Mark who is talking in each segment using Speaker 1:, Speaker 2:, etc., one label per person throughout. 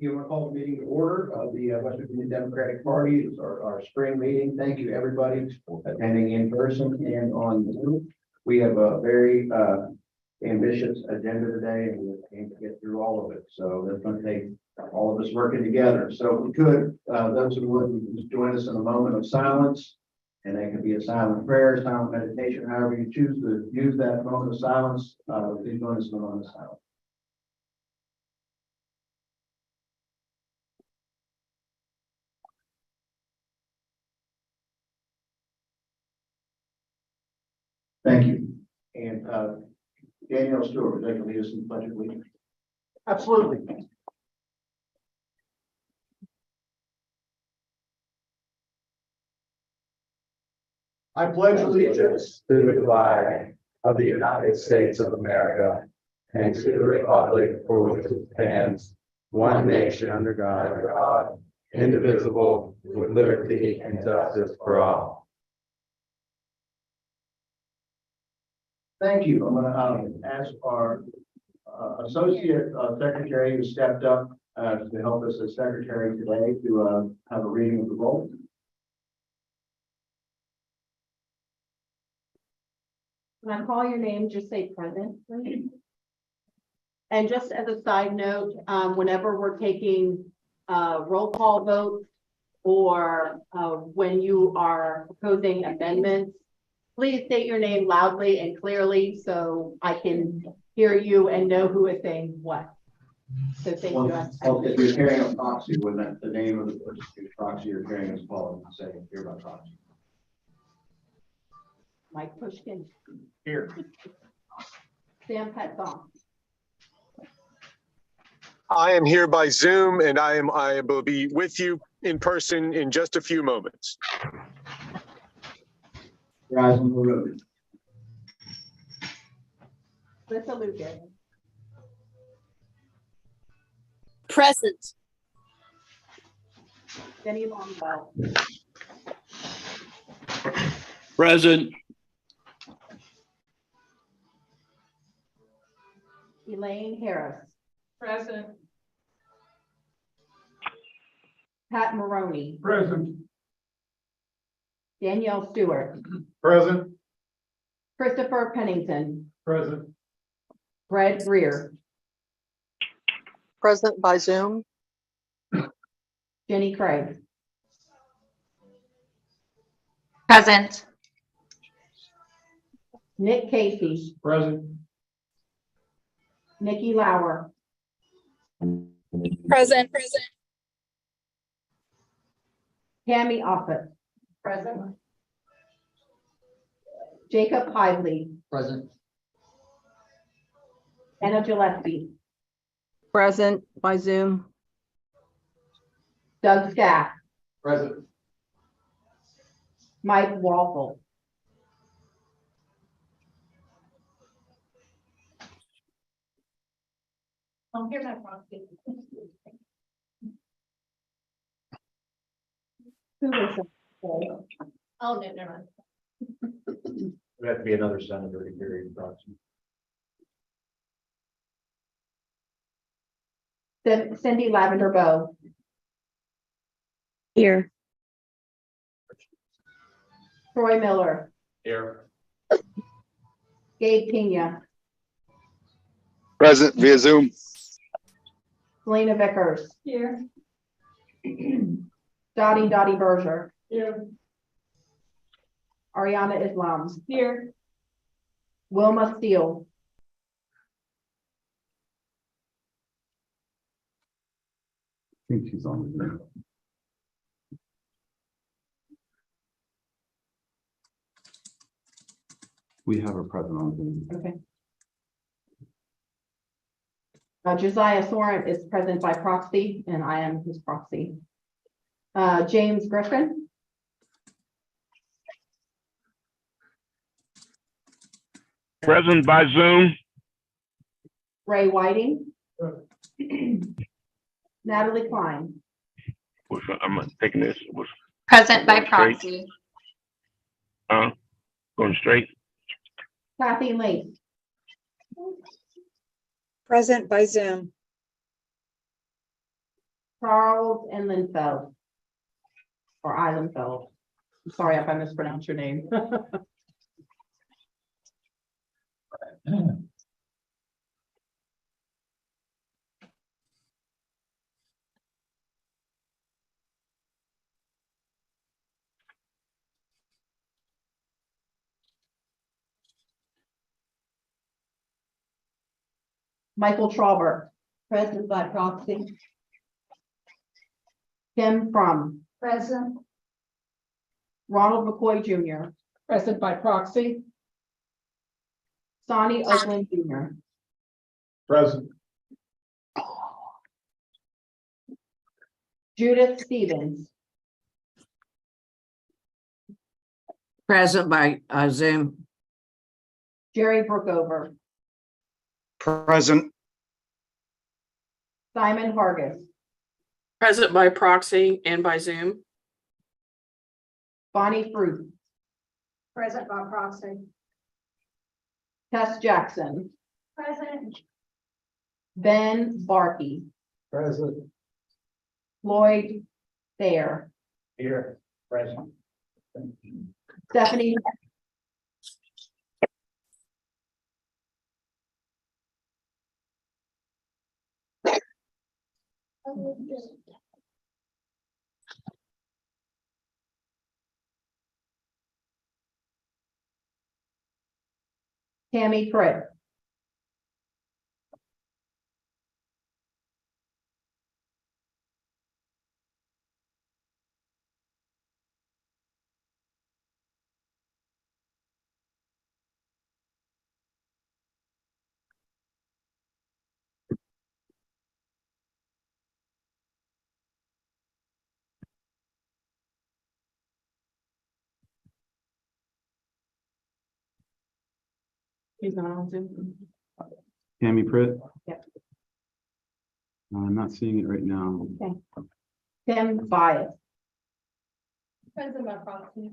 Speaker 1: You want to call the meeting to order of the West Virginia Democratic Party. It's our spring meeting. Thank you, everybody, attending in person and on Zoom. We have a very ambitious agenda today, and we aim to get through all of it. So that's going to take all of us working together. So if we could, those who would just join us in a moment of silence, and that can be a silent prayer, silent meditation, however you choose to use that moment of silence. Please join us in a moment of silence. Thank you. And Danielle Stewart, would you like to lead us in the pledge of allegiance? Absolutely. I pledge allegiance
Speaker 2: to the flag of the United States of America and to the republic for which it stands, one nation under God, indivisible, with liberty and justice for all.
Speaker 1: Thank you. I'm going to ask our associate secretary who stepped up to help us as secretary today to have a reading of the roll.
Speaker 3: When I call your name, just say present, please. And just as a side note, whenever we're taking roll call votes or when you are proposing amendments, please state your name loudly and clearly so I can hear you and know who is saying what. So thank you.
Speaker 1: If you're carrying a proxy, when the name of the proxy you're carrying is followed, say here by proxy.
Speaker 3: Mike Pushkin.
Speaker 1: Here.
Speaker 3: Sam Petzong.
Speaker 4: I am here by Zoom, and I will be with you in person in just a few moments.
Speaker 1: Rise on the road.
Speaker 3: Lisa Lucas.
Speaker 5: Present.
Speaker 3: Jenny Longwell.
Speaker 6: Present.
Speaker 3: Elaine Harris.
Speaker 5: Present.
Speaker 3: Pat Maroney.
Speaker 1: Present.
Speaker 3: Danielle Stewart.
Speaker 1: Present.
Speaker 3: Christopher Pennington.
Speaker 1: Present.
Speaker 3: Brad Greer.
Speaker 5: Present by Zoom.
Speaker 3: Jenny Craig.
Speaker 7: Present.
Speaker 3: Nick Casey.
Speaker 1: Present.
Speaker 3: Nikki Lauer.
Speaker 5: Present.
Speaker 3: Tammy Offit.
Speaker 5: Present.
Speaker 3: Jacob Hively.
Speaker 1: Present.
Speaker 3: Anna Gillespie.
Speaker 5: Present by Zoom.
Speaker 3: Doug Scaff.
Speaker 1: Present.
Speaker 3: Mike Walpole.
Speaker 7: Oh, here's my proxy.
Speaker 3: Who was it?
Speaker 7: Oh, no, never mind.
Speaker 1: Would have to be another senator to carry the proxy.
Speaker 3: Cindy Lavender Bow.
Speaker 5: Here.
Speaker 3: Troy Miller.
Speaker 1: Here.
Speaker 3: Gabe Pena.
Speaker 4: Present via Zoom.
Speaker 3: Selena Vickers.
Speaker 7: Here.
Speaker 3: Dottie Berger.
Speaker 7: Here.
Speaker 3: Ariana Islam.
Speaker 7: Here.
Speaker 3: Wilma Steele.
Speaker 2: I think she's on the Zoom. We have her present on Zoom.
Speaker 3: Okay. Josiah Soren is present by proxy, and I am his proxy. James Griffin.
Speaker 6: Present by Zoom.
Speaker 3: Ray Whiting. Natalie Klein.
Speaker 6: I'm taking this.
Speaker 7: Present by
Speaker 6: Going straight.
Speaker 7: proxy.
Speaker 6: Going straight.
Speaker 3: Kathy Lace.
Speaker 5: Present by Zoom.
Speaker 3: Charles Inlenfeld. Or Eilenfeld. I'm sorry if I mispronounced your name. Michael Traubert. Present by proxy. Kim Crum.
Speaker 7: Present.
Speaker 3: Ronald McCoy Jr.
Speaker 5: Present by proxy.
Speaker 3: Sonny Oakland Jr.
Speaker 2: Present.
Speaker 3: Judith Stevens.
Speaker 5: Present by Zoom.
Speaker 3: Jerry Brookover.
Speaker 4: Present.
Speaker 3: Simon Hargis.
Speaker 5: Present by proxy and by Zoom.
Speaker 3: Bonnie Fruit.
Speaker 7: Present by proxy.
Speaker 3: Tess Jackson.
Speaker 7: Present.
Speaker 3: Ben Barkey.
Speaker 2: Present.
Speaker 3: Lloyd Thayer.
Speaker 1: Here, present.
Speaker 3: Stephanie. Tammy Pritt. He's not on Zoom.
Speaker 2: Tammy Pritt?
Speaker 3: Yep.
Speaker 2: I'm not seeing it right now.
Speaker 3: Okay. Tim Bias.
Speaker 7: Present by proxy.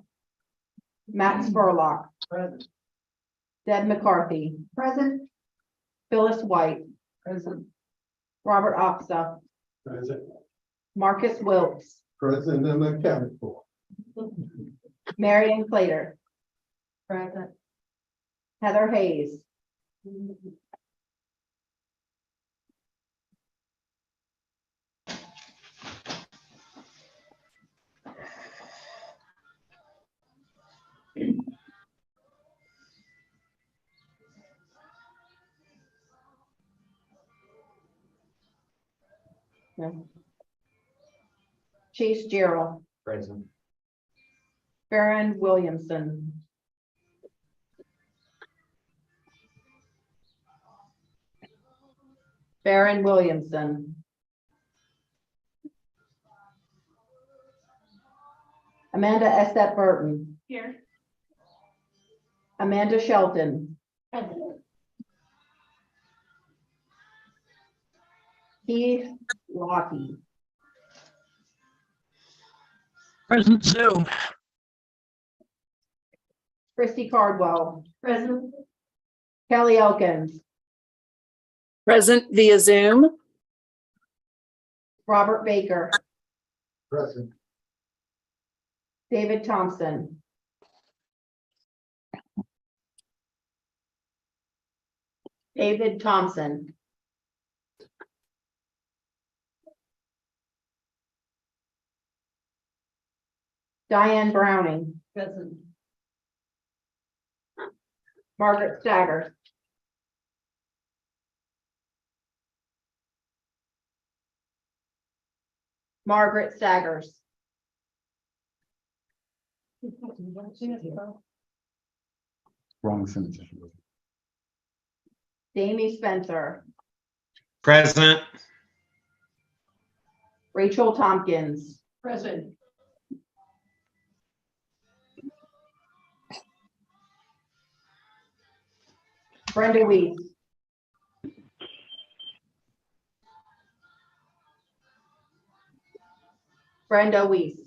Speaker 3: Matt Spurlock.
Speaker 1: Present.
Speaker 3: Deb McCarthy.
Speaker 7: Present.
Speaker 3: Phyllis White.
Speaker 1: Present.
Speaker 3: Robert Opsa.
Speaker 2: Present.
Speaker 3: Marcus Wilkes.
Speaker 2: Present and accounted for.
Speaker 3: Marion Clater. Present. Heather Hayes. Chase Gerald.
Speaker 1: Present.
Speaker 3: Farron Williamson. Farron Williamson. Amanda Estep Burton.
Speaker 7: Here.
Speaker 3: Amanda Shelton.
Speaker 7: Present.
Speaker 3: Keith Lockie.
Speaker 5: Present Zoom.
Speaker 3: Christy Cardwell.
Speaker 7: Present.
Speaker 3: Kelly Elkins.
Speaker 5: Present via Zoom.
Speaker 3: Robert Baker.
Speaker 2: Present.
Speaker 3: David Thompson. David Thompson. Diane Browning.
Speaker 7: Present.
Speaker 3: Margaret Staggers. Margaret Staggers.
Speaker 2: Wrong sentence.
Speaker 3: Damie Spencer.
Speaker 8: Present.
Speaker 3: Rachel Tompkins.
Speaker 7: Present.
Speaker 3: Brenda Weiss. Brenda Weiss.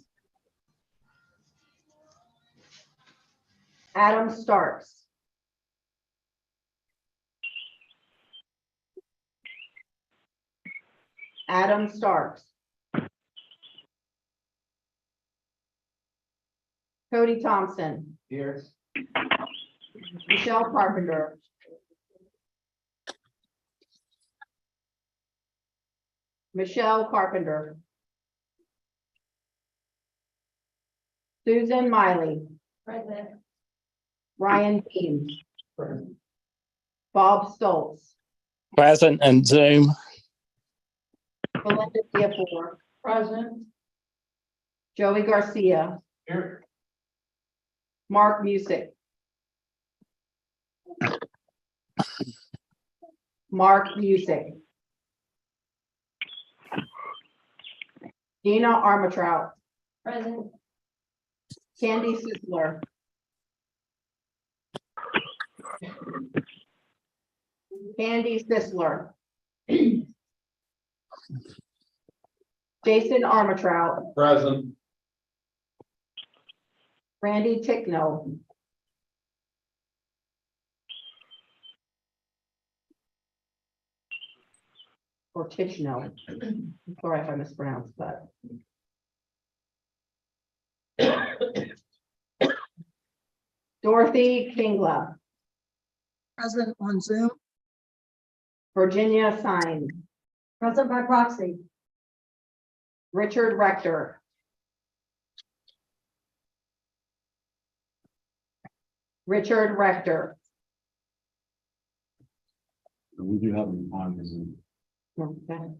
Speaker 3: Adam Starks. Adam Starks. Cody Thompson,
Speaker 1: Here.
Speaker 3: Michelle Carpenter, Michelle Carpenter, Susan Miley,
Speaker 7: Present.
Speaker 3: Ryan Dean, Bob Stoltz,
Speaker 9: Present and Zoom.
Speaker 3: Belinda Diafor,
Speaker 7: Present.
Speaker 3: Joey Garcia,
Speaker 1: Here.
Speaker 3: Mark Music, Mark Music, Dina Armatrout,
Speaker 7: Present.
Speaker 3: Candy Sisler, Candy Sisler, Jason Armatrout,
Speaker 1: Present.
Speaker 3: Randy Ticknell, or Tichno. I'm sorry if I mispronounced that. Dorothy Kingla,
Speaker 10: Present on Zoom.
Speaker 3: Virginia Sign,
Speaker 7: Present by proxy.
Speaker 3: Richard Rector, Richard Rector,
Speaker 2: We do have them on the Zoom.
Speaker 3: okay.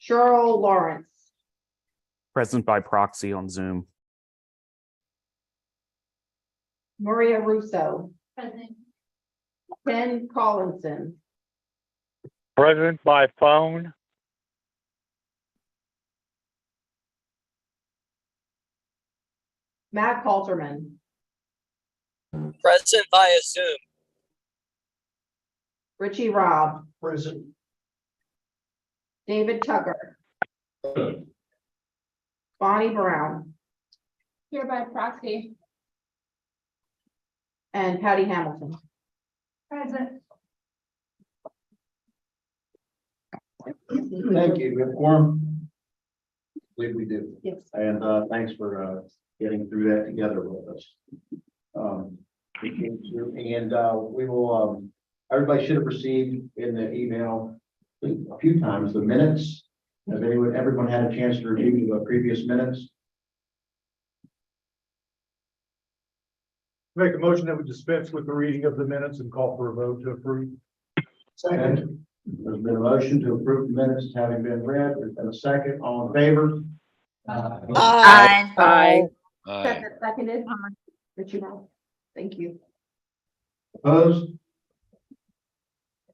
Speaker 3: Cheryl Lawrence,
Speaker 9: Present by proxy on Zoom.
Speaker 3: Maria Russo,
Speaker 7: Present.
Speaker 3: Ken Collinson,
Speaker 6: Present by phone.
Speaker 3: Matt Halterman,
Speaker 9: Present via Zoom.
Speaker 3: Richie Robb,
Speaker 1: Present.
Speaker 3: David Tucker, Bonnie Brown,
Speaker 7: Here by proxy.
Speaker 3: and Patty Hamilton.
Speaker 7: Present.
Speaker 1: Thank you. We have quorum. I believe we do.
Speaker 3: Yes.
Speaker 1: And thanks for getting through that together with us. We came through and we will, everybody should have received in the email a few times the minutes. Has everyone had a chance to review the previous minutes?
Speaker 11: Make a motion that we dispense with the reading of the minutes and call for a vote to approve.
Speaker 1: Second. There's been a motion to approve the minutes having been read. There's been a second. All in favor?
Speaker 10: Aye.
Speaker 5: Aye.
Speaker 3: Seconded. Richie Robb. Thank you.
Speaker 1: Opposed?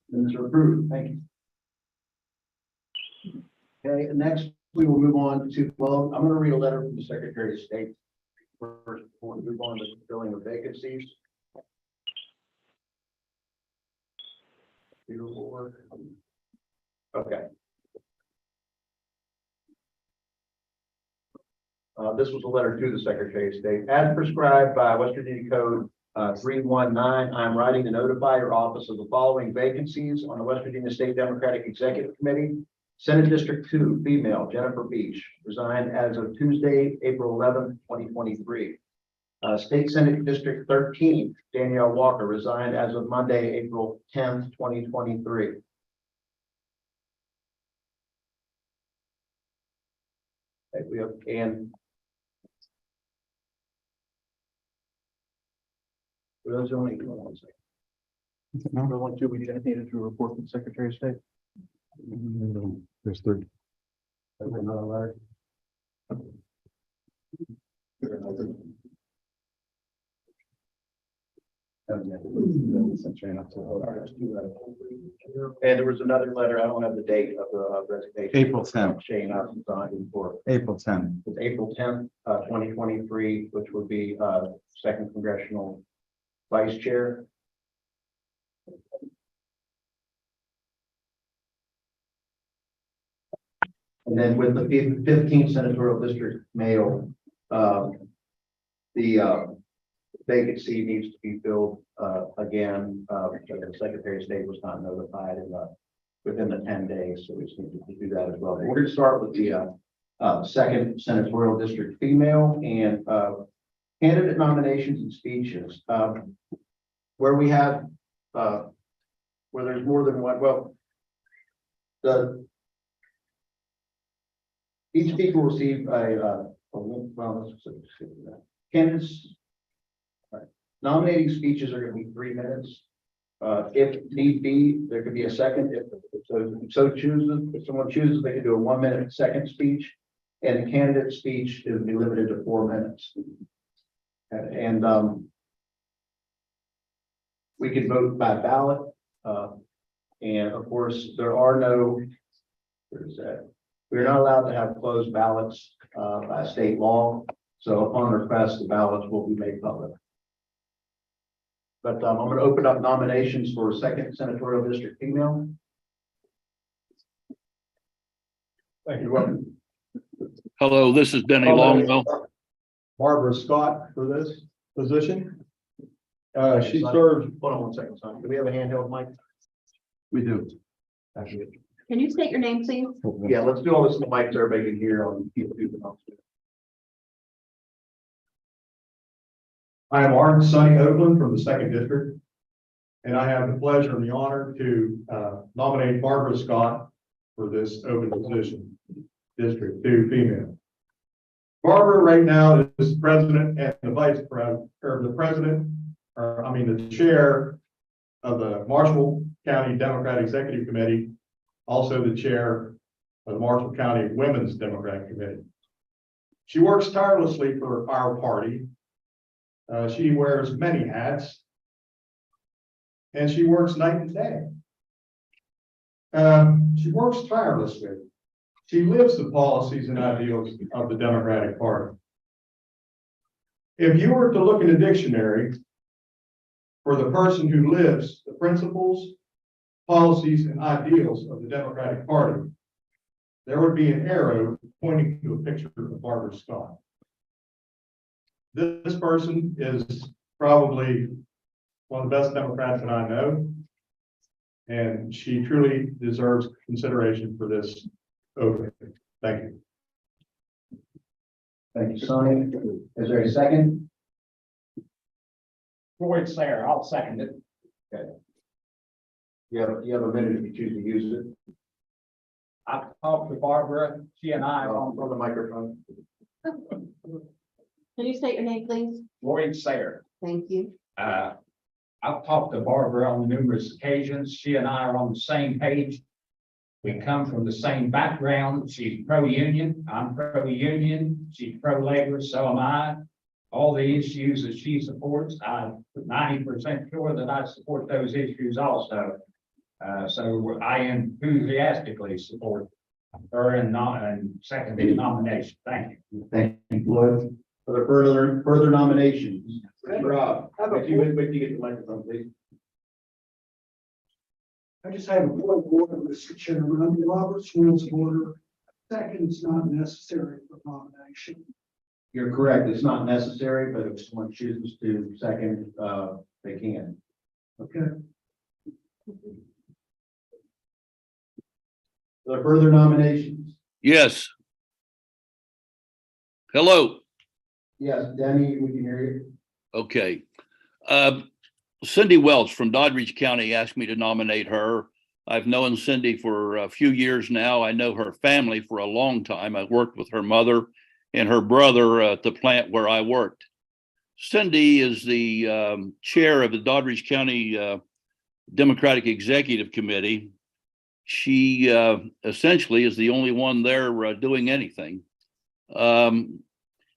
Speaker 1: Minutes are approved. Thank you. Okay, and next we will move on to, well, I'm going to read a letter from the Secretary of State first before we move on to the filling of vacancies. Okay. This was a letter to the Secretary of State. As prescribed by West Virginia Code 319, I'm writing to notify your office of the following vacancies on the West Virginia State Democratic Executive Committee. Senate District 2, female, Jennifer Beach, resigned as of Tuesday, April 11th, 2023. State Senate District 13, Danielle Walker, resigned as of Monday, April 10th, 2023. Okay, we have, and those only one second.
Speaker 2: Number 1, 2, we needed to report from Secretary of State. There's 3.
Speaker 1: Another letter. And there was another letter, I don't have the date of the resignation.
Speaker 2: April 10th.
Speaker 1: Shane Upton signed for.
Speaker 2: April 10th.
Speaker 1: It's April 10th, 2023, which would be second congressional vice chair. And then with the 15th senatorial district male, the vacancy needs to be filled again. The Secretary of State was not notified within the 10 days, so we just need to do that as well. We're going to start with the second senatorial district female, and candidate nominations and speeches. Where we have, where there's more than one, well, each speaker will receive candidates. Nominating speeches are going to be 3 minutes. If need be, there could be a second. If someone chooses, they can do a 1 minute second speech, and the candidate speech is be limited to 4 minutes. And we can vote by ballot. And of course, there are no, there's that. We're not allowed to have closed ballots by state law. So upon request, the ballots will be made public. But I'm going to open up nominations for second senatorial district female.
Speaker 11: Thank you. Welcome.
Speaker 9: Hello, this is Denny Longwell.
Speaker 11: Barbara Scott for this position. She served.
Speaker 1: Hold on 1 second, son. Do we have a handheld mic?
Speaker 2: We do.
Speaker 3: Can you state your name, please?
Speaker 1: Yeah, let's do all this in the mic so everybody can hear on people who can.
Speaker 11: I am Art Sonny Oakland from the second district. And I have the pleasure and the honor to nominate Barbara Scott for this open position, District 2 female. Barbara right now is president and the vice president, or the president, or I mean the chair of the Marshall County Democratic Executive Committee, also the chair of the Marshall County Women's Democratic Committee. She works tirelessly for our party. She wears many hats, and she works night and day. She works tirelessly. She lives the policies and ideals of the Democratic Party. If you were to look in a dictionary for the person who lives the principles, policies, and ideals of the Democratic Party, there would be an arrow pointing to a picture of Barbara Scott. This person is probably one of the best Democrats that I know, and she truly deserves consideration for this opening. Thank you.
Speaker 1: Thank you, Sonny. Is there a second?
Speaker 6: Floyd Sayer, I'll second it.
Speaker 1: Okay. You have a minute if you choose to use it.
Speaker 6: I talked to Barbara, she and I are
Speaker 1: On the microphone.
Speaker 3: Can you state your name, please?
Speaker 6: Floyd Sayer.
Speaker 3: Thank you.
Speaker 6: I've talked to Barbara on numerous occasions. She and I are on the same page. We come from the same background. She's pro-union. I'm pro-union. She's pro-labor. So am I. All the issues that she supports, I'm 90% sure that I support those issues also. So I enthusiastically support her and second the nomination. Thank you.
Speaker 1: Thank you, Floyd. For the further nominations, Rob, if you would, you get the microphone, please.
Speaker 12: I just have a point of order, Mr. Chairman, under Robert's Rules of Order, second is not necessary for nomination.
Speaker 1: You're correct. It's not necessary, but if someone chooses to second, they can.
Speaker 12: Okay.
Speaker 1: The further nominations.
Speaker 9: Yes. Hello.
Speaker 1: Yes, Danny, we can hear you.
Speaker 9: Okay. Cindy Welch from Doddridge County asked me to nominate her. I've known Cindy for a few years now. I know her family for a long time. I worked with her mother and her brother at the plant where I worked. Cindy is the chair of the Doddridge County Democratic Executive Committee. She essentially is the only one there doing anything.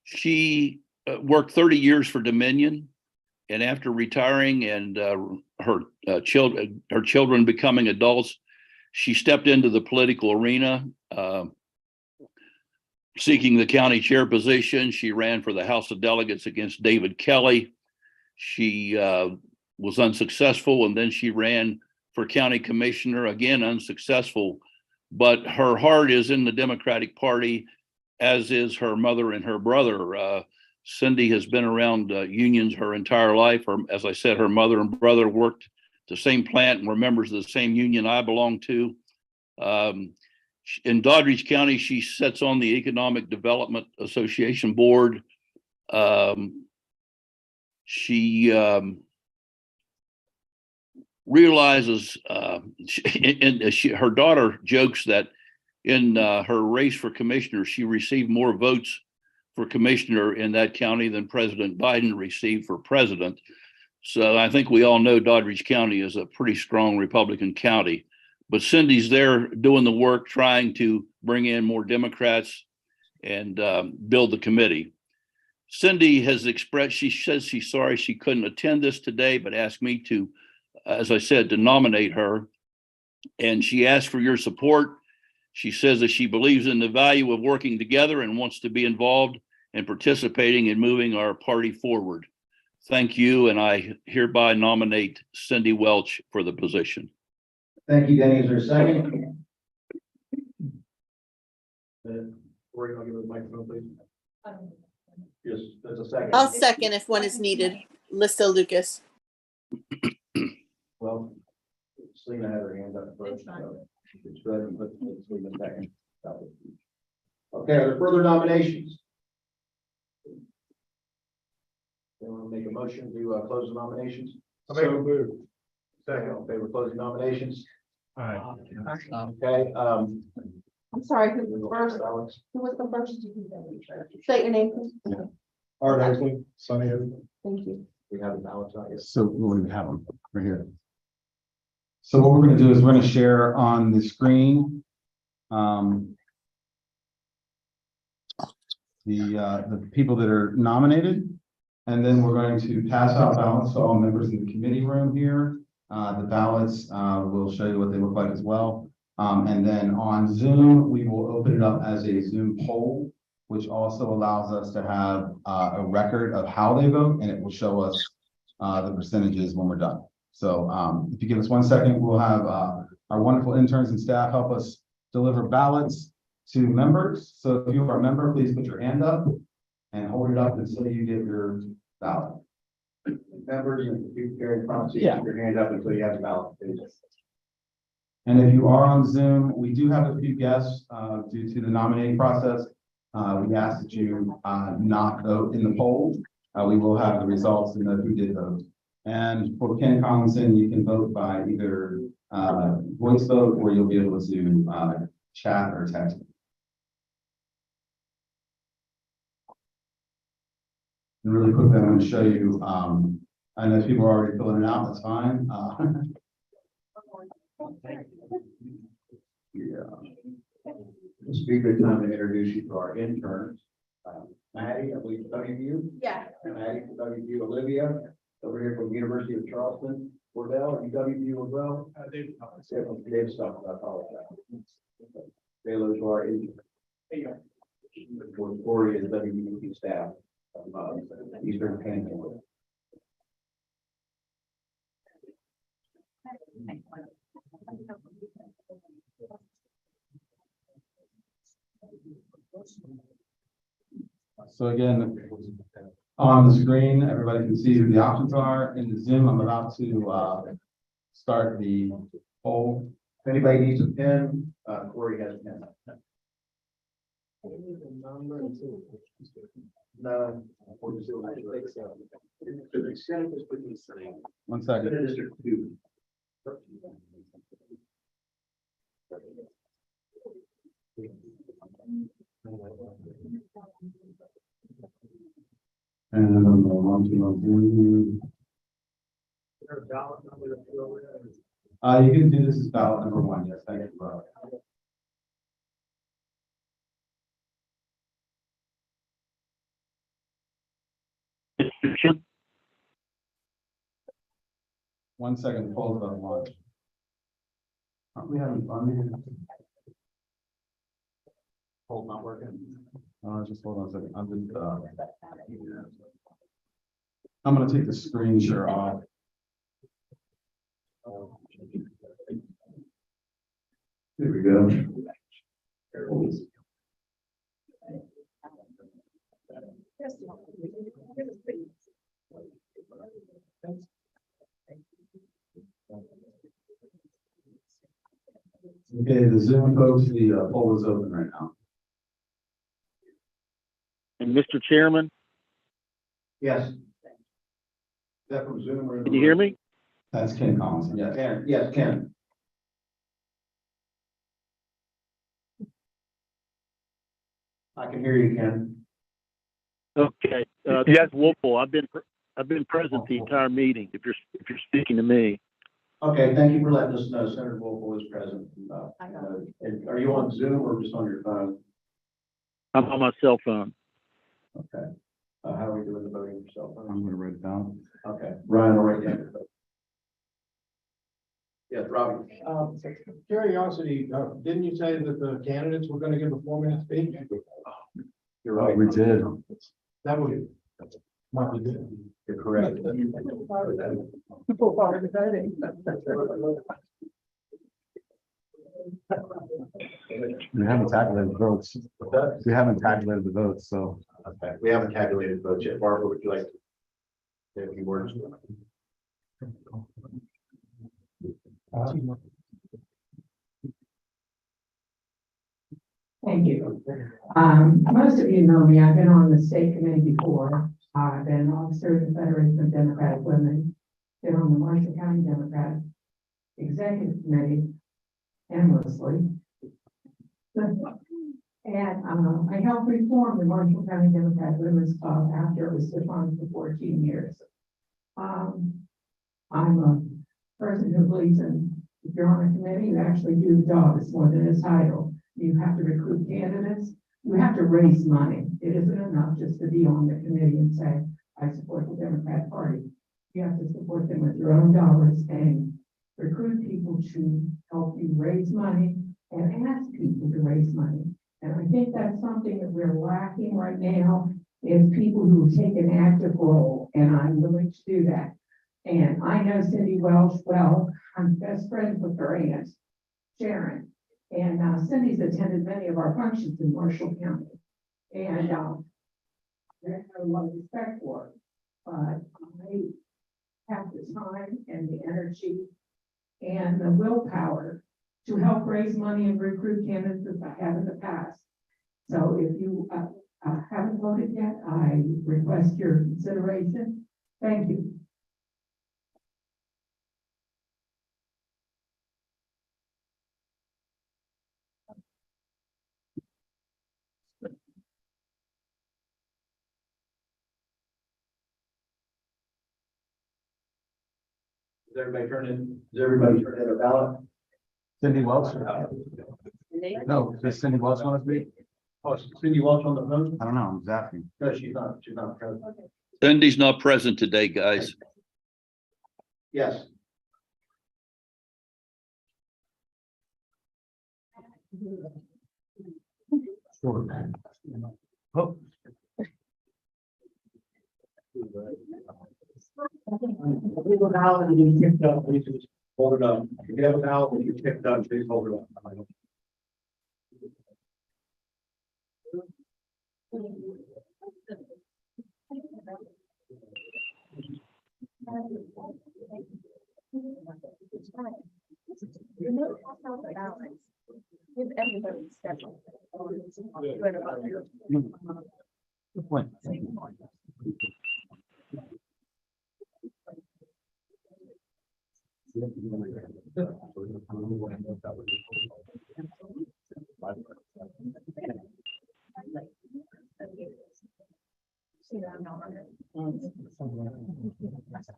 Speaker 9: She worked 30 years for Dominion, and after retiring and her children becoming adults, she stepped into the political arena, seeking the county chair position. She ran for the House of Delegates against David Kelly. She was unsuccessful, and then she ran for county commissioner, again unsuccessful. But her heart is in the Democratic Party, as is her mother and her brother. Cindy has been around unions her entire life. As I said, her mother and brother worked the same plant and were members of the same union I belong to. In Doddridge County, she sits on the Economic Development Association Board. She realizes, her daughter jokes that in her race for commissioner, she received more votes for commissioner in that county than President Biden received for president. So I think we all know Doddridge County is a pretty strong Republican county. But Cindy's there doing the work, trying to bring in more Democrats and build the committee. Cindy has expressed, she says she's sorry she couldn't attend this today, but asked me to, as I said, to nominate her. And she asked for your support. She says that she believes in the value of working together and wants to be involved and participating in moving our party forward. Thank you, and I hereby nominate Cindy Welch for the position.
Speaker 1: Thank you, Denny. Is there a second? We're gonna give her the microphone, please. Yes, there's a second.
Speaker 5: I'll second if one is needed. Lista Lucas.
Speaker 1: Well, Selena had her hand up first. So it's good, but let's leave a second. Okay, are there further nominations? Anyone make a motion to close the nominations?
Speaker 11: Second.
Speaker 1: Second, in favor of closing nominations?
Speaker 11: Aye.
Speaker 1: Okay,
Speaker 3: I'm sorry, who was first?
Speaker 1: Alex.
Speaker 3: Who was the first? Say your name, please.
Speaker 11: Art Exley, Sunny.
Speaker 3: Thank you.
Speaker 1: We have the ballots on it.
Speaker 2: So we'll have them right here. So what we're going to do is we're going to share on the screen the people that are nominated, and then we're going to pass out ballots to all members in the committee room here. The ballots will show you what they look like as well. And then on Zoom, we will open it up as a Zoom poll, which also allows us to have a record of how they vote, and it will show us the percentages when we're done. So if you give us 1 second, we'll have our wonderful interns and staff help us deliver ballots to members. So if you are a member, please put your hand up and hold it up until you get your ballot.
Speaker 1: Members, and if you carry proxy,
Speaker 2: Yeah.
Speaker 1: keep your hand up until you have the ballot, please.
Speaker 2: And if you are on Zoom, we do have a few guests due to the nominating process. We ask that you not vote in the poll. We will have the results and know who did vote. And for Ken Collinson, you can vote by either voice vote, or you'll be able to chat or text. And really quickly, I'm going to show you. I know people are already filling it out. That's fine.
Speaker 1: Yeah. This would be a good time to introduce you to our interns. Maddie, I believe WVU.
Speaker 3: Yeah.
Speaker 1: Maddie, WVU, Olivia, over here from University of Charleston. Wardell, you WVU as well? David. David Stuff, I apologize. They those who are in. Corey is WVU staff. Eastern Panhandle.
Speaker 2: So again, on the screen, everybody can see who the options are. In the Zoom, I'm about to start the poll.
Speaker 1: If anybody needs a pen, Corey has a pen. No.
Speaker 2: 1 second. And you can do this as ballot number 1. Yes, thank you. One second, poll about launch. Aren't we having fun here? Poll not working. Just hold on a second. I'm gonna take the screen share off. There we go. Okay, the Zoom folks, the poll is open right now.
Speaker 13: And Mr. Chairman,
Speaker 1: Yes. Is that from Zoom or?
Speaker 13: can you hear me?
Speaker 2: That's Ken Collins. Yes.
Speaker 1: Ken, yes, Ken. I can hear you, Ken.
Speaker 13: Okay, yes, Wolfle, I've been present the entire meeting, if you're speaking to me.
Speaker 1: Okay, thank you for letting us know. Senator Wolf was present. And are you on Zoom or just on your phone?
Speaker 13: I'm on my cell phone.
Speaker 1: Okay. How are we doing the voting for cell phone?
Speaker 2: I'm gonna write it down.
Speaker 1: Okay, Ryan will write down your vote. Yes, Robbie.
Speaker 11: Curiosity, didn't you say that the candidates were gonna give a 4-minute speech?
Speaker 1: You're right.
Speaker 2: We did.
Speaker 11: That would. Might be good.
Speaker 1: You're correct.
Speaker 2: We haven't tabulated the votes. We haven't tabulated the votes, so.
Speaker 1: Okay, we haven't tabulated votes yet. Barbara, would you like to say a few words?
Speaker 14: Thank you. Most of you know me. I've been on the state committee before. I've been an officer of the Federation of Democratic Women, been on the Marshall County Democrat Executive Committee endlessly. And I helped reform the Marshall County Democratic Women's Club after it was defunct for 14 years. I'm a person who believes in, if you're on a committee, you actually do the job. It's more than a title. You have to recruit candidates. You have to raise money. It isn't enough just to be on the committee and say, I support the Democrat Party. You have to support them with your own dollars and recruit people to help you raise money and ask people to raise money. And I think that's something that we're lacking right now is people who take an active role, and I'm willing to do that. And I know Cindy Welsh well. I'm best friends with her aunt, Sharon. And Cindy's attended many of our functions in Marshall County. And I have a lot of respect for her. But I have the time and the energy and the willpower to help raise money and recruit candidates as I have in the past. So if you haven't voted yet, I request your consideration. Thank you.
Speaker 1: Does everybody turn in a ballot?
Speaker 2: Cindy Welch? No, does Cindy Welch want to speak?
Speaker 1: Oh, is Cindy Welch on the phone?
Speaker 2: I don't know, I'm just asking.
Speaker 1: No, she's not present.
Speaker 9: Cindy's not present today, guys.
Speaker 1: Yes.
Speaker 2: Sure. Oh.
Speaker 1: Hold it out and you picked up, you just hold it up. If you have a ballot and you picked up, please hold it up.
Speaker 7: Give everybody schedule.
Speaker 2: Good point.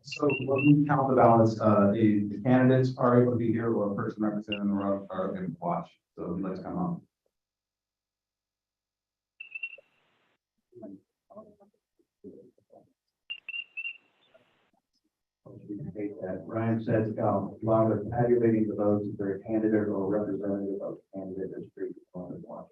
Speaker 2: So when we count the ballots, the candidates are able to be here or a person representing them are able to watch. So let's come up.
Speaker 1: Ryan says, while they're tabulating the votes, if they're a candidate or a representative of the candidate, there's three people on the watch.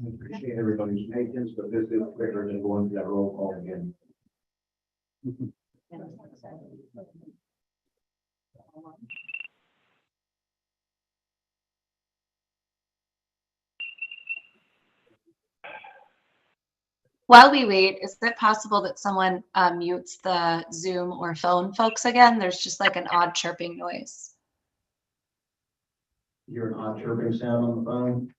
Speaker 1: Appreciate everybody's patience, but this is quicker than going through that roll call again.
Speaker 10: While we wait, is it possible that someone mutes the Zoom or phone folks again? There's just like an odd chirping noise.
Speaker 1: You're an odd chirping sound on the phone.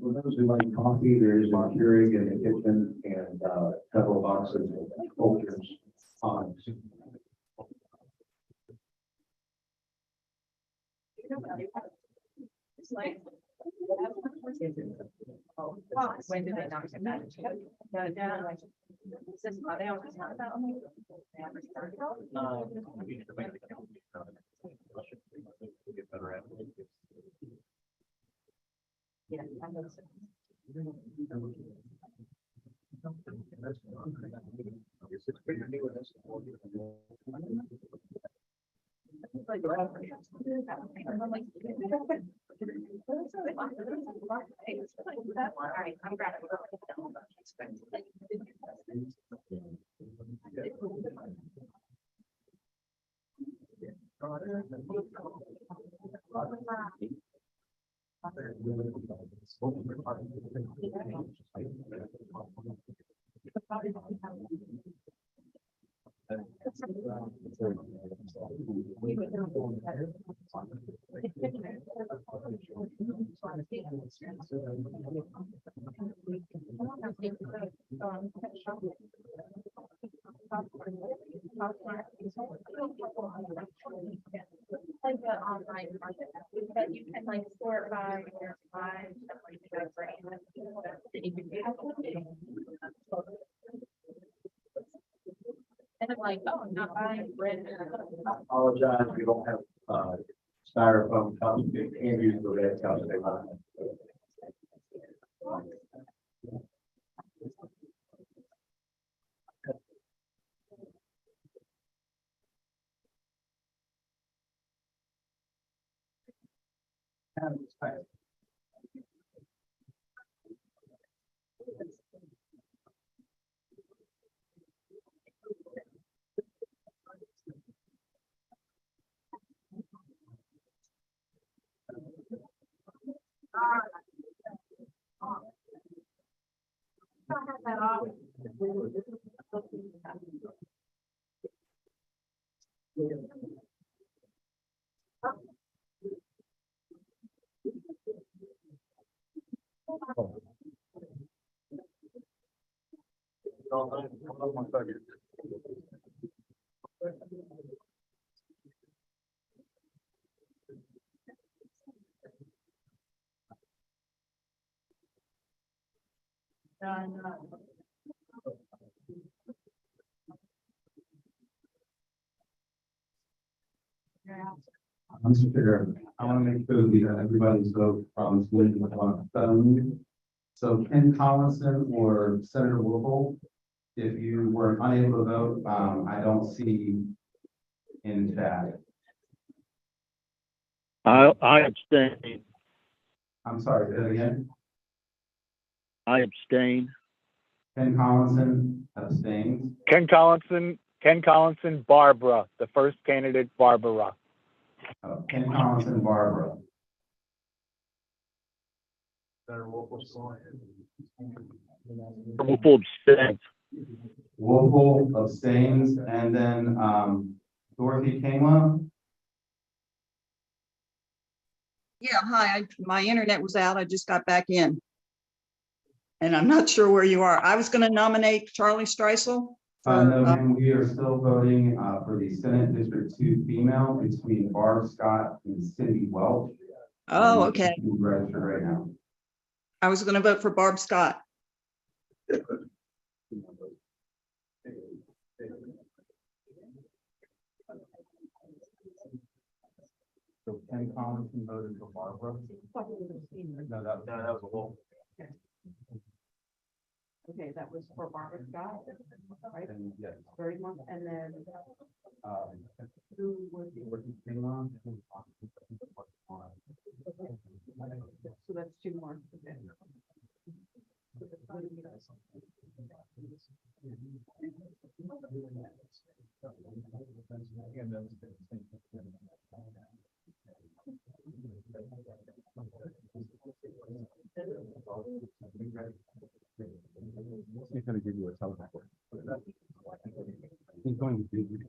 Speaker 1: For those who like coffee, there is a Keurig in the kitchen and several boxes of cultures on.
Speaker 7: When did they not come back? Yeah, I know. All right, I'm glad. Like the online market, but you can like sort by your size, like the brand. And I'm like, oh, I'm not buying bread.
Speaker 1: I apologize, we don't have styrofoam cups, you can't use the red cups they want. Mr. Chair, I want to make sure that everybody's vote from on phone. So Ken Collinson or Senator Whipple, if you were unable to vote, I don't see in chat.
Speaker 13: I abstain.
Speaker 1: I'm sorry, say that again.
Speaker 13: I abstain.
Speaker 2: Ken Collinson abstains.
Speaker 13: Ken Collinson, Barbara, the first candidate, Barbara.
Speaker 2: Ken Collinson, Barbara.
Speaker 13: Wolfle abstains.
Speaker 2: Wolfle abstains, and then Dorothy Kingma.
Speaker 15: Yeah, hi, my internet was out. I just got back in. And I'm not sure where you are. I was going to nominate Charlie Streisel.
Speaker 2: No, ma'am, we are still voting for the Senate District 2 female between Barb Scott and Cindy Welch.
Speaker 15: Oh, okay.
Speaker 2: Registered right now.
Speaker 15: I was going to vote for Barb Scott.
Speaker 2: So Ken Collinson voted for Barbara. No, that was a wolf.
Speaker 3: Okay, that was for Barbara Scott, right?
Speaker 2: And yes.
Speaker 3: Very much, and then who was the?
Speaker 2: Dorothy Kingma.
Speaker 3: So that's two more. Okay.
Speaker 2: He's going to give you a telephone. He's going to give you.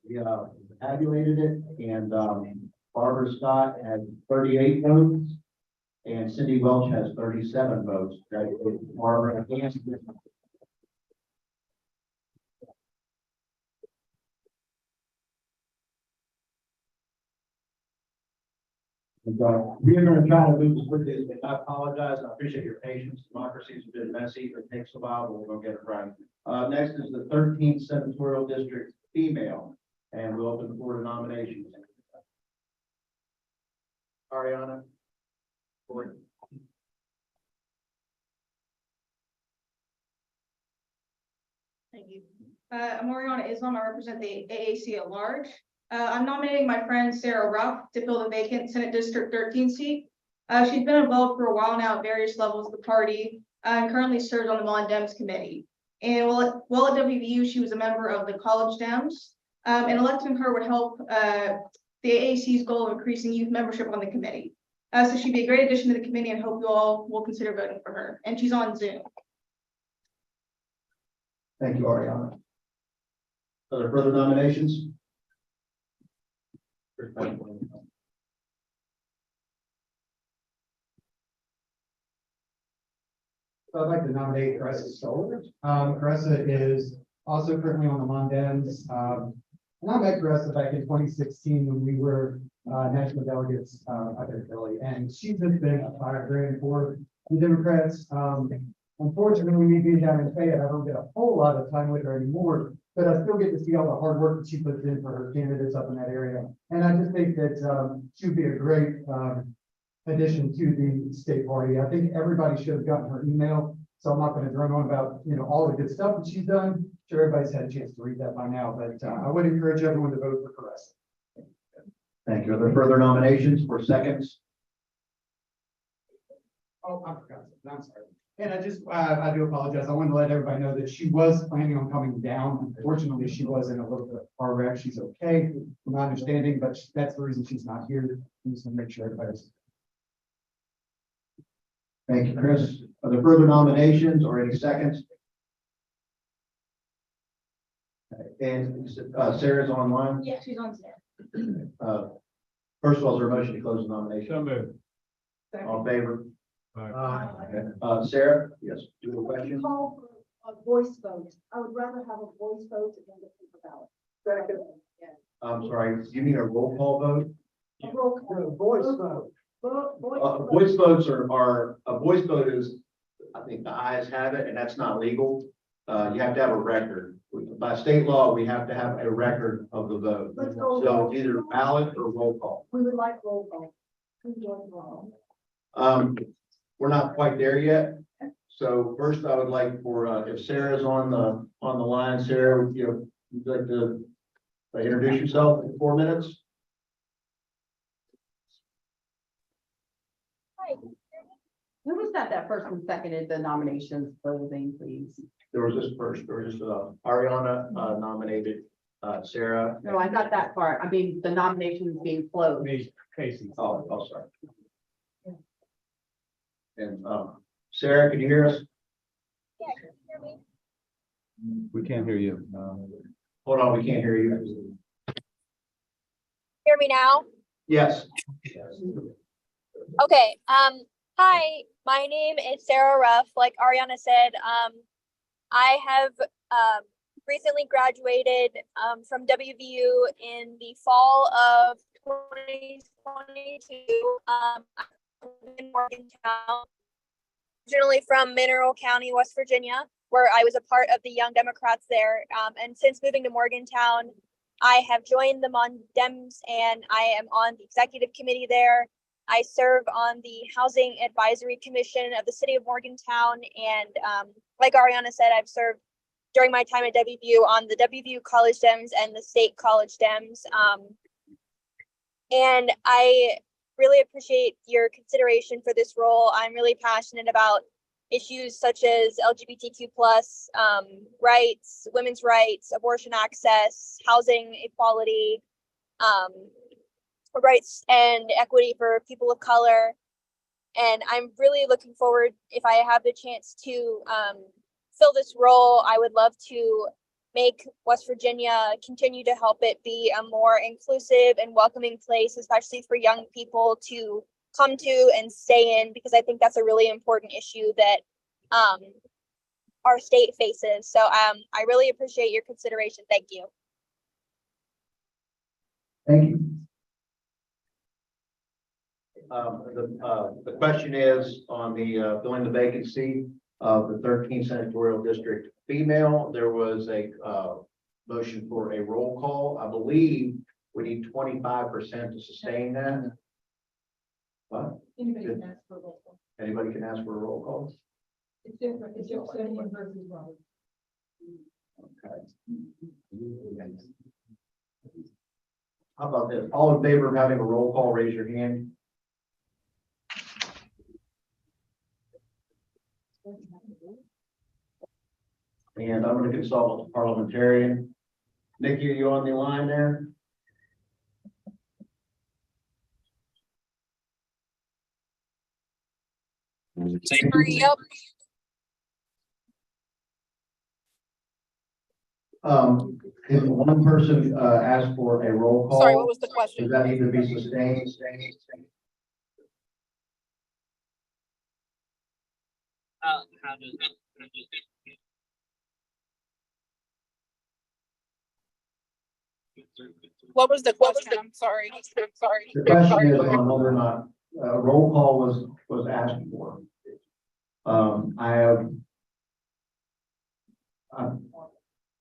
Speaker 3: Yeah.
Speaker 1: We tabulated it, and Barbara Scott had 38 votes, and Cindy Welch has 37 votes. Barbara against. We are going to try to move as quickly as we can. I apologize. I appreciate your patience. Democracy's been messy. It takes a while, but we're going to get it right. Next is the 13th Senatorial District female, and we'll open the floor to nominations. Ariana.
Speaker 7: Thank you. I'm Oriana Islam. I represent the AAC at large. I'm nominating my friend Sarah Ruff to fill the vacant Senate District 13 seat. She's been involved for a while now at various levels of the party and currently serves on the Mon Dems committee. And while at WVU, she was a member of the College Dems, and electing her would help the AAC's goal of increasing youth membership on the committee. So she'd be a great addition to the committee, and hope you all will consider voting for her. And she's on Zoom.
Speaker 1: Thank you, Ariana. Are there further nominations?
Speaker 16: So I'd like to nominate Caressa Stoller. Caressa is also currently on the Mon Dems. And I met Caressa back in 2016 when we were national delegates up in Philly, and she's just been a firebrand for the Democrats. Unfortunately, me being down in Fayette, I don't get a whole lot of time with her anymore, but I still get to see all the hard work that she puts in for her candidates up in that area. And I just think that she would be a great addition to the state party. I think everybody should have gotten her email, so I'm not going to drone on about all the good stuff that she's done. I'm sure everybody's had a chance to read that by now, but I would encourage everyone to vote for Caressa.
Speaker 1: Thank you. Are there further nominations for seconds?
Speaker 16: Oh, I forgot. I'm sorry. And I do apologize. I wanted to let everybody know that she was planning on coming down. Unfortunately, she was in a little bit of a car wreck. She's okay, from my understanding, but that's the reason she's not here. I'm just going to make sure everybody's.
Speaker 1: Thank you, Chris. Are there further nominations or any seconds? And Sarah's online.
Speaker 7: Yeah, she's on Zoom.
Speaker 1: First of all, is there a motion to close the nomination?
Speaker 11: So moved.
Speaker 1: All in favor?
Speaker 11: Aye.
Speaker 1: Sarah? Yes, do you have a question?
Speaker 3: Call for a voice vote. I would rather have a voice vote than the paper ballot.
Speaker 1: I'm sorry, you mean a roll call vote?
Speaker 3: A roll call.
Speaker 12: Voice vote.
Speaker 1: Voice votes are, a voice vote is, I think the ayes have it, and that's not legal. You have to have a record. By state law, we have to have a record of the vote.
Speaker 3: Let's go.
Speaker 1: So it's either ballot or roll call.
Speaker 3: We would like roll call. Who's going wrong?
Speaker 1: We're not quite there yet. So first I would like for, if Sarah's on the line, Sarah, would you like to introduce yourself in 4 minutes?
Speaker 3: Who was that person seconded the nominations closing, please?
Speaker 1: There was this first, Ariana nominated Sarah.
Speaker 3: No, I got that part. I mean, the nominations being closed.
Speaker 11: Casey.
Speaker 1: Oh, sorry. And Sarah, can you hear us?
Speaker 2: We can't hear you.
Speaker 1: Hold on, we can't hear you.
Speaker 17: Hear me now?
Speaker 1: Yes.
Speaker 17: Okay. Hi, my name is Sarah Ruff. Like Ariana said, I have recently graduated from WVU in the fall of 2022. I'm in Morgantown, originally from Mineral County, West Virginia, where I was a part of the Young Democrats there. And since moving to Morgantown, I have joined the Mon Dems and I am on the executive committee there. I serve on the Housing Advisory Commission of the City of Morgantown. And like Ariana said, I've served during my time at WVU on the WVU College Dems and the State College Dems. And I really appreciate your consideration for this role. I'm really passionate about issues such as LGBTQ plus rights, women's rights, abortion access, housing equality, rights and equity for people of color. And I'm really looking forward, if I have the chance to fill this role, I would love to make West Virginia continue to help it be a more inclusive and welcoming place, especially for young people to come to and stay in, because I think that's a really important issue that our state faces. So I really appreciate your consideration. Thank you.
Speaker 1: Thank you. The question is on the filling the vacancy of the 13th senatorial district female. There was a motion for a roll call. I believe we need 25% to sustain that. What?
Speaker 3: Anybody can ask for a roll call.
Speaker 1: Anybody can ask for a roll call.
Speaker 3: It's different. It's just someone versus Robert.
Speaker 1: Okay. How about this? All in favor of having a roll call, raise your hand. And I'm going to consult with the parliamentarian. Nikki, are you on the line there?
Speaker 17: Yep.
Speaker 1: If one person asked for a roll call.
Speaker 17: Sorry, what was the question?
Speaker 1: Does that need to be sustained?
Speaker 5: What was the question? I'm sorry.
Speaker 1: The question is on whether or not a roll call was asked for. I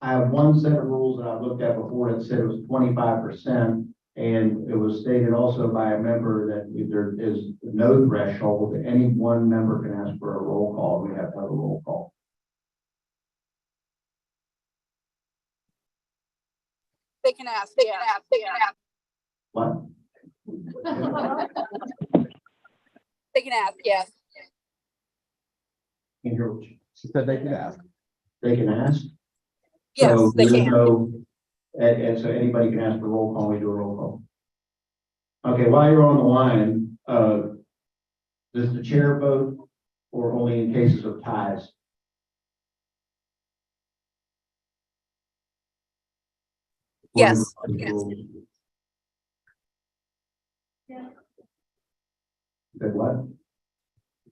Speaker 1: have one set of rules that I looked at before that said it was 25%. And it was stated also by a member that if there is no threshold, any one member can ask for a roll call. We have to have a roll call.
Speaker 5: They can ask.
Speaker 1: What?
Speaker 5: They can ask, yes.
Speaker 1: Can you hear what
Speaker 2: She said they could ask.
Speaker 1: they can ask?
Speaker 5: Yes,
Speaker 1: So
Speaker 5: they
Speaker 1: there's
Speaker 5: can.
Speaker 1: no- and so anybody can ask for a roll call, we do a roll call. Okay, while you're on the line, does the chair vote or only in cases of ties?
Speaker 17: Yes.
Speaker 1: Said what?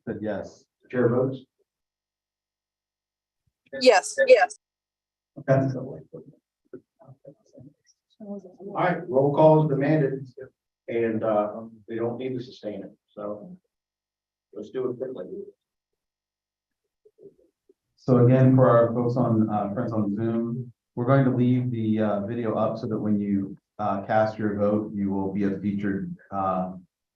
Speaker 2: Said yes.
Speaker 1: Chair votes?
Speaker 17: Yes.
Speaker 1: Okay. All right, roll call is demanded, and we don't need to sustain it, so let's do it quickly.
Speaker 2: So again, for our folks on, friends on Zoom, we're going to leave the video up so that when you cast your vote, you will be a featured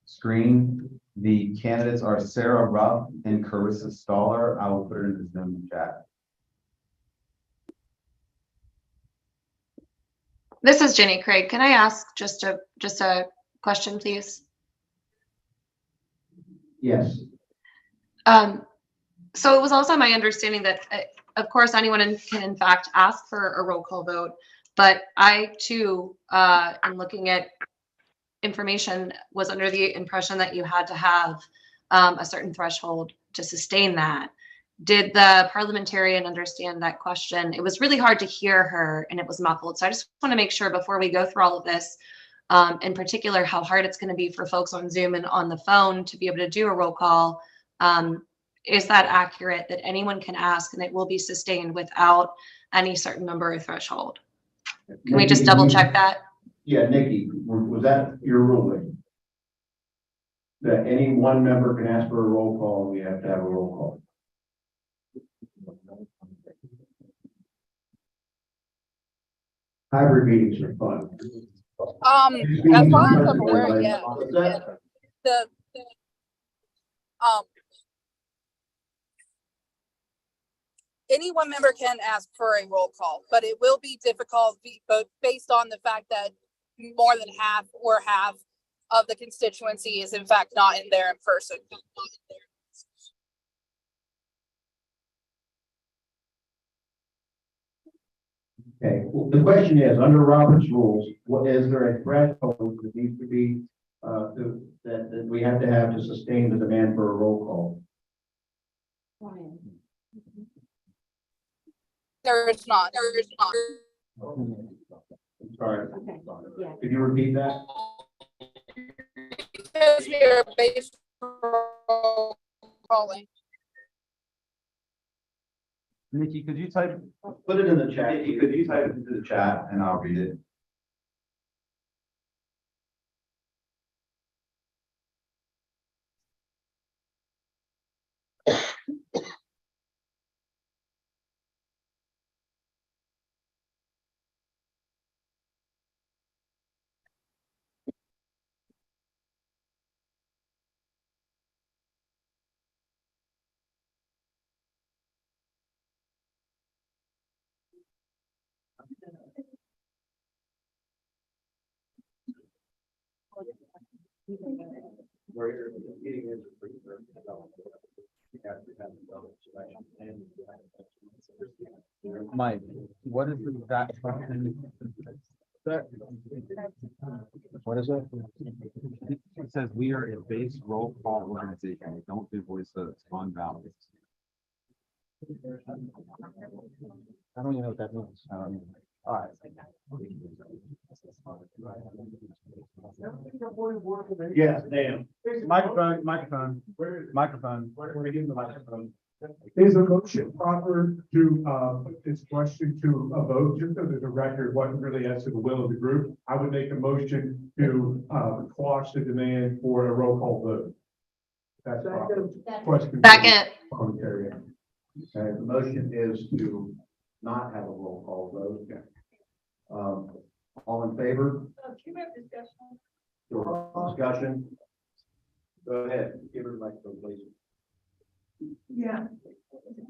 Speaker 2: screen. The candidates are Sarah Ruff and Carissa Staller. I will put it in the Zoom chat.
Speaker 10: This is Jenny Craig. Can I ask just a question, please?
Speaker 1: Yes.
Speaker 10: So it was also my understanding that, of course, anyone can in fact ask for a roll call vote, but I too, in looking at information, was under the impression that you had to have a certain threshold to sustain that. Did the parliamentarian understand that question? It was really hard to hear her and it was muffled. So I just want to make sure before we go through all of this, in particular, how hard it's going to be for folks on Zoom and on the phone to be able to do a roll call. Is that accurate that anyone can ask and it will be sustained without any certain number or threshold? Can we just double check that?
Speaker 1: Yeah, Nikki, was that your ruling? That any one member can ask for a roll call, we have to have a roll call. Hybrid meetings are fun.
Speaker 17: As far as I'm aware, yeah. The any one member can ask for a roll call, but it will be difficult but based on the fact that more than half of the constituency is in fact not in there in person.
Speaker 1: Okay, well, the question is, under Robert's rules, what is there a threshold that needs to be, that we have to sustain the demand for a roll call?
Speaker 17: There is not.
Speaker 1: I'm sorry.
Speaker 3: Okay, yeah.
Speaker 1: Could you repeat that?
Speaker 17: Because we are based roll calling.
Speaker 2: Nikki, could you type?
Speaker 1: Put it in the chat.
Speaker 2: Nikki, could you type it into the chat and I'll read it? Mike, what is the exact question? What is it? It says we are a base roll call organization. We don't do voice votes on ballots. I don't even know what that means. All right.
Speaker 11: Yes, Dan. Microphone. Where are we getting the microphone? Is the motion proper to put this question to a vote, just so there's a record, wasn't really as to the will of the group? I would make a motion to quash the demand for a roll call vote. That's proper. Question.
Speaker 10: Second.
Speaker 1: Parliamentarian. Okay, the motion is to not have a roll call vote. All in favor? Discussion. Go ahead, give her the microphone, please.
Speaker 14: Yeah,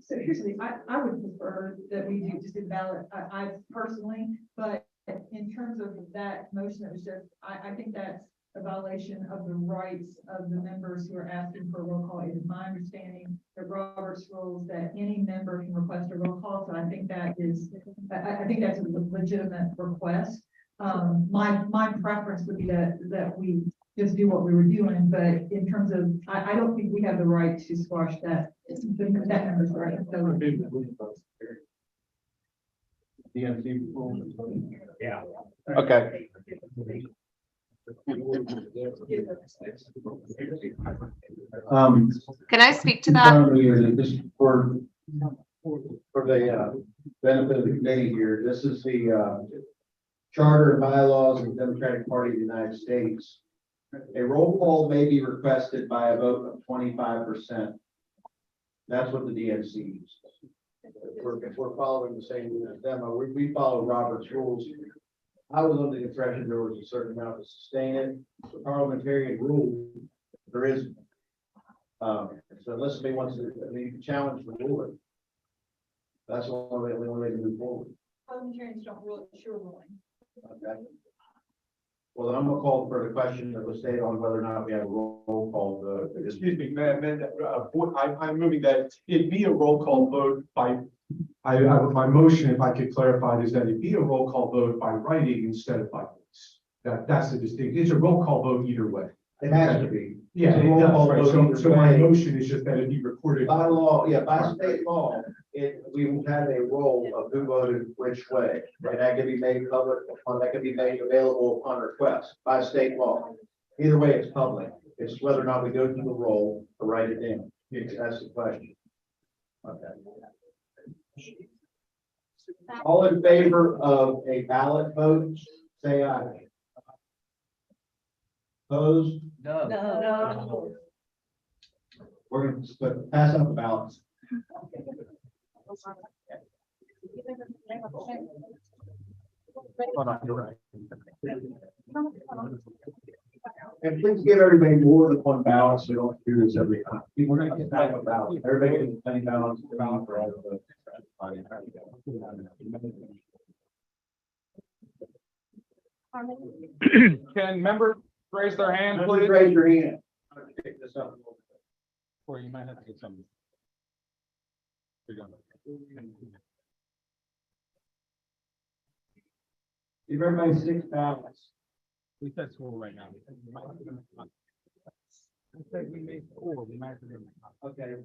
Speaker 14: so here's the thing, I would prefer that we do just do the ballot, I personally, but in terms of that motion that was just, I think that's a violation of the rights of the members who are asking for a roll call. It is my understanding that Robert's rules that any member can request a roll call, so I think that is, I think that's a legitimate request. My preference would be that we just do what we were doing, but in terms of, I don't think we have the right to squash that member's right. So,
Speaker 1: DNC.
Speaker 6: Yeah.
Speaker 1: Okay.
Speaker 10: Can I speak to that?
Speaker 1: Just for the benefit of the committee here, this is the charter and bylaws of the Democratic Party of the United States. A roll call may be requested by a vote of 25%. That's what the DNC uses. If we're following the same demo, we follow Robert's rules. I was under the impression there was a certain amount to sustain it. The parliamentarian rule, there is. So unless somebody wants to, you can challenge the ruling. That's the only way to move forward.
Speaker 7: Parliamentarians don't rule, it's your ruling.
Speaker 1: Okay. Well, then I'm gonna call for the question that was stated on whether or not we have a roll call.
Speaker 11: Excuse me, I'm moving that it be a roll call vote by, my motion, if I could clarify, is that it be a roll call vote by writing instead of by voice. That's the distinction. It's a roll call vote either way.
Speaker 1: It has to be.
Speaker 11: Yeah,
Speaker 1: It's a
Speaker 11: it
Speaker 1: roll
Speaker 11: does,
Speaker 1: call
Speaker 11: right.
Speaker 1: vote
Speaker 11: So,
Speaker 1: either
Speaker 11: so my
Speaker 1: way.
Speaker 11: motion is just that it be recorded.
Speaker 1: By law, yeah, by state law, we will have a roll of who voted which way. And that can be made public, or that can be made available upon request by state law. Either way, it's public. It's whether or not we go through the roll or write it down. That's the question. Okay. All in favor of a ballot vote, say aye. Opposed?
Speaker 7: No.
Speaker 1: We're going to pass out the ballots. Hold on, you're right. And please give everybody more than one ballot, so we don't do this every time. We're going to get back a ballot. Everybody gets 20 ballots, a ballot for all of the.
Speaker 2: Can members raise their hand,
Speaker 1: Please
Speaker 2: please?
Speaker 1: raise your hand. I'm gonna pick this up a little bit.
Speaker 2: Or you might have to get some.
Speaker 1: Give everybody 6 ballots.
Speaker 2: We said school right now. I said we made 4, we might have to.
Speaker 1: Okay.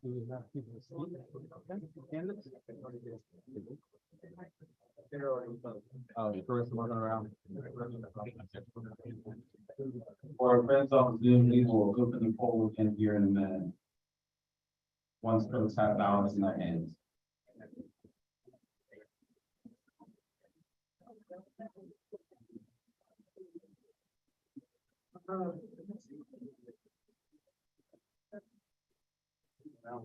Speaker 2: Do we have people to speak? Candidates? Oh, the first one around.
Speaker 16: For our friends on Zoom, we will open the poll in here in a minute. Once folks have ballots in their hands.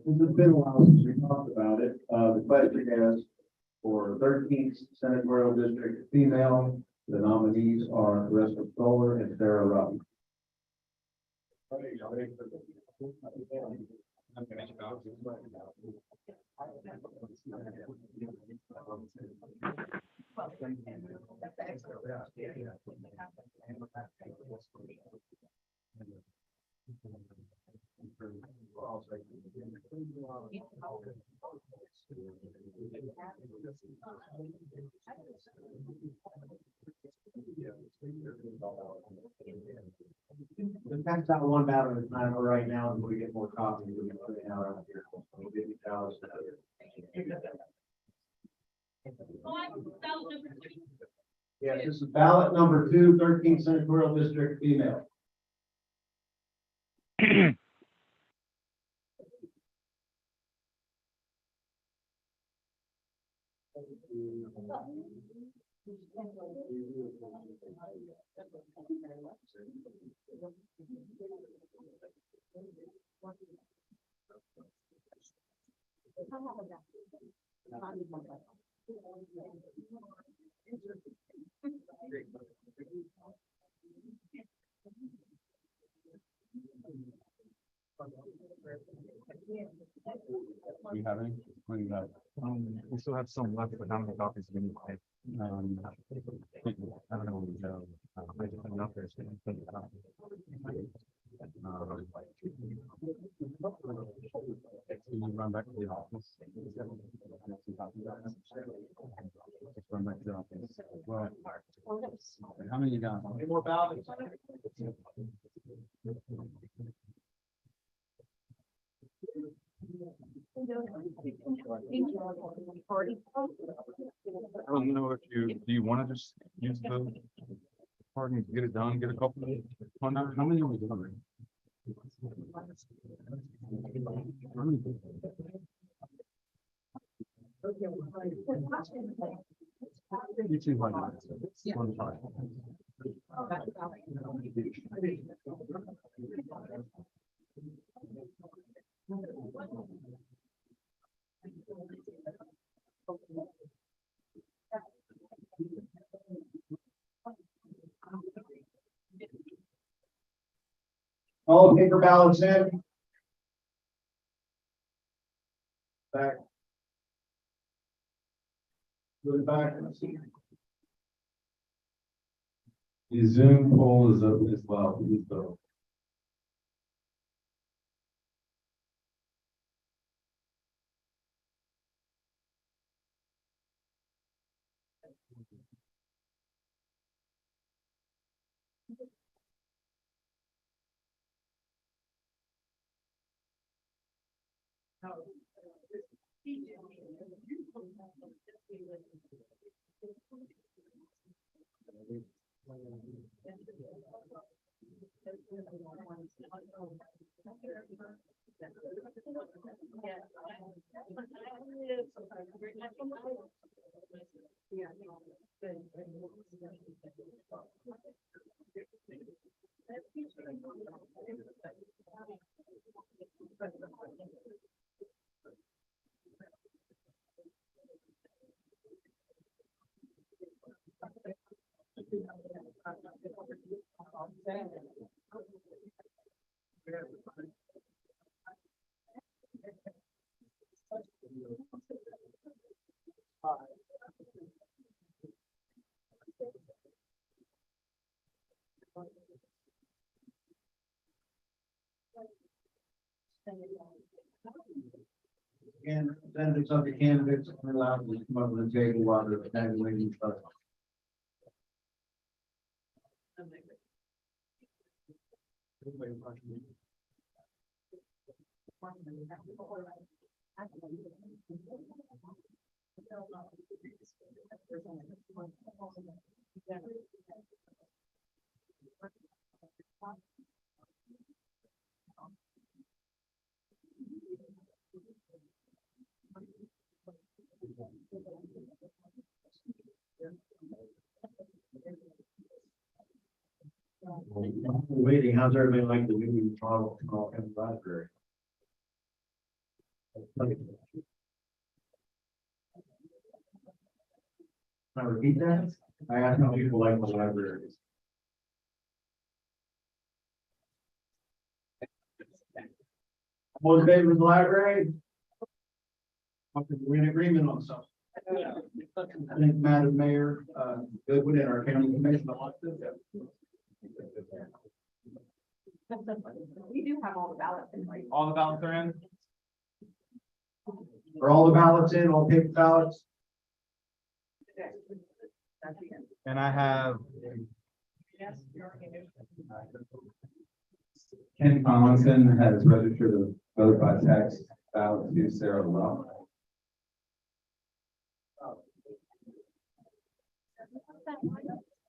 Speaker 1: This has been a while since we talked about it. The question is for 13th Senatorial District female, the nominees are Carissa Solar and Sarah Rupp. The fact that one ballot at a time right now, until we get more copies, we can put it out on here. We'll give you ballots. Yes, this is ballot number 2, 13th Senatorial District female.
Speaker 2: Do you have any? What do you got? We still have some left, but how many copies do we need? I don't know what we have. I just have enough there. So I can print it out. Run back to the office. Just run back to the office. Well, how many you got? Any more ballots? I don't know if do you want to just use the parking to get it done, get a couple of, how many are we doing? How many? You two, why not? 25.
Speaker 1: All the paper ballots in. Back. Go back.
Speaker 2: The Zoom poll is open as well. Please vote.
Speaker 1: And representatives of the candidates are allowed to come up to the table while they're evaluating. Waiting, how's everybody like the new model in the library? Can I repeat that? I asked how people like the libraries. All in favor of the library? Okay, we're in agreement on something. I think Madam Mayor, Goodwin and our county commission elected.
Speaker 3: We do have all the ballots in, right?
Speaker 2: All the ballots are in?
Speaker 1: Are all the ballots in, all paper ballots?
Speaker 2: And I have Ken Collinson has registered to vote by text ballot to Sarah Ruff.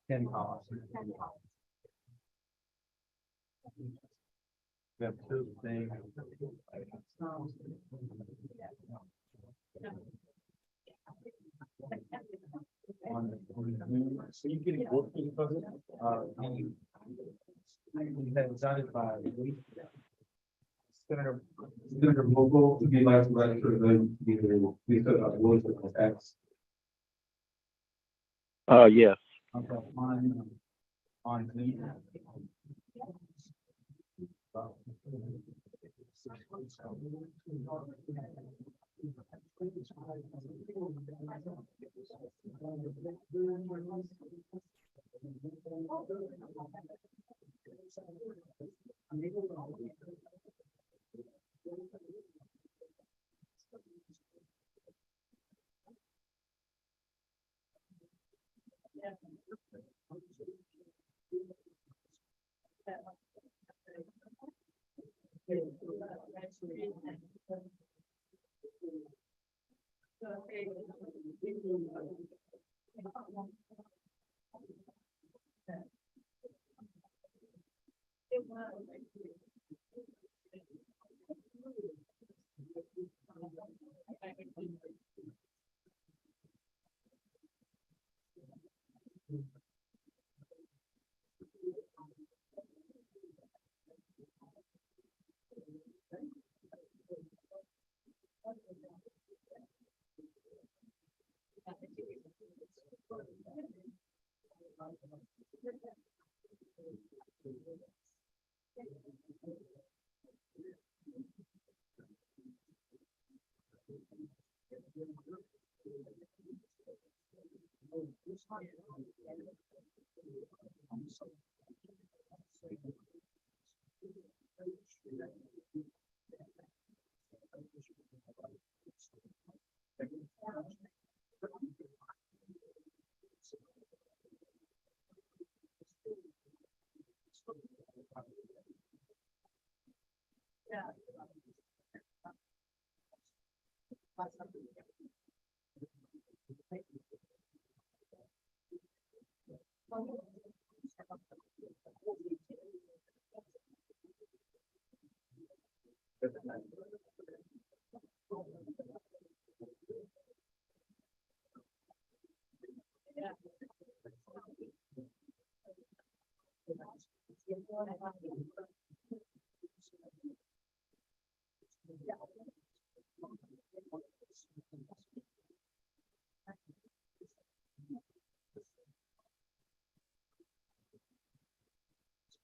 Speaker 2: Ken Collinson. We have two things. So you getting both of those? Decided by Senator Vogel to be like to register to vote either we put up Willis or X.
Speaker 13: Yes.
Speaker 2: Okay, on Zoom.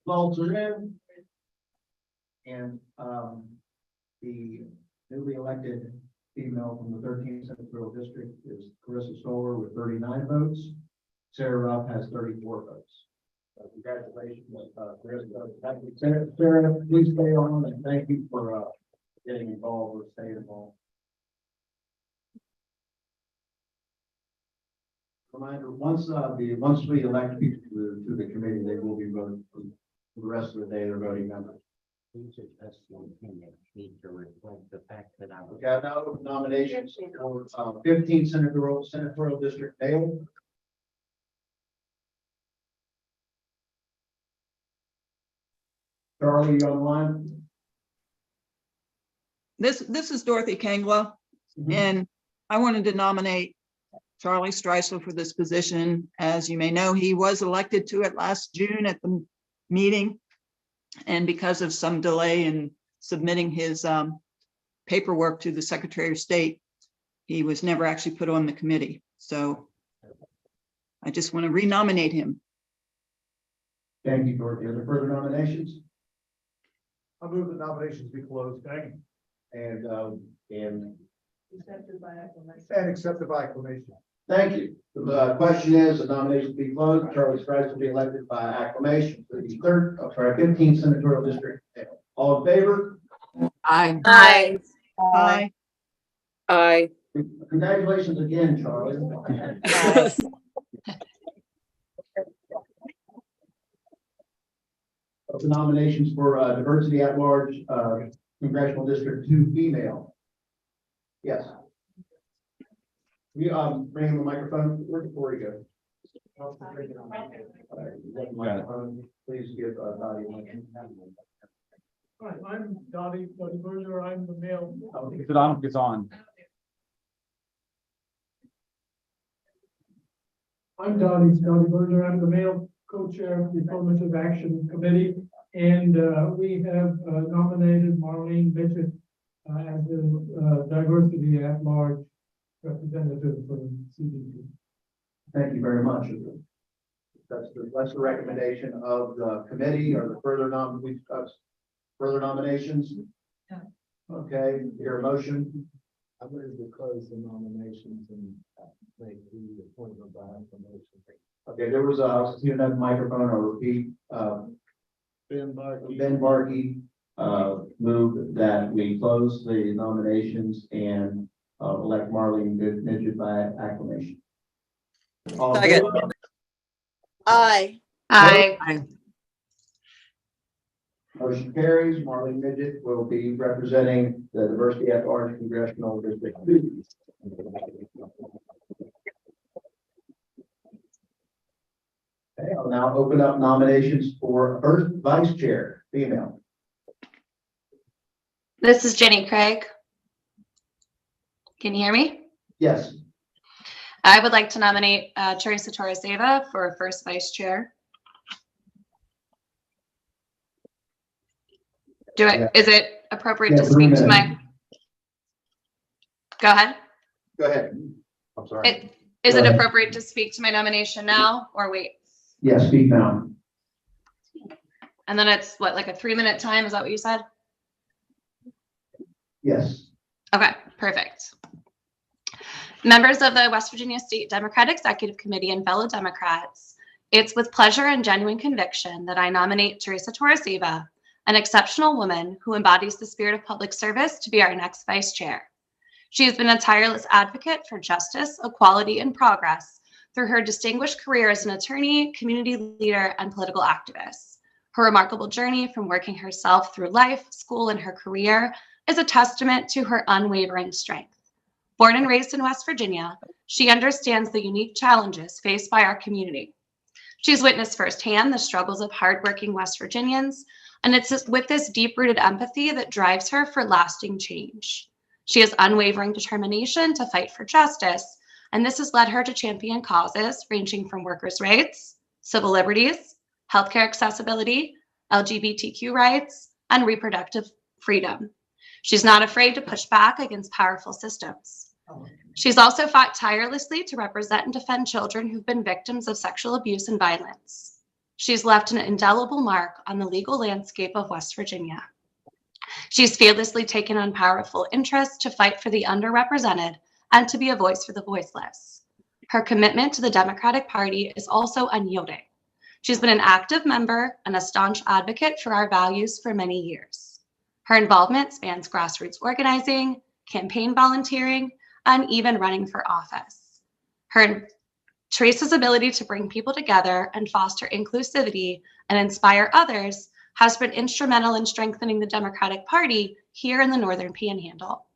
Speaker 1: Results are in. And the newly elected female from the 13th Senatorial District is Carissa Stoller with 39 votes. Sarah Ruff has 34 votes. Congratulations, Carissa. Sarah, please stay on, and thank you for getting involved or staying involved. Reminder, once we elect people to the committee, they will be voting for the rest of the day. They're voting members.
Speaker 18: Need to reflect the fact that I was.
Speaker 1: We got now nominations for 15 senatorial district male. Charlie, you on the line?
Speaker 15: This is Dorothy Kangla, and I wanted to nominate Charlie Streisel for this position. As you may know, he was elected to it last June at the meeting. And because of some delay in submitting his paperwork to the Secretary of State, he was never actually put on the committee. So I just want to renominate him.
Speaker 1: Thank you, Dorothy. Are there further nominations?
Speaker 11: I move the nominations be closed. Thank you.
Speaker 1: And
Speaker 12: Accepted by acclamation.
Speaker 11: And accepted by acclamation.
Speaker 1: thank you. The question is, the nominations be closed. Charlie Strice will be elected by acclamation for the 15th senatorial district. All in favor?
Speaker 5: Aye.
Speaker 10: Aye.
Speaker 15: Aye.
Speaker 5: Aye.
Speaker 1: Congratulations again, Charlie. The nominations for diversity at large, congressional district 2 female. Yes. We bring him the microphone. Where before you go? Please give Dottie a mic.
Speaker 12: Hi, I'm Dottie Berger. I'm the male.
Speaker 2: It on, it's on.
Speaker 12: I'm Dottie Berger. I'm the male co-chair of the Affirmative Action Committee. And we have nominated Marlene Bishop as the diversity at large representative for CDC.
Speaker 1: Thank you very much. That's the recommendation of the committee. Are there further nominations?
Speaker 12: Yeah.
Speaker 1: Okay, your motion.
Speaker 2: I move to close the nominations and make the appointment by acclamation.
Speaker 1: Okay, there was a microphone or repeat.
Speaker 2: Ben Barkey.
Speaker 1: Ben Barkey, move that we close the nominations and elect Marlene Midget by acclamation. All in
Speaker 5: Second.
Speaker 1: favor?
Speaker 3: Aye.
Speaker 10: Aye.
Speaker 1: Motion carries. Marlene Midget will be representing the Diversity at Large Congressional District 2. Okay, I'll now open up nominations for first vice chair, female.
Speaker 10: This is Jenny Craig. Can you hear me?
Speaker 1: Yes.
Speaker 10: I would like to nominate Teresa Torres-Eva for first vice chair. Is it appropriate to speak to my? Go ahead.
Speaker 1: Go ahead.
Speaker 2: I'm sorry.
Speaker 10: Is
Speaker 1: Go
Speaker 10: it
Speaker 1: ahead.
Speaker 10: appropriate to speak to my nomination now or wait?
Speaker 1: Yes, speak now.
Speaker 10: And then it's what, like a 3-minute time? Is that what you said?
Speaker 1: Yes.
Speaker 10: Okay, perfect. Members of the West Virginia State Democratic Executive Committee and fellow Democrats, it's with pleasure and genuine conviction that I nominate Teresa Torres-Eva, an exceptional woman who embodies the spirit of public service, to be our next vice chair. She has been a tireless advocate for justice, equality, and progress through her distinguished career as an attorney, community leader, and political activist. Her remarkable journey from working herself through life, school, and her career is a testament to her unwavering strength. Born and raised in West Virginia, she understands the unique challenges faced by our community. She's witnessed firsthand the struggles of hardworking West Virginians, and it's with this deep-rooted empathy that drives her for lasting change. She has unwavering determination to fight for justice, and this has led her to champion causes ranging from workers' rights, civil liberties, healthcare accessibility, LGBTQ rights, and reproductive freedom. She's not afraid to push back against powerful systems. She's also fought tirelessly to represent and defend children who've been victims of sexual abuse and violence. She's left an indelible mark on the legal landscape of West Virginia. She's fearlessly taken on powerful interests to fight for the underrepresented and to be a voice for the voiceless. Her commitment to the Democratic Party is also unyielding. She's been an active member and a staunch advocate for our values for many years. Her involvement spans grassroots organizing, campaign volunteering, and even running for office. Teresa's ability to bring people together and foster inclusivity and inspire others has been instrumental in strengthening the Democratic Party here in the Northern Panhandle.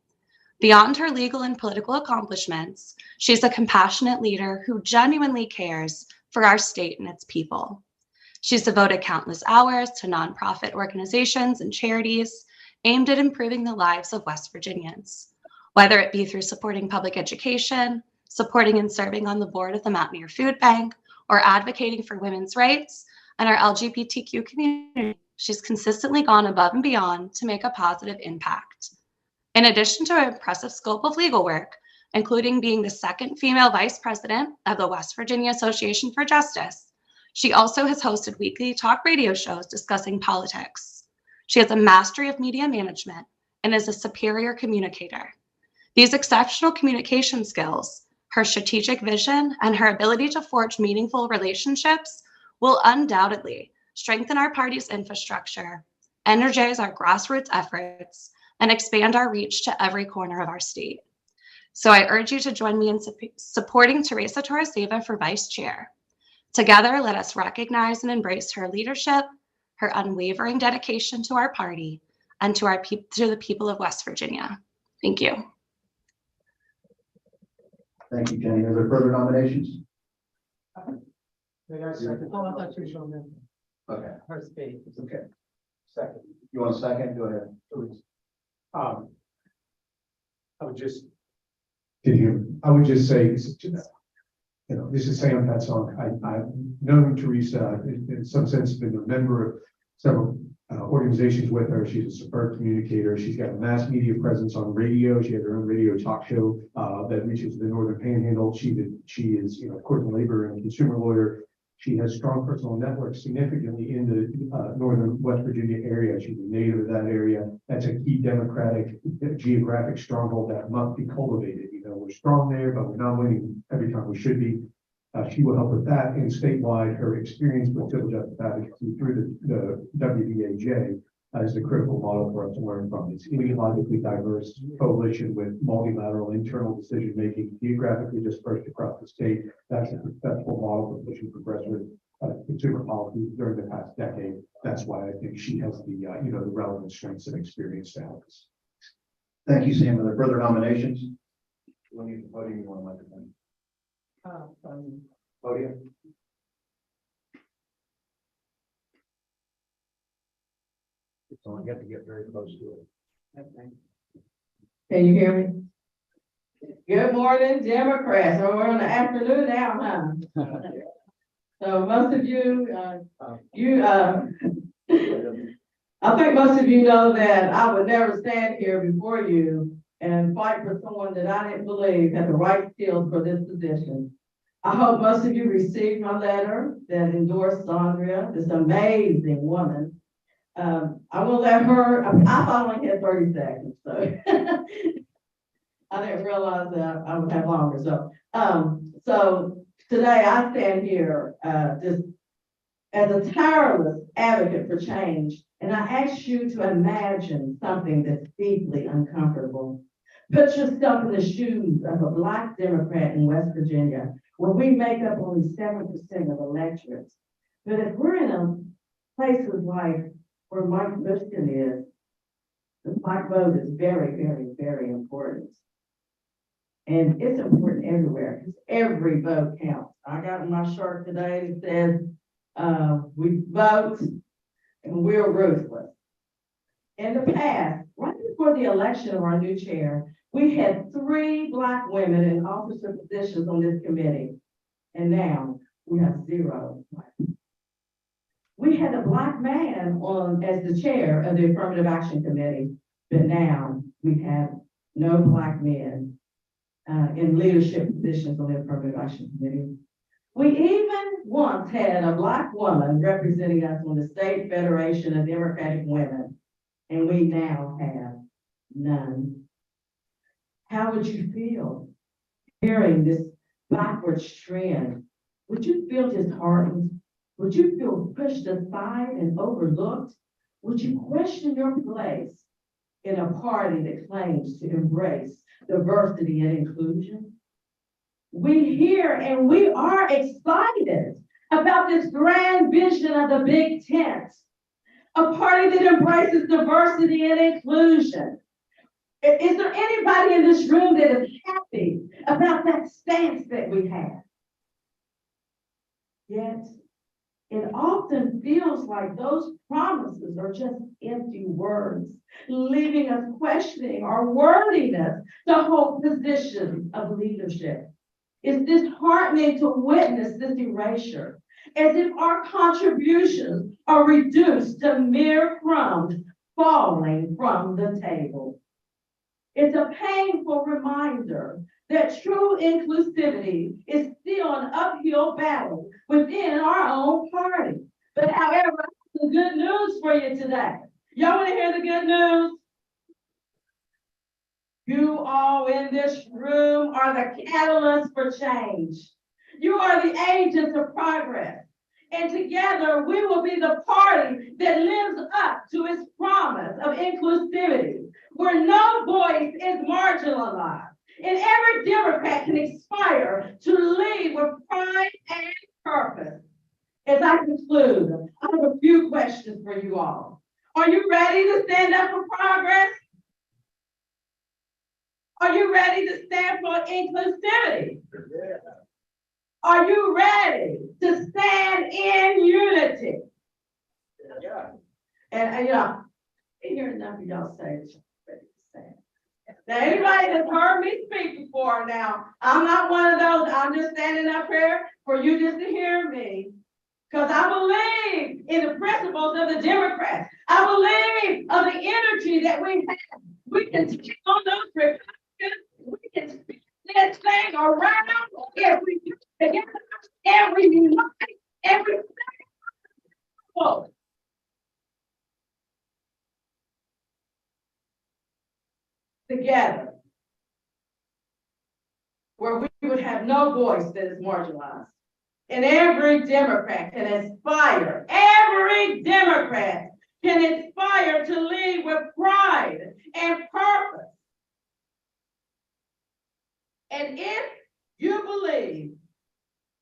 Speaker 10: Beyond her legal and political accomplishments, she's a compassionate leader who genuinely cares for our state and its people. She's devoted countless hours to nonprofit organizations and charities aimed at improving the lives of West Virginians, whether it be through supporting public education, supporting and serving on the board of the Mountaineer Food Bank, or advocating for women's rights and our LGBTQ community. She's consistently gone above and beyond to make a positive impact. In addition to her impressive scope of legal work, including being the second female vice president of the West Virginia Association for Justice, she also has hosted weekly talk radio shows discussing politics. She has a mastery of media management and is a superior communicator. These exceptional communication skills, her strategic vision, and her ability to forge meaningful relationships will undoubtedly strengthen our party's infrastructure, energize our grassroots efforts, and expand our reach to every corner of our state. So I urge you to join me in supporting Teresa Torres-Eva for vice chair. Together, let us recognize and embrace her leadership, her unwavering dedication to our party, and to the people of West Virginia. Thank you.
Speaker 1: Thank you, Jenny. Are there further nominations?
Speaker 12: May I second? Oh, I thought you were showing them.
Speaker 1: Okay.
Speaker 12: Her space.
Speaker 1: Okay.
Speaker 12: Second.
Speaker 1: You want a second? Go ahead.
Speaker 11: I would just. I would just say, this is Sam Petzold. I've known Teresa, in some sense, been a member of several organizations with her. She's a superb communicator. She's got a mass media presence on radio. She has her own radio talk show that reaches the Northern Panhandle. She is, of course, a labor and consumer lawyer. She has strong personal networks significantly in the northern West Virginia area. She's a native of that area. That's a key Democratic geographic stronghold that must be cultivated. We're strong there, but we're not winning every time we should be. She will help with that, and statewide, her experience with civil justice advocacy through the WVAJ as the critical model for us to learn from. It's ideologically diverse coalition with multilateral internal decision-making, geographically dispersed across the state. That's a successful model for pushing progressive consumer policy during the past decade. That's why I think she has the, the relevant strengths and experience to help us.
Speaker 1: Thank you, Sam. Are there further nominations? When you voting, you want to microphone? Podium. So I have to get very close to it.
Speaker 14: Can you hear me? Good morning, Democrats. So we're on the afternoon now, huh? So most of you, I think most of you know that I would never stand here before you and fight for someone that I didn't believe had the right skills for this position. I hope most of you received my letter that endorsed Sandra, this amazing woman. I will let her, I thought I only had 30 seconds, so I didn't realize that I would have longer. So today I stand here just as a tireless advocate for change, and I ask you to imagine something that's deeply uncomfortable. Put yourself in the shoes of a Black Democrat in West Virginia, where we make up only 7% of electorates. But if we're in places like where Mike Michigan is, the Black vote is very, very, very important. And it's important everywhere because every vote counts. I got in my shirt today that says, we vote and we're ruthless. In the past, right before the election of our new chair, we had 3 Black women in officer positions on this committee. And now we have 0. We had a Black man as the chair of the Affirmative Action Committee, but now we have no Black men in leadership positions on the Affirmative Action Committee. We even once had a Black woman representing us on the State Federation of Democratic Women, and we now have none. How would you feel hearing this backwards trend? Would you feel disheartened? Would you feel pushed aside and overlooked? Would you question your place in a party that claims to embrace diversity and inclusion? We hear and we are excited about this grand vision of the Big Tent, a party that embraces diversity and inclusion. Is there anybody in this room that is happy about that stance that we have? Yet, it often feels like those promises are just empty words, leaving us questioning our worthiness to hold positions of leadership. It's disheartening to witness this erasure, as if our contributions are reduced to mere crumbs falling from the table. It's a painful reminder that true inclusivity is still an uphill battle within our own party. But however, the good news for you today. Y'all want to hear the good news? You all in this room are the catalyst for change. You are the agents of progress. And together we will be the party that lives up to its promise of inclusivity, where no voice is marginalized. And every Democrat can aspire to lead with pride and purpose. As I conclude, I have a few questions for you all. Are you ready to stand up for progress? Are you ready to stand for inclusivity? Are you ready to stand in unity?
Speaker 1: Yeah.
Speaker 14: And I hear enough of y'all say that you're ready to stand. Now, anybody that's heard me speak before now, I'm not one of those, I'm just standing up here for you just to hear me. Because I believe in the principles of the Democrats. I believe of the energy that we have. We can take on those Republicans. We can spin this thing around if we do together, every unite, every together, where we would have no voice that is marginalized. And every Democrat can aspire, every Democrat can inspire to lead with pride and purpose. And if you believe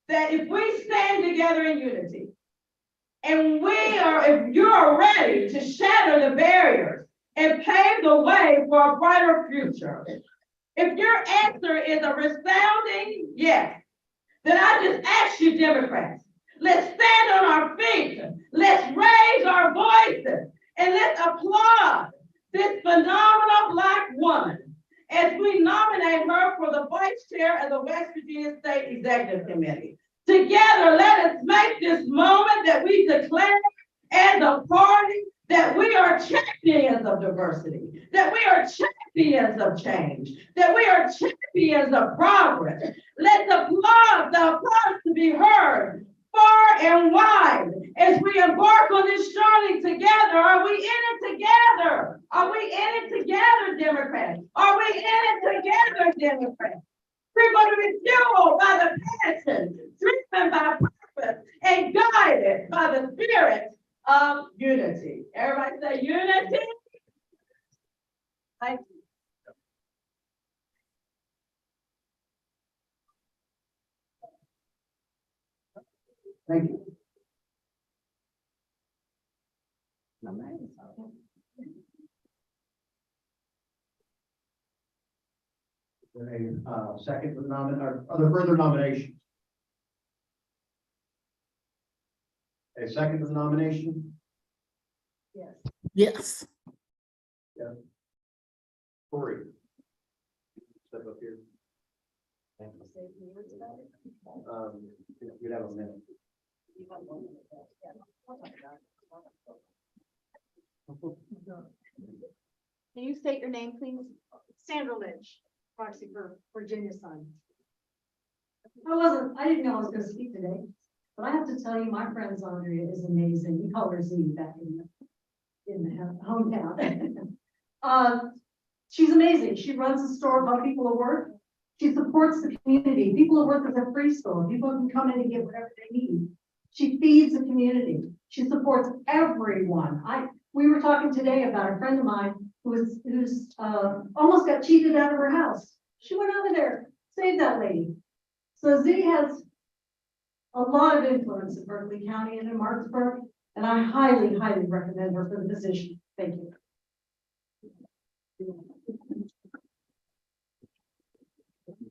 Speaker 14: that if we stand together in unity, and if you're ready to shatter the barriers and pave the way for a brighter future, if your answer is a resounding yes, then I just ask you, Democrats, let's stand on our feet, let's raise our voices, and let's applaud this phenomenal Black woman as we nominate her for the vice chair of the West Virginia State Executive Committee. Together, let us make this moment that we declare as a party that we are champions of diversity, that we are champions of change, that we are champions of progress. Let's applaud the applause to be heard far and wide as we embark on this journey together. Are we in it together? Are we in it together, Democrats? Are we in it together, Democrats? We're going to be fueled by the passion, driven by purpose, and guided by the spirit of unity. Everybody say unity. Thank you.
Speaker 1: Thank you. A second for the are there further nominations? A second for the nomination?
Speaker 14: Yes.
Speaker 5: Yes.
Speaker 1: Yeah. Corey. Step up here. You'd have a minute.
Speaker 3: Can you state your name, please? Sandra Lynch, proxy for Virginia Sun.
Speaker 14: I didn't know I was going to speak today, but I have to tell you, my friend Andrea is amazing. We call her Z back in the hometown. She's amazing. She runs a store called People of Worth. She supports the community. People of Worth is a free store. People can come in and get whatever they need. She feeds the community. She supports everyone. We were talking today about a friend of mine who's almost got cheated out of her house. She went over there, saved that lady. So Z has a lot of influence in Berkeley County and in Martinsburg, and I highly, highly recommend her for the position. Thank you.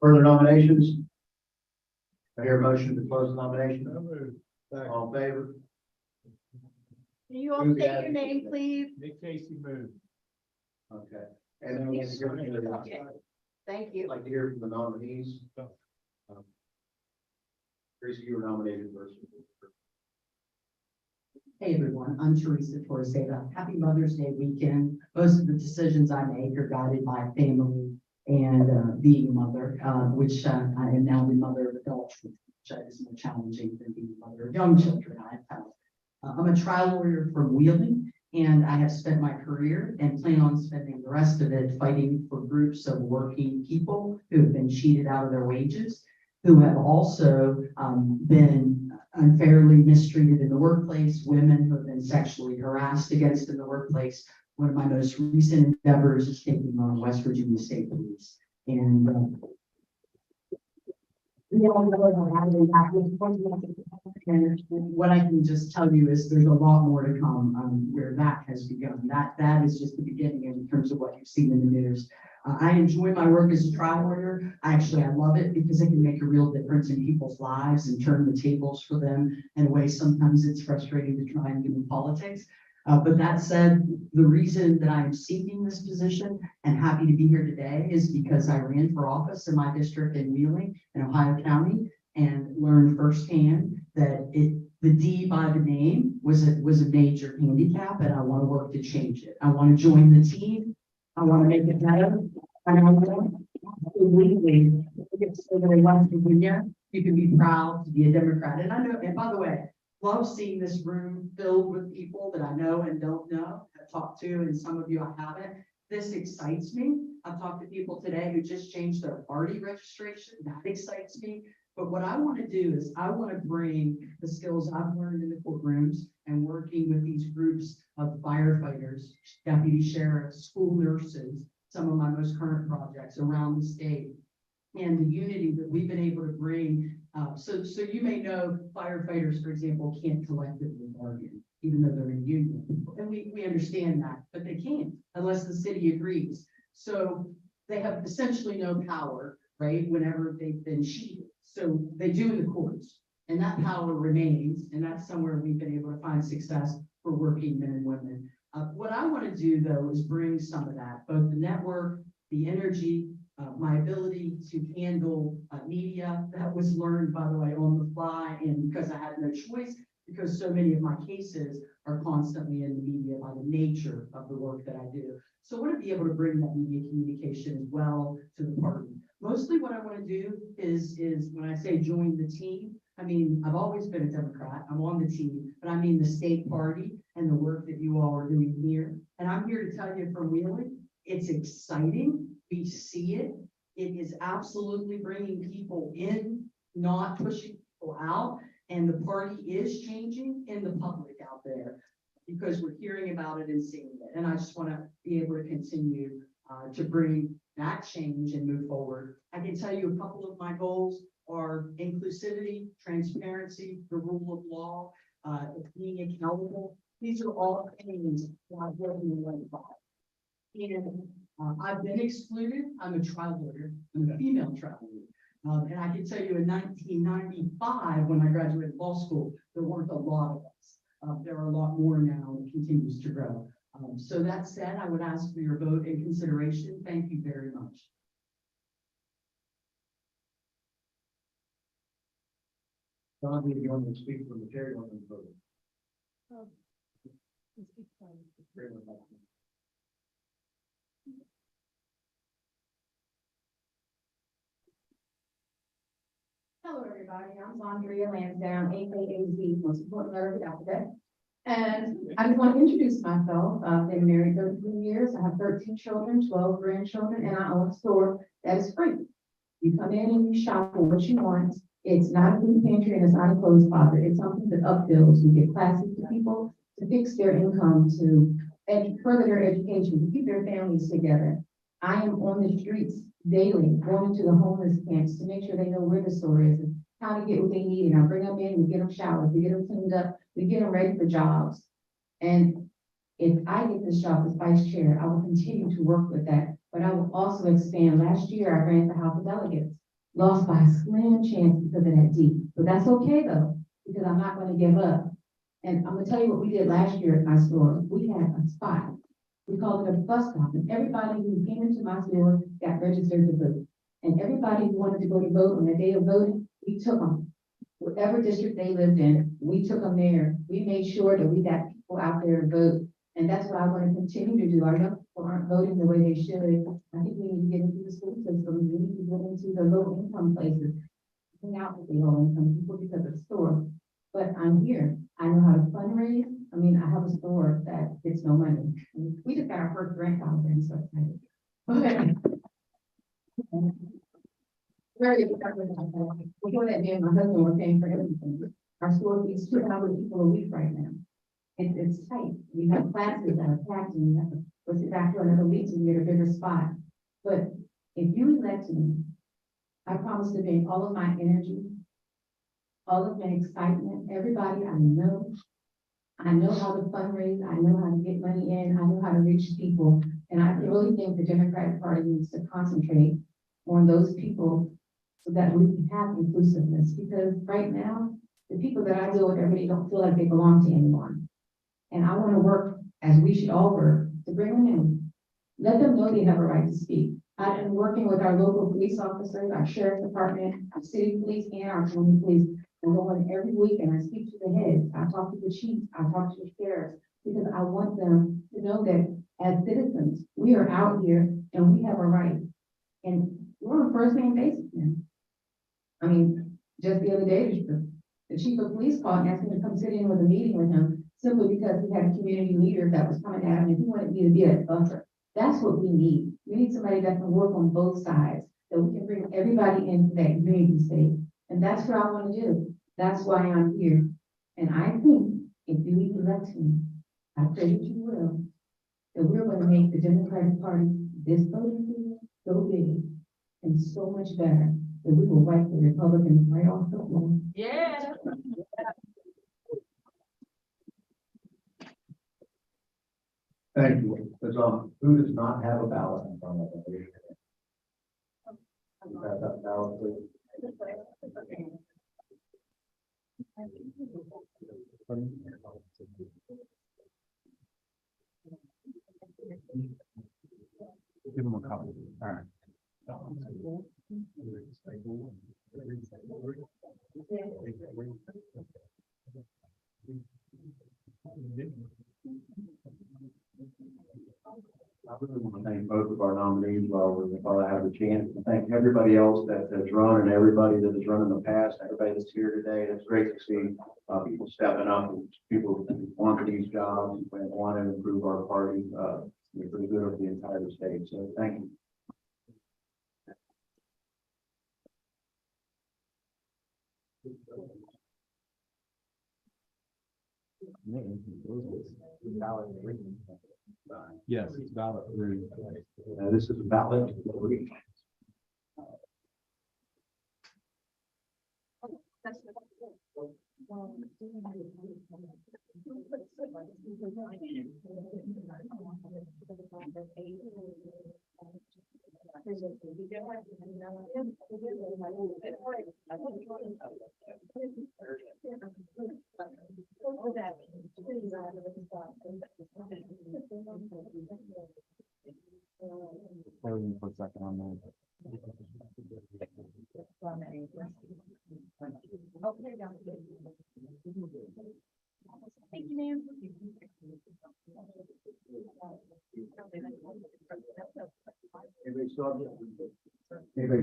Speaker 1: Further nominations? I hear a motion to close the nomination. All in favor?
Speaker 3: Can you all state your name, please?
Speaker 11: Nick Casey moved.
Speaker 1: Okay. And then we'll hear
Speaker 3: Thank you.
Speaker 1: I'd like to hear from the nominees. Tracy, you were nominated first.
Speaker 19: Hey everyone, I'm Teresa Torreseda. Happy Mother's Day weekend. Most of the decisions I make are guided by family and being a mother, which I am now the mother of adults, which is more challenging than being the mother of young children. I'm a trial lawyer from Wheeling, and I have spent my career and plan on spending the rest of it fighting for groups of working people who have been cheated out of their wages, who have also been unfairly mistreated in the workplace, women who have been sexually harassed against in the workplace. One of my most recent endeavors is taking on West Virginia State Police. And what I can just tell you is there's a lot more to come where that has begun. That is just the beginning in terms of what you've seen in the news. I enjoy my work as a trial lawyer. I love it because it can make a real difference in people's lives and turn the tables for them in a way sometimes it's frustrating to try and do in politics. But that said, the reason that I'm seeking this position and happy to be here today is because I ran for office in my district in Wheeling in Ohio County and learned firsthand that the D by the name was a major handicap, and I want to work to change it. I want to join the team. I want to make it better. And I want to legally get started in West Virginia. You can be proud to be a Democrat. And I know, and by the way, love seeing this room filled with people that I know and don't know, I've talked to, and some of you I haven't. This excites me. I've talked to people today who just changed their party registration. That excites me. But what I want to do is I want to bring the skills I've learned in the courtrooms and working with these groups of firefighters, deputy sheriffs, school nurses, some of my most current projects around the state. And the unity that we've been able to bring. So you may know firefighters, for example, can't collectively bargain, even though they're in union. And we understand that, but they can't unless the city agrees. So they have essentially no power, right, whenever they've been cheated. So they do in the courts, and that power remains, and that's somewhere we've been able to find success for working men and women. What I want to do, though, is bring some of that, both the network, the energy, my ability to handle media. That was learned, by the way, on the fly, and because I had no choice, because so many of my cases are constantly in the media by the nature of the work that I do. So I want to be able to bring that media communication as well to the party. Mostly what I want to do is when I say join the team, I mean, I've always been a Democrat, I'm on the team, but I mean the state party and the work that you all are doing here. And I'm here to tell you from Wheeling, it's exciting. We see it. It is absolutely bringing people in, not pushing people out. And the party is changing in the public out there because we're hearing about it and seeing it. And I just want to be able to continue to bring that change and move forward. I can tell you a couple of my goals are inclusivity, transparency, the rule of law, being accountable. These are all things that I've working in by. And I've been excluded. I'm a trial lawyer. I'm a female trial lawyer. And I can tell you in 1995, when I graduated law school, there weren't a lot of us. There are a lot more now and it continues to grow. So that said, I would ask for your vote and consideration. Thank you very much.
Speaker 1: Don, do you want to speak from the chair on the vote?
Speaker 20: Hello, everybody. I'm Andrea Lansdowne, aka Z, most important letter of the alphabet. And I just want to introduce myself. I've been married 33 years. I have 13 children, 12 grandchildren, and I own a store that is free. You come in and you shop for what you want. It's not a food pantry and it's not a clothes closet. It's something that upbuilds. We get classes to people to fix their income, to further their education, to keep their families together. I am on the streets daily, going to the homeless camps to make sure they know where the store is and how to get what they need. And I bring them in, we get them showered, we get them cleaned up, we get them ready for jobs. And if I get this job as vice chair, I will continue to work with that, but I will also expand. Last year, I ran for House of Delegates, lost by a slim chance because of that D. But that's okay though, because I'm not going to give up. And I'm gonna tell you what we did last year at my store. We had a spot. We called it a bus stop, and everybody who came into my store got registered to vote. And everybody who wanted to go to vote on the day of voting, we took them. Whatever district they lived in, we took them there. We made sure that we got people out there to vote. And that's what I want to continue to do. Our young people aren't voting the way they should. I think we need to get into the school system. We need to get into the low income places. Hang out with the low income people because of the store. But I'm here. I know how to fundraise. I mean, I have a store that gets no money. We just got our first grant out there, so excited. Very excited about that. Before that, me and my husband were paying for everything. Our store feeds 200 people a week right now. It's tight. We have classes that are packed and we have to push it back to another week to get a bigger spot. But if you elect me, I promise to bring all of my energy, all of my excitement, everybody I know how to fundraise, I know how to get money in, I know how to reach people. And I really think the Democratic Party needs to concentrate on those people so that we can have inclusiveness. Because right now, the people that I deal with every day don't feel like they belong to anyone. And I want to work, as we should all work, to bring them in. Let them know they have a right to speak. I've been working with our local police officers, our sheriff's department, our city police, and our county police. I go in every week and I speak to the heads. I talk to the chiefs. I talk to the sheriffs because I want them to know that as citizens, we are out here and we have a right. And we're on first name basis now. I mean, just the other day, the chief of police called and asked me to come sit in with a meeting with him simply because he had a community leader that was coming at him and he wanted me to be a buffer. That's what we need. We need somebody that can work on both sides, that we can bring everybody into that unity state. And that's what I want to do. That's why I'm here. And I think if you elect me, I pray that you will, that we're gonna make the Democratic Party this voting pool so big and so much better, that we will wipe the Republicans right off the floor.
Speaker 3: Yeah.
Speaker 1: Thank you. Who does not have a ballot in front of them? Who has that ballot, please?
Speaker 2: Give them a copy. All right.
Speaker 1: I really want to thank both of our nominees while I have the chance, and thank everybody else that's run and everybody that has run in the past, everybody that's here today. It's great to see people stepping up, and people who want these jobs and want to improve our party for the good of the entire state. So thank you.
Speaker 2: Yes, it's ballot three.
Speaker 1: This is a ballot.
Speaker 2: Waiting for a second on that.
Speaker 20: Thank you, ma'am.
Speaker 1: Anybody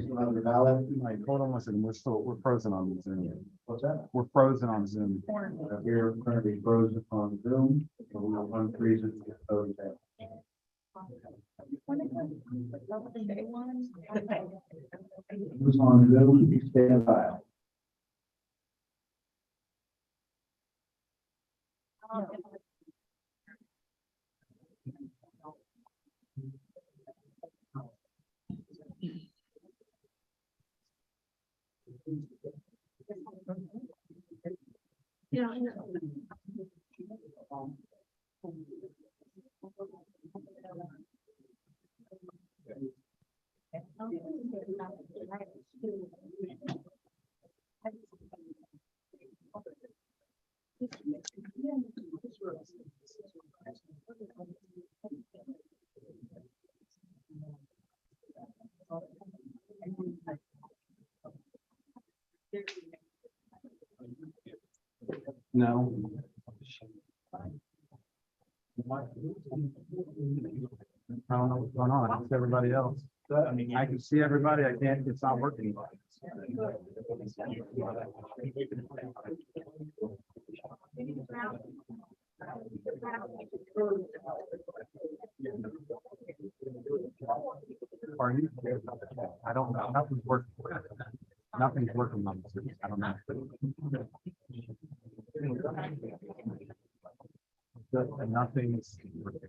Speaker 1: still have their ballot?
Speaker 2: Mike, hold on one second. We're frozen on Zoom.
Speaker 1: What's that?
Speaker 2: We're frozen on Zoom.
Speaker 1: We're currently frozen on Zoom, so we will unfreeze it. Who's on Zoom? You stand by.
Speaker 3: Yeah.
Speaker 2: No. I don't know what's going on. It's everybody else. I mean, I can see everybody. I can't, it's not working. Are you? I don't know. Nothing's working. Nothing's working on this. I don't know. Nothing's working.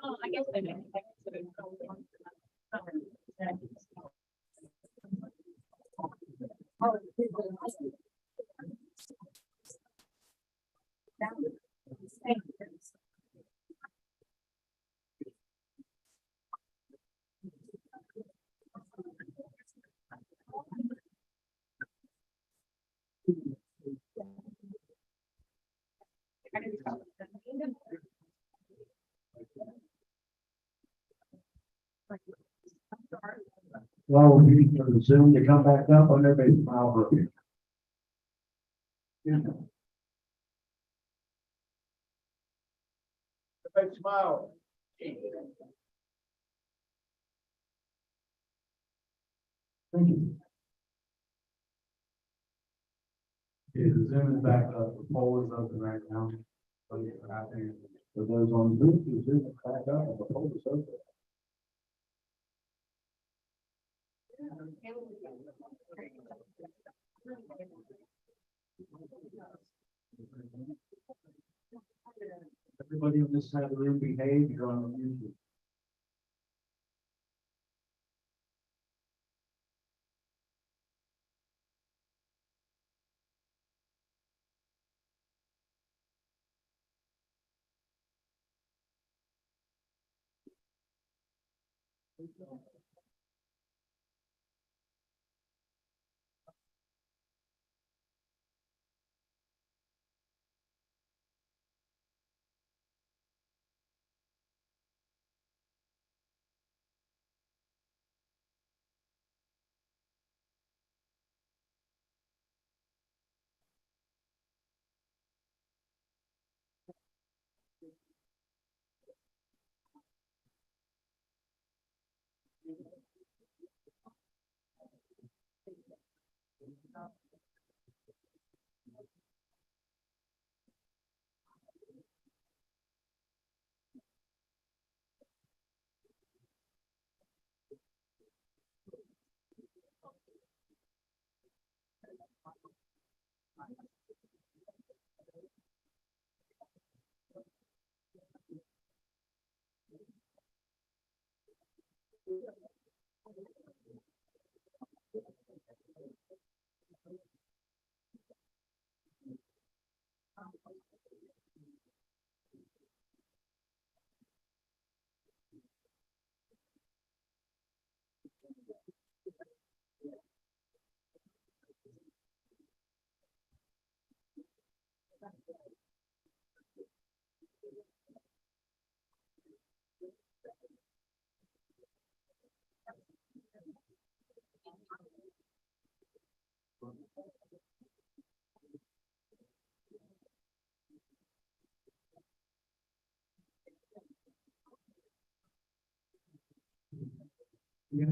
Speaker 3: Oh, I guess they make. Oh,
Speaker 1: While we're waiting for the Zoom to come back up, on everybody's smile for a minute. Everybody smile. Thank you.
Speaker 2: Okay, the Zoom is back up, the poll is open right now. So you're happy.
Speaker 1: For those on Zoom, the Zoom is back up and the poll is open. Everybody on this side of the room behave, you're on YouTube.
Speaker 2: The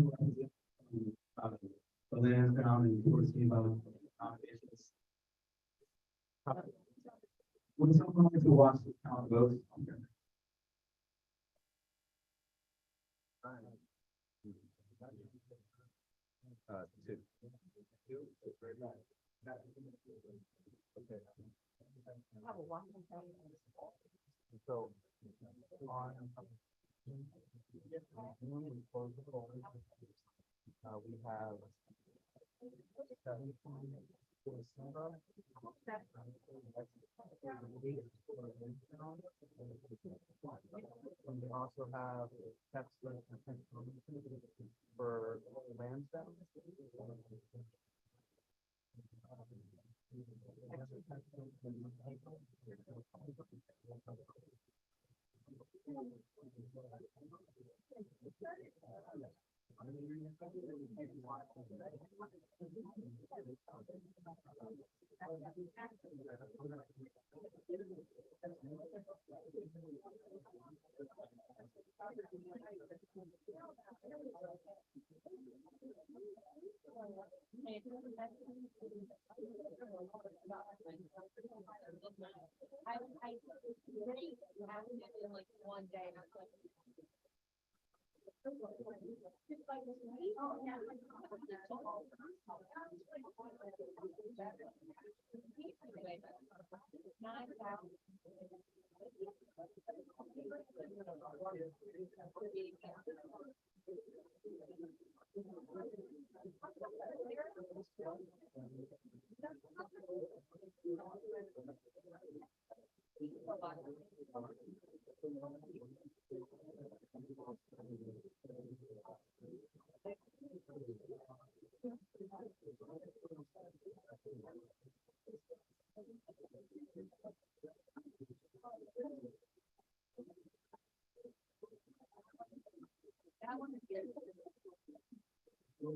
Speaker 2: land down and enforcing about issues. Would someone like to watch the count votes? Two. So on. We have. And we also have text for Lansdowne.
Speaker 3: No.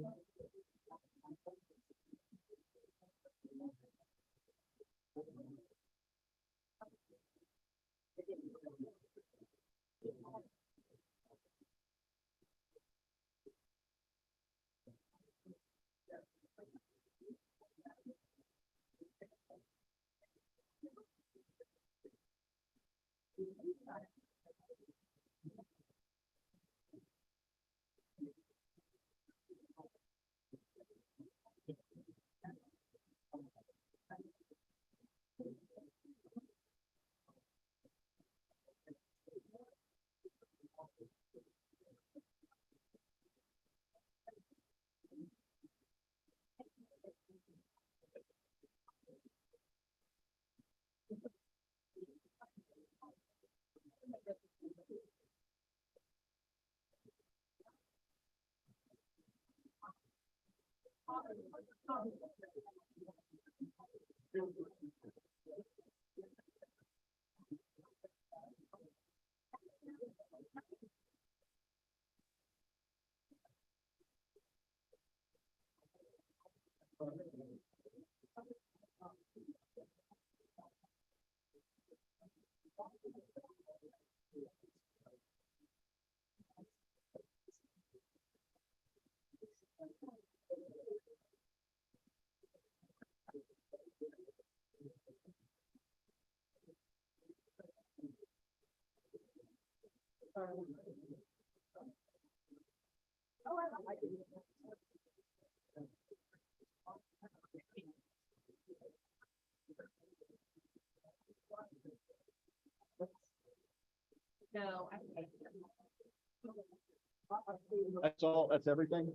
Speaker 11: That's all, that's everything?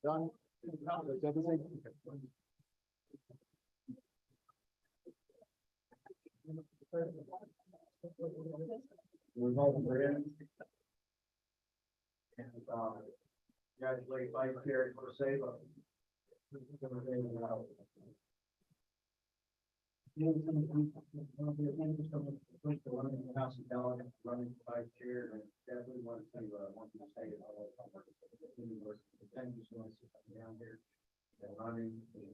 Speaker 11: Done? That's everything?
Speaker 1: Congratulate Vice Chair for Sava. House of Delegates, running Vice Chair, and definitely want to say it all. Thank you so much for coming down here and running.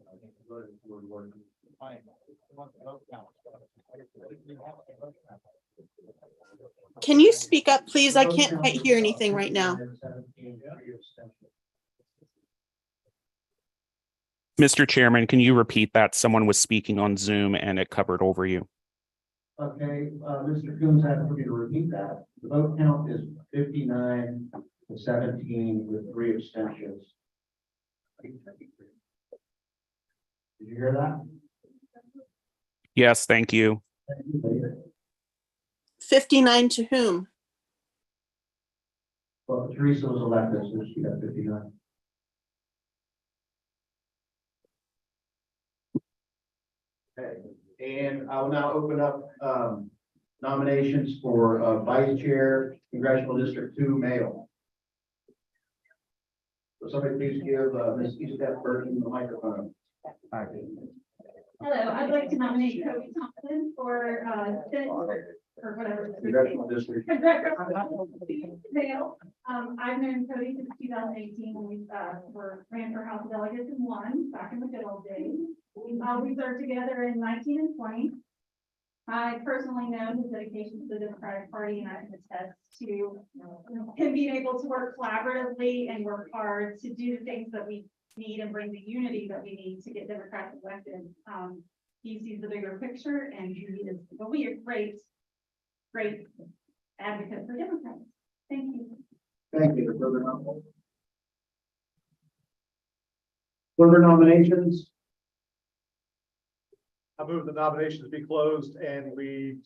Speaker 1: I think we're working.
Speaker 5: Can you speak up, please? I can't quite hear anything right now.
Speaker 21: Mr. Chairman, can you repeat that? Someone was speaking on Zoom and it covered over you.
Speaker 1: Okay, Mr. Coombs asked for me to repeat that. The vote count is 59 to 17 with 3 abstentions. Did you hear that?
Speaker 21: Yes, thank you.
Speaker 5: 59 to whom?
Speaker 1: Well, Teresa was elected, so she got 59. Okay, and I will now open up nominations for Vice Chair, Congressional District 2, male. So somebody please give Ms. Eastep Burton the microphone.
Speaker 20: Hello, I'd like to nominate Cody Thompson for Senate or whatever.
Speaker 1: Congressional District.
Speaker 20: Male. I've known Cody since 2018 when we ran for House of Delegates and won back in the good old days. We served together in 19 and 20. I personally know his dedication to the Democratic Party, and I can attest to him being able to work collaboratively and work hard to do the things that we need and bring the unity that we need to get Democrats elected. He sees the bigger picture, and he is will be a great advocate for Democrats. Thank you.
Speaker 1: Thank you. Further nominations?
Speaker 11: I move the nominations be closed and we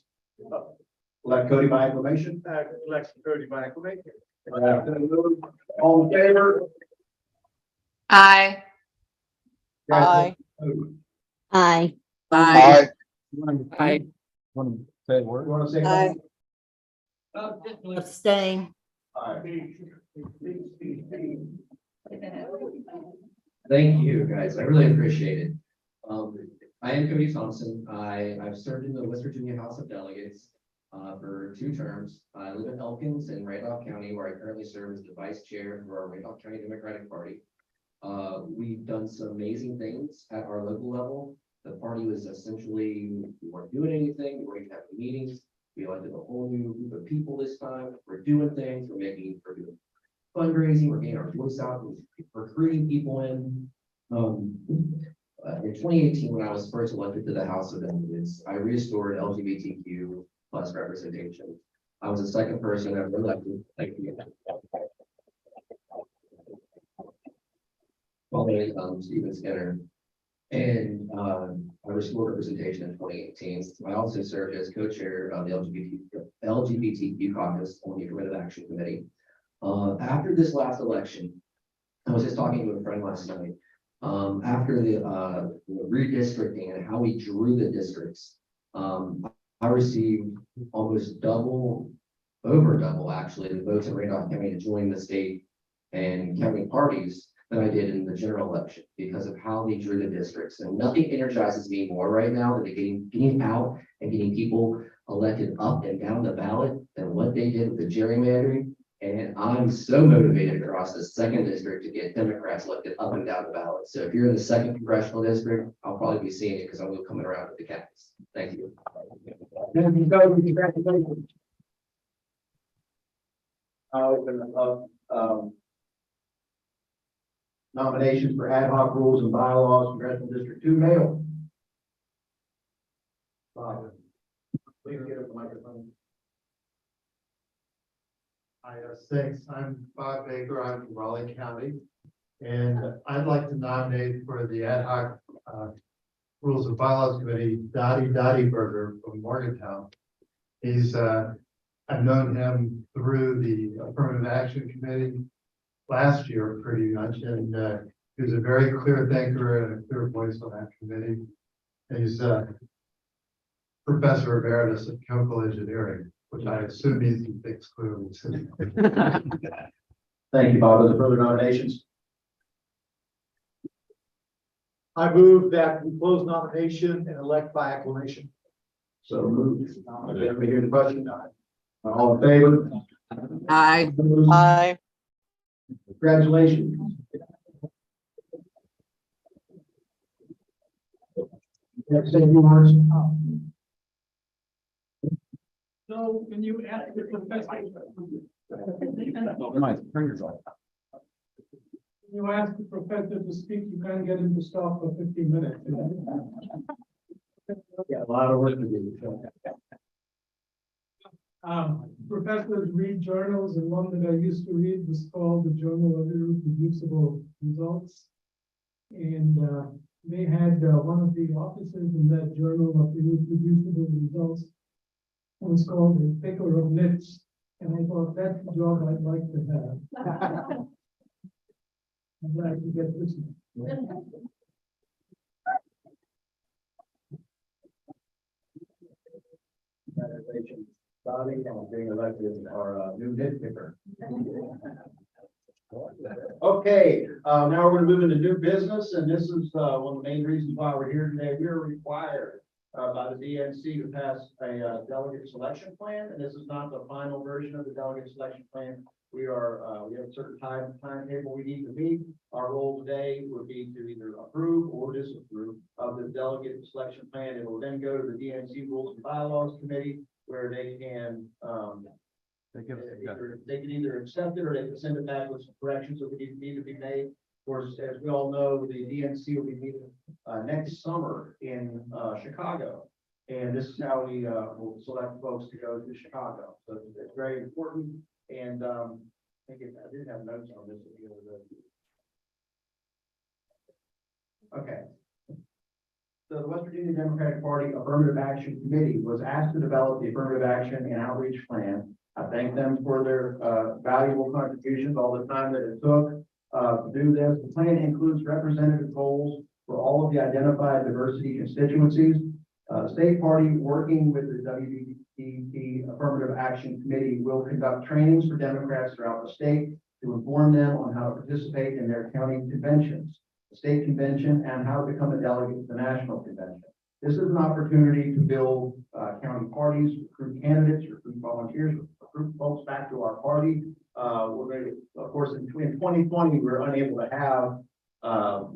Speaker 1: Elect Cody by acclamation.
Speaker 11: elect Cody by acclamation.
Speaker 1: All in favor?
Speaker 10: Aye.
Speaker 1: Aye.
Speaker 19: Aye.
Speaker 5: Aye.
Speaker 2: Aye. Want to say a word?
Speaker 1: You want to say?
Speaker 19: Aye.
Speaker 1: something?
Speaker 19: Abstain.
Speaker 22: Thank you, guys. I really appreciate it. I am Cody Thompson. I've served in the West Virginia House of Delegates. for 2 terms. I live in Elkins in Randolph County, where I currently serve as the vice chair for our Randolph County Democratic Party. We've done some amazing things at our local level. The party was essentially, we weren't doing anything, we weren't even having meetings. We elected a whole new group of people this time. We're doing things, we're doing fundraising, we're getting our voice out, we're recruiting people in. In 2018, when I was first elected to the House of Delegates, I restored LGBTQ plus representation. I was the second person ever elected. Following Stephen Skinner, and I restored representation in 2018. I also served as co-chair of the LGBTQ caucus on the Affirmative Action Committee. After this last election, I was just talking to a friend last night. After the redistricting and how we drew the districts, I received almost over double actually, the votes in Randolph County to join the state and county parties than I did in the general election because of how they drew the districts. And nothing energizes me more right now than getting out and getting people elected up and down the ballot than what they did with the gerrymandering. And I'm so motivated across the 2nd district to get Democrats elected up and down the ballot. So if you're in the 2nd congressional district, I'll probably be seeing it because I'm coming around with the counties. Thank you.
Speaker 1: Congratulations. I'll open up nominations for ad hoc rules and bylaws, Congressional District 2 mail. Please get a microphone.
Speaker 11: Thanks. I'm Bob Baker. I'm from Raleigh County. And I'd like to nominate for the ad hoc Rules and Bylaws Committee, Dottie Berger from Morgantown. I've known him through the Affirmative Action Committee last year pretty much. And he was a very clear thinker and a clear voice on that committee. And he's Professor Emeritus of Chemical Engineering, which I assume means he thinks clearly.
Speaker 1: Thank you, Bob. Are there further nominations?
Speaker 4: I move that we close nomination and elect by acclamation.
Speaker 1: So moved. Let me hear the question. All in favor?
Speaker 15: Aye.
Speaker 5: Aye.
Speaker 1: Congratulations. Next thing you want.
Speaker 12: So can you ask the professor?
Speaker 2: My fingers on.
Speaker 12: You ask the professor to speak, you can't get him to stop for 15 minutes.
Speaker 1: Yeah, a lot of work to do.
Speaker 12: Professors read journals, and one that I used to read was called the Journal of Irreproducible Results. And they had one of the officers in that Journal of Irreproducible Results. It was called the Picker of Myths, and I thought that's the job I'd like to have. I'm glad to get this one.
Speaker 1: Congratulations, Bobby, on being elected our new nitpicker. Okay, now we're going to move into new business, and this is one of the main reasons why we're here today. We are required by the DNC to pass a delegate selection plan, and this is not the final version of the delegate selection plan. We have a certain timetable we need to meet. Our role today would be to either approve or disapprove of the delegate selection plan. It will then go to the DNC Rules and Bylaws Committee, where they can they can either accept it or they can send it back with some corrections that need to be made. Of course, as we all know, the DNC will be meeting next summer in Chicago. And this is how we will select folks to go to Chicago. So it's very important. And I did have notes on this. Okay. So the West Virginia Democratic Party Affirmative Action Committee was asked to develop the Affirmative Action and Outreach Plan. I thank them for their valuable contributions, all the time that it took to do this. The plan includes representative goals for all of the identified diversity constituencies. The state party, working with the WVSDEC Affirmative Action Committee, will conduct trainings for Democrats throughout the state to inform them on how to participate in their county conventions, the state convention, and how to become a delegate to the national convention. This is an opportunity to build county parties, recruit candidates, recruit volunteers, recruit folks back to our party. We're going to, of course, in 2020, we were unable to have,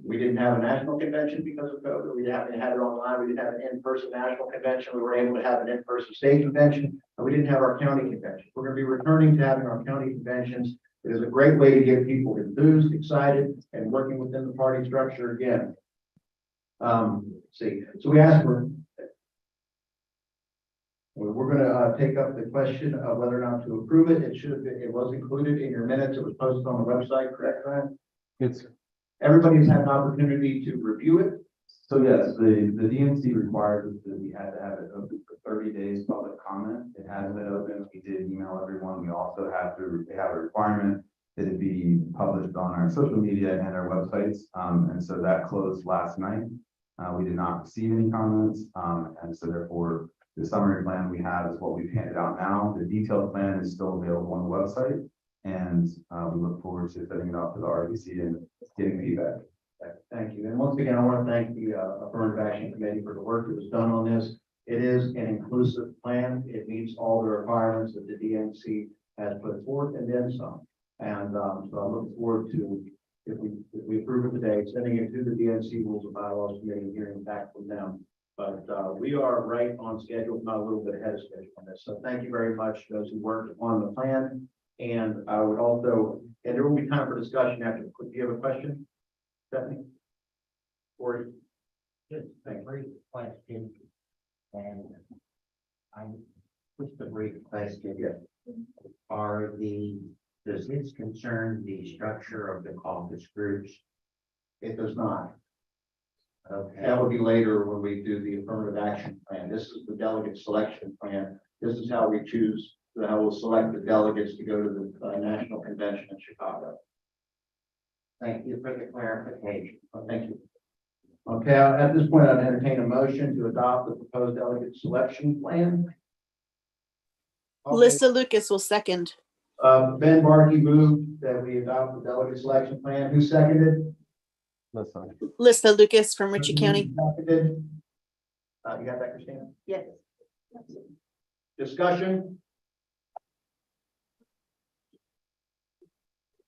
Speaker 1: we didn't have a national convention because of COVID. We haven't had it online. We didn't have an in-person national convention. We were able to have an in-person state convention. And we didn't have our county convention. We're going to be returning to having our county conventions. It is a great way to get people enthused, excited, and working within the party structure again. See, so we asked for, we're going to take up the question of whether or not to approve it. It should have been, it was included in your minutes. It was posted on the website, correct, Ryan?
Speaker 2: It's,
Speaker 1: Everybody's had an opportunity to review it.
Speaker 2: so yes, the DNC requires that we had to have it open for 30 days public comment. It has been open. We did email everyone. We also have to, they have a requirement that it be published on our social media and our websites. And so that closed last night. We did not receive any comments. And so therefore, the summary plan we have is what we've handed out now. The detailed plan is still available on the website. And we look forward to setting it up for the RBC and getting feedback.
Speaker 1: Thank you. And once again, I want to thank the Affirmative Action Committee for the work that was done on this. It is an inclusive plan. It meets all the requirements that the DNC has put forth and then some. And so I look forward to, if we approve it today, sending it to the DNC Rules and Bylaws Committee and hearing back from them. But we are right on schedule, not a little bit ahead of schedule on this. So thank you very much to those who worked on the plan. And I would also, and there will be time for discussion after. Do you have a question, Stephanie? Or
Speaker 18: Just a brief question, and I'm just a brief question.
Speaker 1: Yeah.
Speaker 18: Does this concern the structure of the caucus groups?
Speaker 1: It does not.
Speaker 18: Okay.
Speaker 1: That would be later when we do the affirmative action plan. This is the delegate selection plan. This is how we choose, how we'll select the delegates to go to the national convention in Chicago.
Speaker 18: Thank you for the clarification.
Speaker 1: Thank you. Okay, at this point, I'd entertain a motion to adopt the proposed delegate selection plan. Okay.
Speaker 5: Lisa Lucas will second.
Speaker 1: Ben Barkey moved that we adopt the delegate selection plan. Who seconded?
Speaker 2: Listen.
Speaker 5: Lisa Lucas from Ritchie County.
Speaker 1: Seconded. You got that, Christina?
Speaker 3: Yes.
Speaker 1: Discussion?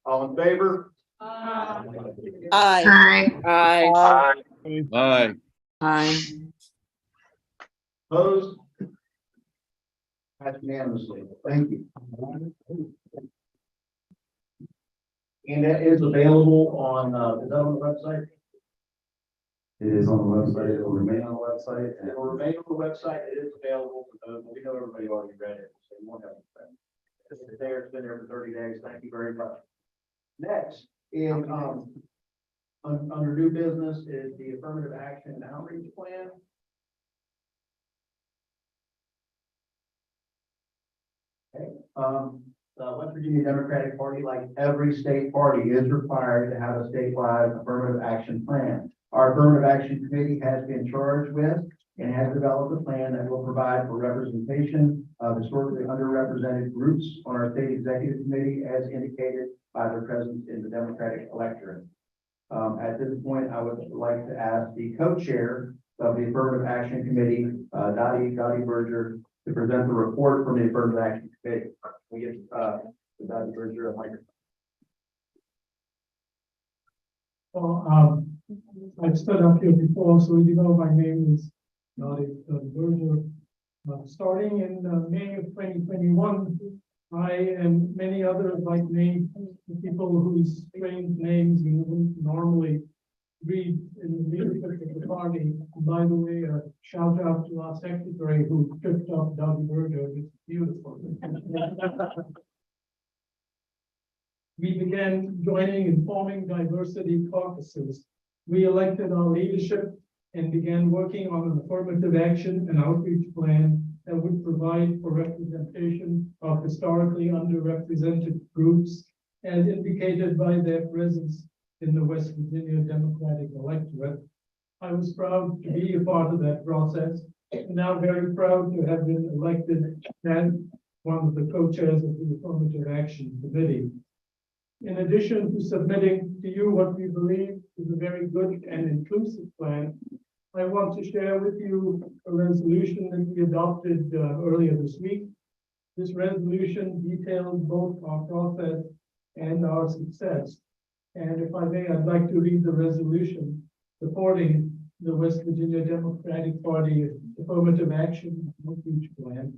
Speaker 1: All in favor?
Speaker 5: Aye.
Speaker 10: Aye.
Speaker 5: Aye.
Speaker 13: Aye.
Speaker 10: Aye.
Speaker 1: Opposed? That's unanimously. Thank you. And that is available on, is that on the website?
Speaker 2: It is on the website. It will remain on the website.
Speaker 1: It will remain on the website. It is available for those. We know everybody already read it, so you won't have to. It's there. It's been there for 30 days. Thank you very much. Next is, under new business is the affirmative action and outreach plan. Okay, the West Virginia Democratic Party, like every state party, is required to have a statewide affirmative action plan. Our affirmative action committee has been charged with and has developed a plan that will provide for representation of historically underrepresented groups on our state executive committee, as indicated by their presence in the Democratic electorate. At this point, I would like to ask the co-chair of the Affirmative Action Committee, Dottie Berger, to present the report from the Affirmative Action Committee. We get Dottie Berger a microphone.
Speaker 12: Well, I've stood up here before, so you know my name is Dottie Berger. Starting in May of 2021, I and many others like me, people whose strange names you wouldn't normally read in the leadership of the party. By the way, a shout out to our secretary who tripped up Dottie Berger. It's beautiful. We began joining and forming diversity caucuses. We elected our leadership and began working on an affirmative action and outreach plan that would provide for representation of historically underrepresented groups as indicated by their presence in the West Virginia Democratic electorate. I was proud to be a part of that process, and now very proud to have been elected as one of the co-chairs of the Affirmative Action Committee. In addition to submitting to you what we believe is a very good and inclusive plan, I want to share with you a resolution that we adopted earlier this week. This resolution details both our process and our success. And if I may, I'd like to read the resolution supporting the West Virginia Democratic Party Affirmative Action Outreach Plan.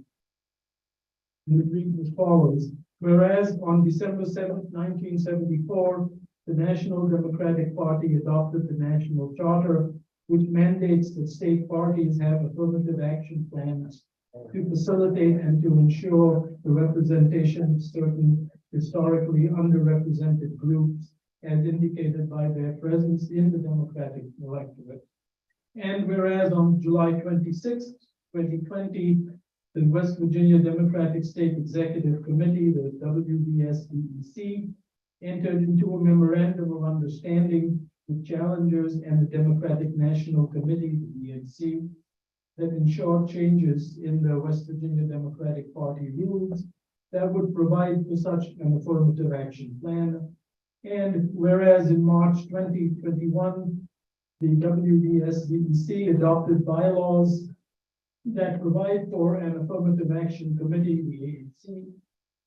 Speaker 12: And it reads as follows. Whereas on December 7th, 1974, the National Democratic Party adopted the National Charter, which mandates that state parties have affirmative action plans to facilitate and to ensure the representation of certain historically underrepresented groups as indicated by their presence in the Democratic electorate. And whereas on July 26, 2020, the West Virginia Democratic State Executive Committee, the WVSDEC, entered into a memorandum of understanding with challengers and the Democratic National Committee, the DNC, that ensure changes in the West Virginia Democratic Party rules that would provide for such an affirmative action plan. And whereas in March 2021, the WVSDEC adopted bylaws that provide for an affirmative action committee, the AAC,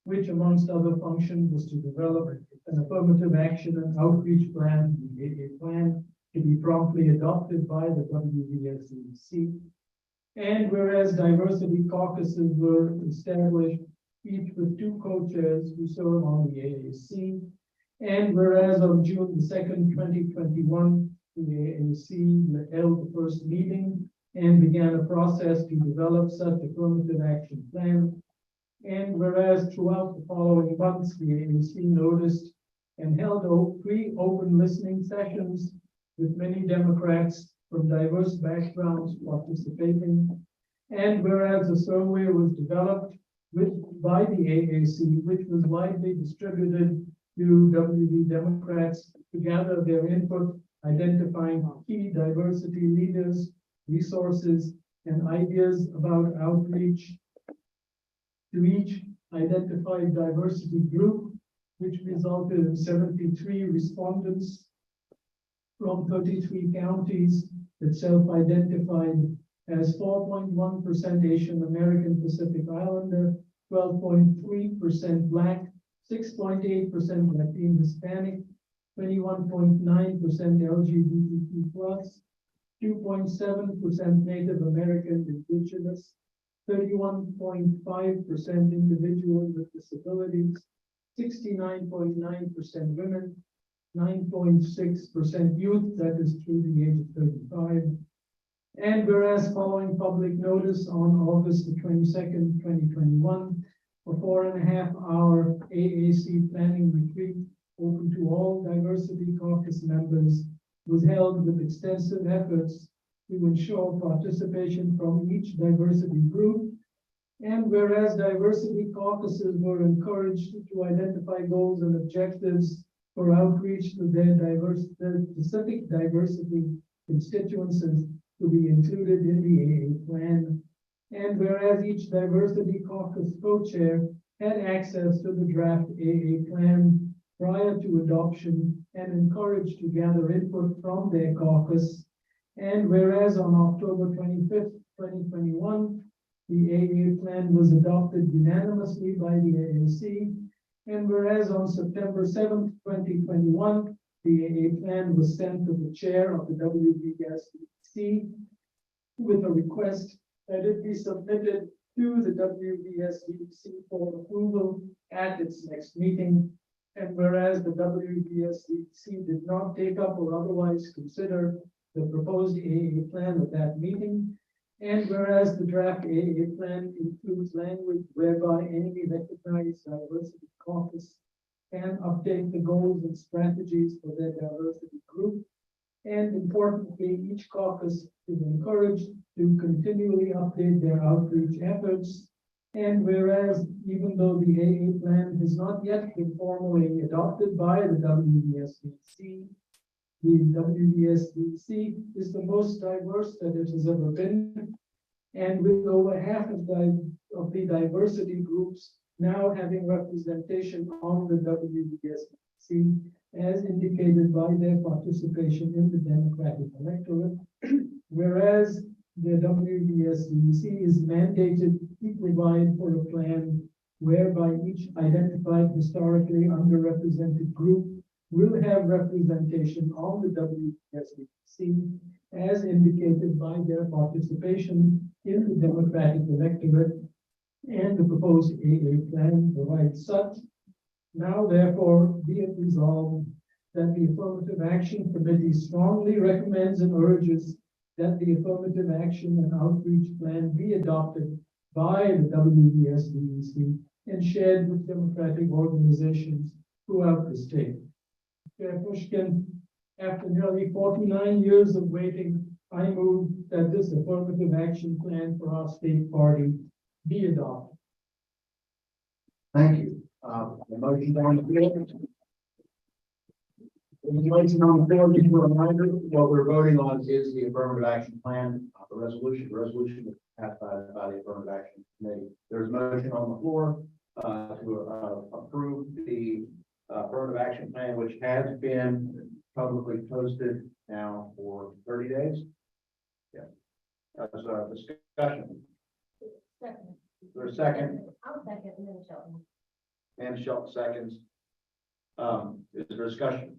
Speaker 12: which amongst other functions was to develop an affirmative action and outreach plan, the AA plan, to be promptly adopted by the WVSDEC. And whereas diversity caucuses were established, each with 2 co-chairs who serve on the AAC. And whereas on June the 2nd, 2021, the AAC held the first meeting and began a process to develop such affirmative action plan. And whereas throughout the following months, the AAC noticed and held 3 open listening sessions with many Democrats from diverse backgrounds participating. And whereas a survey was developed by the AAC, which was widely distributed to WV Democrats to gather their input, identifying key diversity leaders, resources, and ideas about outreach to each identified diversity group, which resulted in 73 respondents from 33 counties that self-identified as 4.1% Asian American Pacific Islander, 12.3% Black, 6.8% Latin Hispanic, 21.9% LGBTQ+, 2.7% Native American Indigenous, 31.5% individuals with disabilities, 69.9% women, 9.6% youth, that is through the age of 35. And whereas following public notice on August the 22nd, 2021, a 4.5-hour AAC planning retreat open to all diversity caucus members was held with extensive efforts to ensure participation from each diversity group. And whereas diversity caucuses were encouraged to identify goals and objectives for outreach to their specific diversity constituencies to be included in the AA plan. And whereas each diversity caucus co-chair had access to the draft AA plan prior to adoption and encouraged to gather input from their caucus. And whereas on October 25th, 2021, the AA plan was adopted unanimously by the AAC. And whereas on September 7th, 2021, the AA plan was sent to the chair of the WVSDEC with a request that it be submitted to the WVSDEC for approval at its next meeting. And whereas the WVSDEC did not take up or otherwise consider the proposed AA plan at that meeting, and whereas the draft AA plan includes language whereby any recognized diversity caucus can update the goals and strategies for their diversity group, and importantly, each caucus is encouraged to continually update their outreach efforts. And whereas, even though the AA plan has not yet been formally adopted by the WVSDEC, the WVSDEC is the most diverse that it has ever been. And with over half of the diversity groups now having representation on the WVSDEC as indicated by their participation in the Democratic electorate. Whereas the WVSDEC is mandated to provide for a plan whereby each identified historically underrepresented group will have representation on the WVSDEC as indicated by their participation in the Democratic electorate, and the proposed AA plan provides such. Now therefore be it resolved that the Affirmative Action Committee strongly recommends and urges that the Affirmative Action and Outreach Plan be adopted by the WVSDEC and shared with democratic organizations throughout the state. Chair Pushkin, after nearly 49 years of waiting, I move that this Affirmative Action Plan for our state party be adopted.
Speaker 1: Thank you. The motion on the floor. The motion on the floor, just a reminder, what we're voting on is the affirmative action plan, the resolution was passed by the affirmative action committee. There's a motion on the floor to approve the affirmative action plan, which has been publicly posted now for 30 days. Yeah. That's a discussion.
Speaker 20: Second.
Speaker 1: There's a second.
Speaker 20: I'll second, and then Shelton.
Speaker 1: And Shelton seconds. Is there discussion?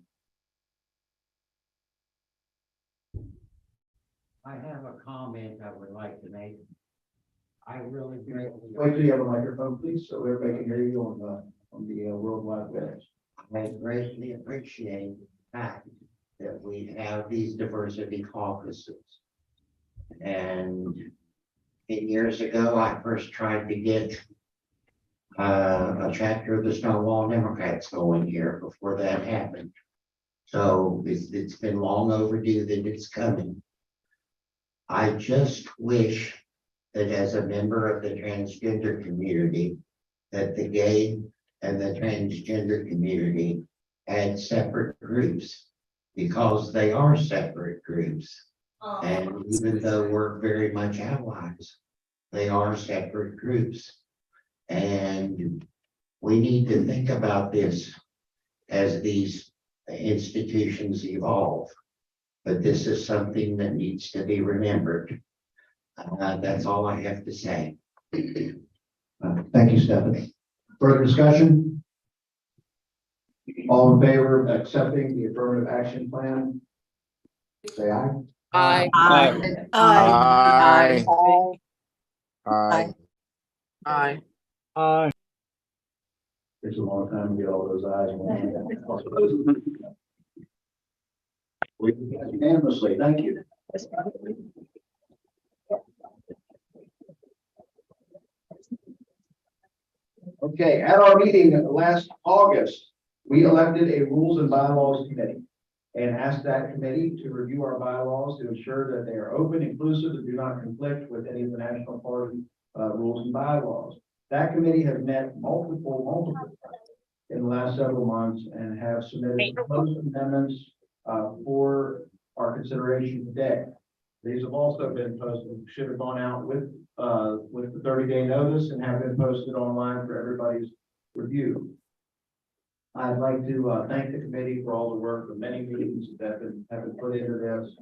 Speaker 18: I have a comment I would like to make. I really greatly.
Speaker 1: Wait till you have a microphone, please, so everybody can hear you on the worldwide web.
Speaker 18: I greatly appreciate the fact that we have these diversity caucuses. And 8 years ago, I first tried to get a chapter of the Stonewall Democrats going here before that happened. So it's been long overdue that it's coming. I just wish that as a member of the transgender community, that the gay and the transgender community had separate groups, because they are separate groups. And even though we're very much allies, they are separate groups. And we need to think about this as these institutions evolve. But this is something that needs to be remembered. That's all I have to say.
Speaker 1: Thank you, Stephanie. Further discussion? All in favor of accepting the affirmative action plan? Say aye.
Speaker 5: Aye.
Speaker 2: Aye.
Speaker 5: Aye.
Speaker 2: Aye.
Speaker 5: Aye.
Speaker 2: Aye.
Speaker 1: Takes a long time to get all those ayes. We unanimously, thank you. Okay, at our meeting last August, we elected a Rules and Bylaws Committee and asked that committee to review our bylaws to ensure that they are open, inclusive, and do not conflict with any of the National Party rules and bylaws. That committee has met multiple times in the last several months and have submitted proposed amendments for our consideration today. These have also been posted, should have gone out with the 30-day notice and have been posted online for everybody's review. I'd like to thank the committee for all the work, the many meetings that have been put into this,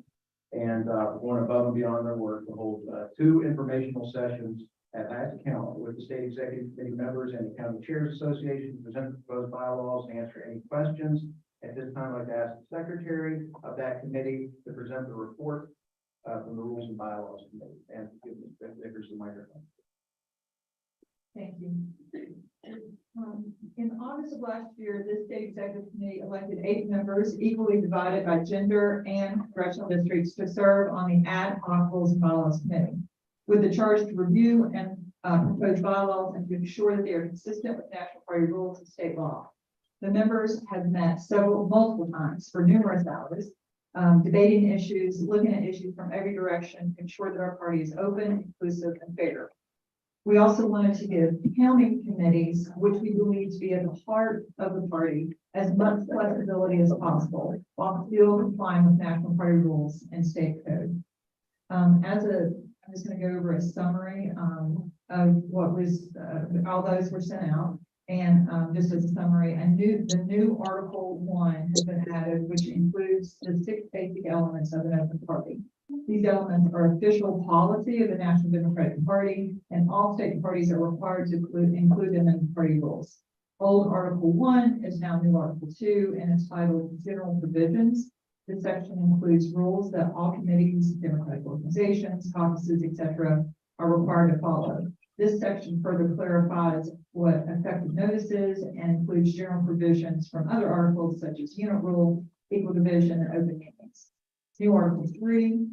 Speaker 1: and going above and beyond their work to hold 2 informational sessions at that count with the state executive committee members and the county chairs association to present the proposed bylaws and answer any questions. At this time, I'd like to ask the secretary of that committee to present the report from the Rules and Bylaws Committee, and give Ms. Vickers the microphone.
Speaker 8: Thank you. In August of last year, this state executive committee elected 8 members equally divided by gender and congressional districts to serve on the ad hoc Rules and Bylaws Committee, with the charge to review and propose bylaws and to ensure that they are consistent with national party rules and state law. The members have met multiple times for numerous hours, debating issues, looking at issues from every direction to ensure that our party is open, inclusive, and fair. We also wanted to give county committees, which we believe to be at the heart of the party, as much flexibility as possible, while still complying with national party rules and state code. I'm just going to go over a summary of what was, all those were sent out. And just as a summary, the new Article 1 has been added, which includes the 6 basic elements of an open party. These elements are official policy of the National Democratic Party, and all state parties are required to include them in the party rules. Old Article 1 is now new Article 2 and is titled General Provisions. This section includes rules that all committees, democratic organizations, caucuses, etc., are required to follow. This section further clarifies what effective notice is and includes general provisions from other articles such as unit rule, equal division, and open meetings. New Article 3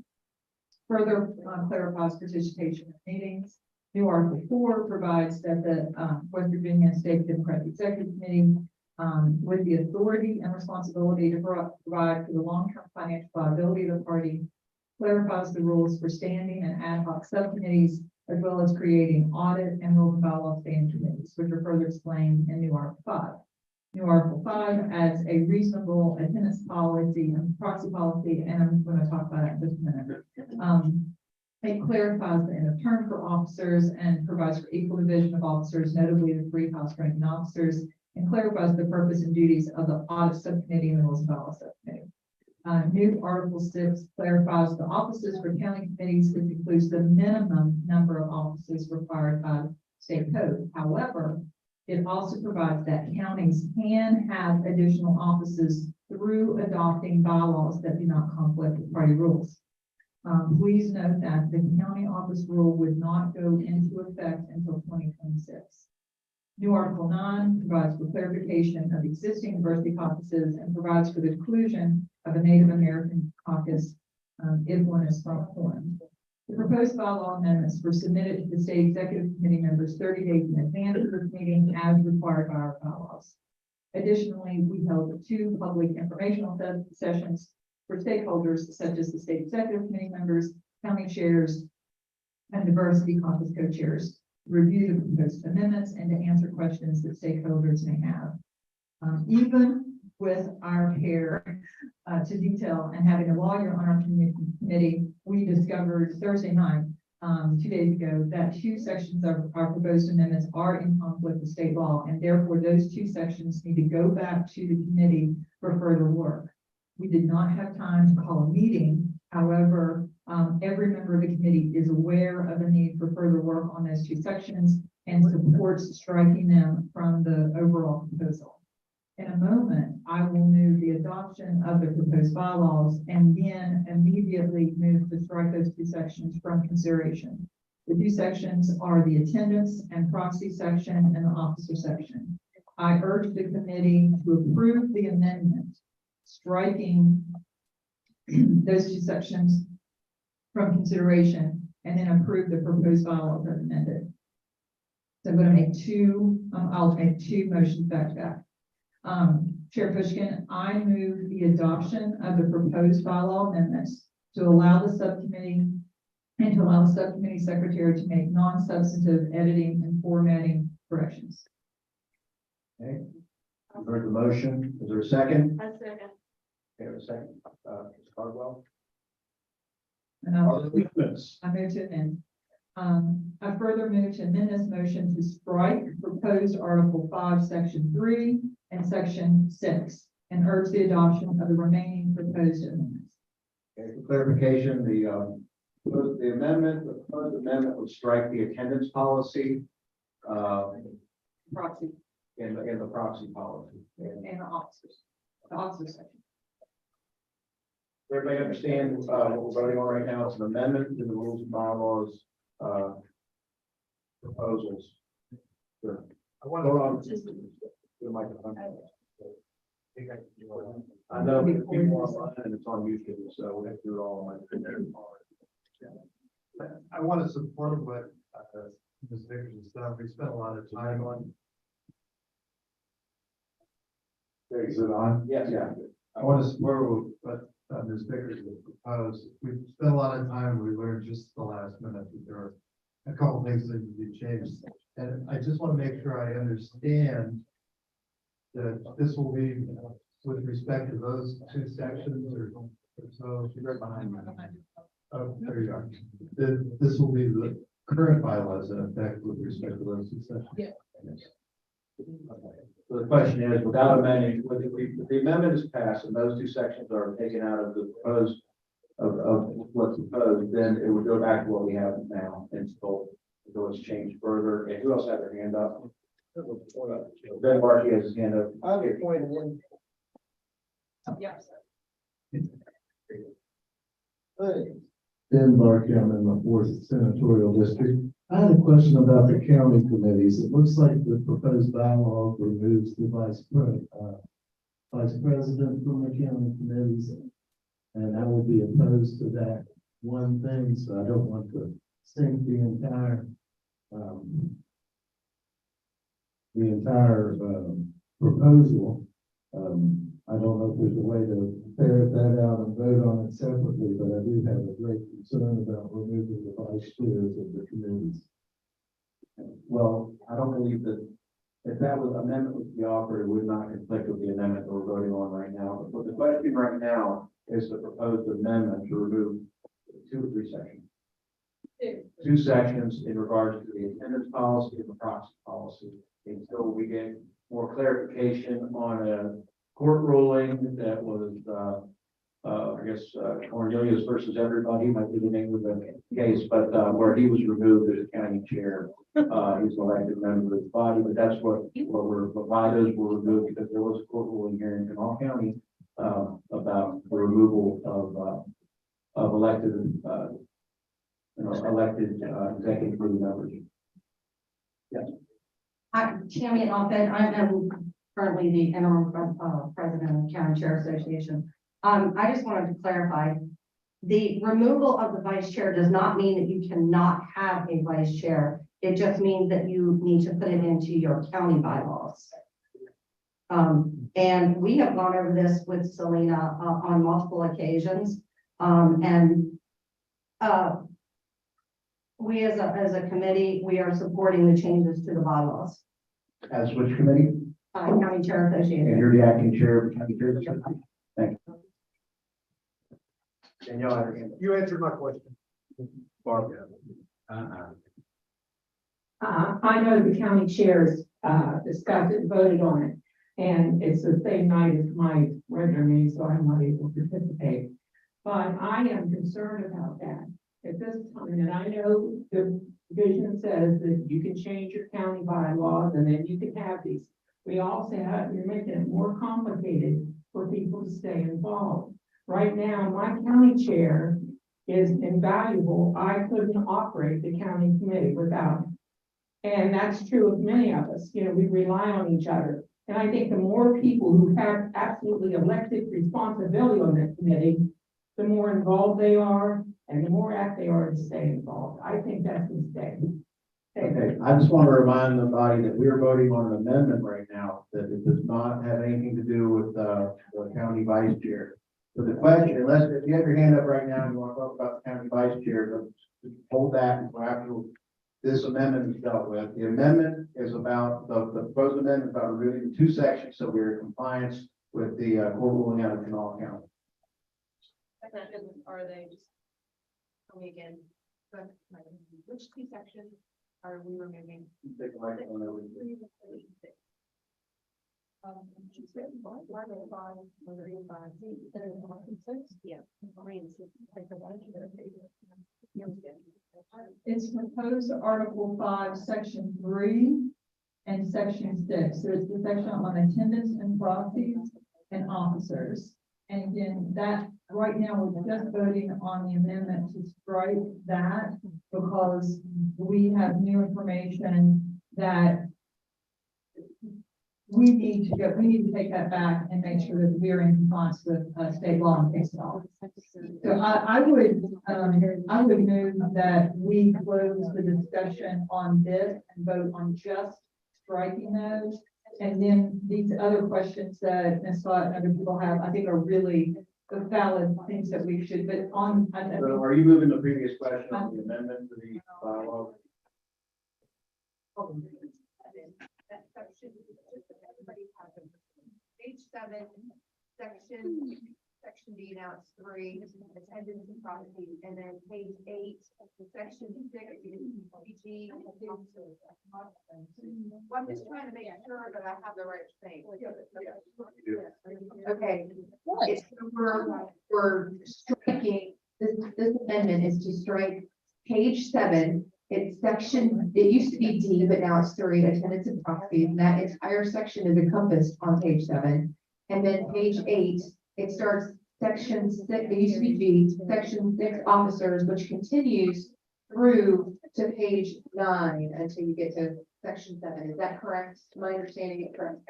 Speaker 8: further clarifies participation in meetings. New Article 4 provides that the West Virginia State Democratic Executive Committee, with the authority and responsibility to provide for the long-term financial viability of the party, clarifies the rules for standing and ad hoc subcommittees, as well as creating audit and rule and bylaw standing committees, which are further explained in New Article 5. New Article 5 adds a reasonable attendance policy and proxy policy, and I'm going to talk about it in just a minute. It clarifies the end of term for officers and provides for equal division of officers, notably the 3 House ranking officers, and clarifies the purpose and duties of the audit subcommittee and the rules and bylaw subcommittee. New Article 6 clarifies the offices for county committees, which includes the minimum number of offices required by state code. However, it also provides that counties can have additional offices through adopting bylaws that do not conflict with party rules. Please note that the county office rule would not go into effect until 2026. New Article 9 provides for clarification of existing diversity caucuses and provides for the inclusion of a Native American caucus if one is formed. The proposed bylaw amendments were submitted to the state executive committee members 30 days in advance of the meeting as required by our bylaws. Additionally, we held 2 public informational sessions for stakeholders such as the state executive committee members, county chairs, and diversity caucus co-chairs to review the proposed amendments and to answer questions that stakeholders may have. Even with our care to detail and having a lawyer on our committee, we discovered Thursday night, 2 days ago, that 2 sections of our proposed amendments are in conflict with state law, and therefore those 2 sections need to go back to the committee for further work. We did not have time to call a meeting. However, every member of the committee is aware of the need for further work on those 2 sections and supports striking them from the overall proposal. In a moment, I will move the adoption of the proposed bylaws and then immediately move to strike those 2 sections from consideration. The 2 sections are the attendance and proxy section and the officer section. I urge the committee to approve the amendment, striking those 2 sections from consideration, and then approve the proposed bylaws as amended. So I'm going to make 2, I'll make 2 motions back to back. Chair Pushkin, I move the adoption of the proposed bylaw amendments to allow the subcommittee and to allow the subcommittee secretary to make non-substantive editing and formatting corrections.
Speaker 1: Okay, I've heard the motion. Is there a second?
Speaker 3: A second.
Speaker 1: Okay, a second. Ms. Cardwell.
Speaker 8: And
Speaker 1: I move
Speaker 8: to amend. I further move to amend this motion to strike proposed Article 5, Section 3 and Section 6, and urge the adoption of the remaining proposed amendments.
Speaker 1: Okay, for clarification, the proposed amendment would strike the attendance policy
Speaker 8: Proxy
Speaker 1: in the proxy policy.
Speaker 8: and the officers, section.
Speaker 1: Everybody understand what we're voting on right now? It's an amendment to the rules and bylaws proposals. Sure. I want to the microphone. I know people are online and it's on YouTube, so we have to do it all on my.
Speaker 11: I want to support what Ms. Vickers and stuff. We spent a lot of time on.
Speaker 1: Is it on? Yes, yeah.
Speaker 11: I want to support what Ms. Vickers has proposed. We spent a lot of time. We learned just the last minute that there are a couple things that need to be changed. And I just want to make sure I understand that this will be with respect to those 2 sections or so. Right behind me. Oh, there you are. This will be the current bylaws in effect with respect to those 2 sections.
Speaker 8: Yeah.
Speaker 1: So the question is, without amending, if the amendment is passed and those two sections are taken out of the proposed of what's proposed, then it would go back to what we have now until it's changed further. And who else had their hand up? Ben Barkey has his hand up.
Speaker 4: I have a point of one.
Speaker 8: Yes.
Speaker 9: Ben Barkey, I'm in the fourth senatorial district. I had a question about the county committees. It looks like the proposed bylaw removes the vice president from the county committees. And I will be opposed to that one thing, so I don't want to sink the entire proposal. I don't know if there's a way to ferret that out and vote on it separately, but I do have a great concern about removing the vice chairs of the committees.
Speaker 1: Well, I don't believe that if that was amendment was to be offered, it would not conflict with the amendment that we're voting on right now. But the question right now is the proposed amendment to remove 2 or 3 sections. 2 sections in regards to the attendance policy and the proxy policy. Until we get more clarification on a court ruling that was, I guess, Cornelius versus everybody might be the name of the case, but where he was removed as a county chair. He's an elected member of the body, but that's what why those were removed, because there was a court ruling here in Kanawha County about the removal of elected, elected executive board members. Yes.
Speaker 17: Hi, Tammy Offit. I am currently the interim president of the County Chair Association. I just wanted to clarify, the removal of the vice chair does not mean that you cannot have a vice chair. It just means that you need to put it into your county bylaws. And we have gone over this with Selena on multiple occasions. We as a committee, we are supporting the changes to the bylaws.
Speaker 1: As which committee?
Speaker 17: County Chair Association.
Speaker 1: And you're the acting chair of the county chair. Thank you. Danielle,
Speaker 4: You answered my question.
Speaker 1: Barbara.
Speaker 14: I know the county chairs, discussed it, voted on it, and it's the same night as my regular meeting, so I'm not able to participate. But I am concerned about that at this time, and I know the vision says that you can change your county bylaws and then you can have these. We also have, you're making it more complicated for people to stay involved. Right now, my county chair is invaluable. I couldn't operate the county committee without him. And that's true of many of us. You know, we rely on each other. And I think the more people who have absolutely elected responsibility on that committee, the more involved they are and the more apt they are to stay involved. I think that's a mistake.
Speaker 1: Okay, I just want to remind the body that we are voting on an amendment right now, that it does not have anything to do with the county vice chair. So the question, unless if you have your hand up right now and you want to talk about the county vice chair, just hold that until after this amendment is dealt with. The amendment is about, the proposed amendment is about removing the 2 sections, so we're in compliance with the court ruling out of Kanawha County.
Speaker 3: Are they just, tell me again, which 2 sections are we removing?
Speaker 1: Take a microphone over.
Speaker 3: Yeah.
Speaker 8: It's proposed Article 5, Section 3 and Section 6. So it's the section on attendance and proxies and officers. And again, that right now we're just voting on the amendment to strike that because we have new information that we need to take that back and make sure that we're in compliance with state law and case law. So I would move that we close the discussion on this and vote on just striking those. And then these other questions that Ms. Scott and other people have, I think are really the valid things that we should, but on.
Speaker 1: So are you moving the previous question on the amendment to the bylaw?
Speaker 3: That section, everybody has it. Page 7, section
Speaker 20: section D, now it's 3, attendance and property, and then page 8, section 6 is PG. Well, I'm just trying to make sure that I have the right thing. Okay, it's, we're striking, this amendment is to strike page 7. It's section, it used to be D, but now it's 3, attendance and property, and that entire section is encompassed on page 7. And then page 8, it starts section 6, it used to be G, section 6 officers, which continues through to page 9 until you get to section 7. Is that correct? Am I understanding it correct?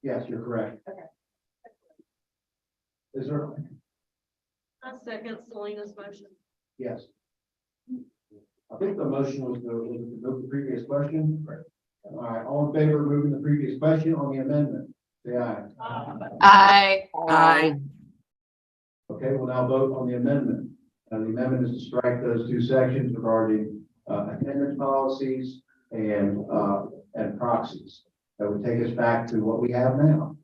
Speaker 1: Yes, you're correct.
Speaker 20: Okay.
Speaker 1: Is there?
Speaker 3: I second Selena's motion.
Speaker 1: Yes. I think the motion was to move the previous question. All right, all in favor of moving the previous question on the amendment, say aye.
Speaker 10: Aye.
Speaker 5: Aye.
Speaker 1: Okay, we'll now vote on the amendment. And the amendment is to strike those 2 sections regarding attendance policies and proxies. That would take us back to what we have now.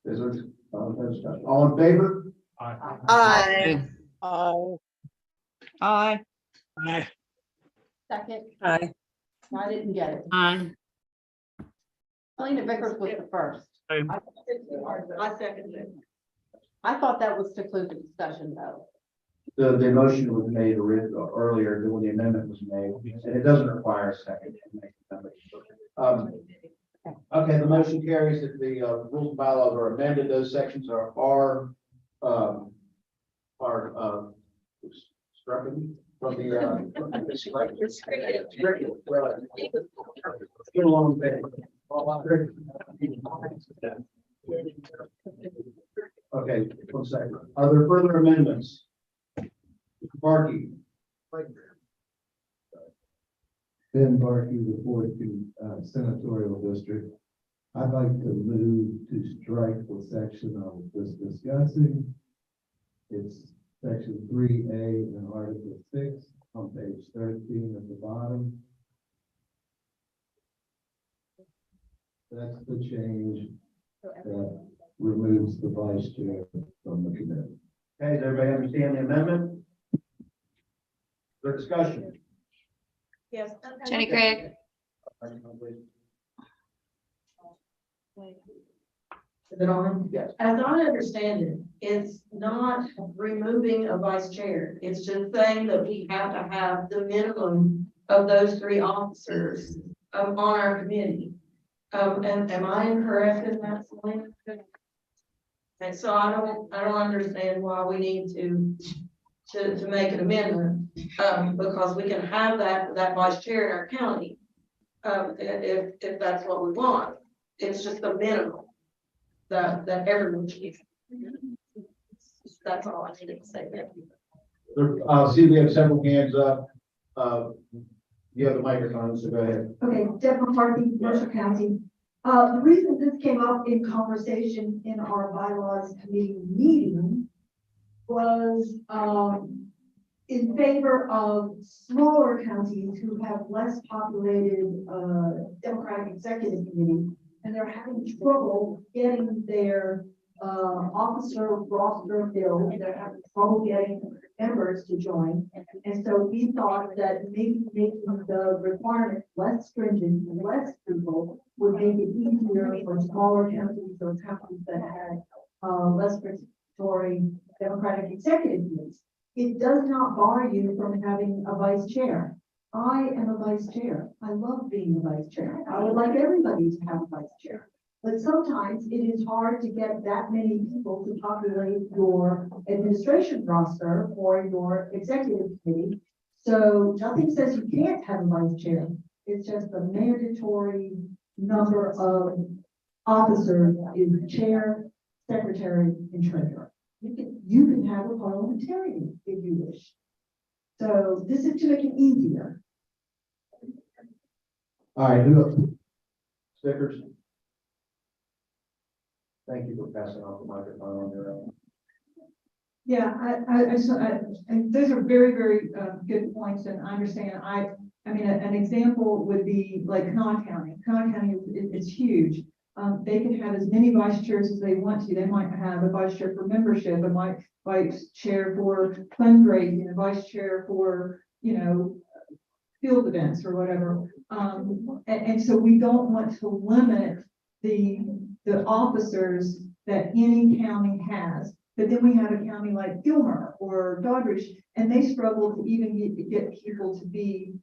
Speaker 1: Is there discussion? All in favor?
Speaker 5: Aye.
Speaker 15: Aye.
Speaker 13: Aye.
Speaker 3: Second,
Speaker 5: Aye.
Speaker 3: I didn't get it.
Speaker 5: Aye.
Speaker 3: Selena Vickers was the first.
Speaker 13: Aye.
Speaker 3: I seconded it. I thought that was to close the discussion though.
Speaker 1: The motion was made earlier than when the amendment was made, and it doesn't require a second. Okay, the motion carries that the rules and bylaws are amended. Those sections are stricken from the get along with it. Okay, 1 second. Are there further amendments? Barkey.
Speaker 9: Ben Barkey, the 42 Senatorial District. I'd like to move to strike the section I was just discussing. It's section 3A and article 6 on page 13 at the bottom. That's the change that removes the vice chair from the committee.
Speaker 1: Okay, does everybody understand the amendment? Is there discussion?
Speaker 3: Yes.
Speaker 10: Jenny Craig.
Speaker 14: Is it on?
Speaker 1: Yes.
Speaker 14: As I understand it, it's not removing a vice chair. It's just saying that we have to have the minimum of those 3 officers on our committee. And am I incorrect in that, Selena? And so I don't understand why we need to make an amendment, because we can have that vice chair in our county. If that's what we want. It's just the minimum that everyone needs. That's all I needed to say there.
Speaker 1: See, we have several hands up. You have the microphone, so go ahead.
Speaker 6: Okay, Deb McCarthy, Mercer County. The reason this came up in conversation in our bylaws committee meeting was in favor of smaller counties who have less populated Democratic Executive Committee, and they're having trouble getting their officer roster filled. They're having trouble getting members to join. And so we thought that maybe making the requirement less stringent, less people would make it easier for smaller counties or counties that had less participatory Democratic Executive Committees. It does not bar you from having a vice chair. I am a vice chair. I love being a vice chair. I would like everybody to have a vice chair. But sometimes it is hard to get that many people to populate your administration roster or your executive committee. So nothing says you can't have a vice chair. It's just the mandatory number of officers is chair, secretary, and treasurer. You can have a parliamentarian if you wish. So this is to make it easier.
Speaker 1: All right, who else? Stickers. Thank you for passing off the microphone on your own.
Speaker 8: Yeah, and those are very, very good points, and I understand. I mean, an example would be like Kanawha County. Kanawha County is huge. they can have as many vice chairs as they want to. They might have a vice chair for membership, a vice chair for fundraising, a vice chair for, field events or whatever. And so we don't want to limit the officers that any county has. But then we have a county like Gilmer or Doddridge, and they struggle to even get people to be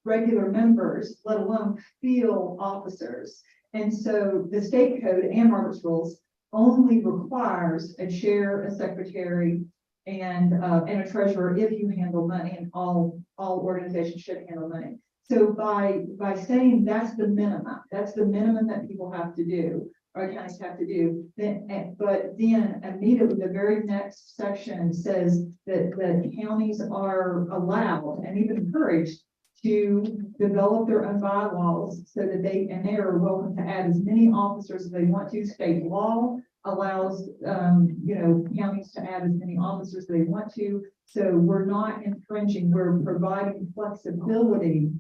Speaker 8: regular members, let alone field officers. And so the state code and Robert's rules only requires a chair, a secretary, and a treasurer if you handle money, and all organizations should handle money. So by saying that's the minimum that people have to do, or counties have to do, but then immediately the very next section says that the counties are allowed and even encouraged to develop their own bylaws so that they are welcome to add as many officers as they want to. State law allows, counties to add as many officers as they want to. So we're not infringing, we're providing flexibility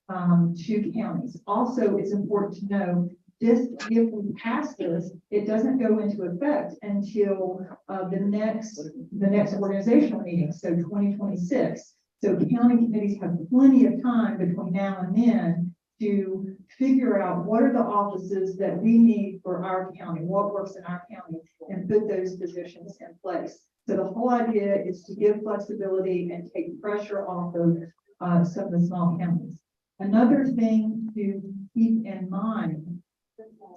Speaker 8: to counties. Also, it's important to know this, if we pass this, it doesn't go into effect until the next organizational meeting, so 2026. So county committees have plenty of time between now and then to figure out what are the offices that we need for our county, what works in our county, and put those positions in place. So the whole idea is to give flexibility and take pressure off of some of the small counties. Another thing to keep in mind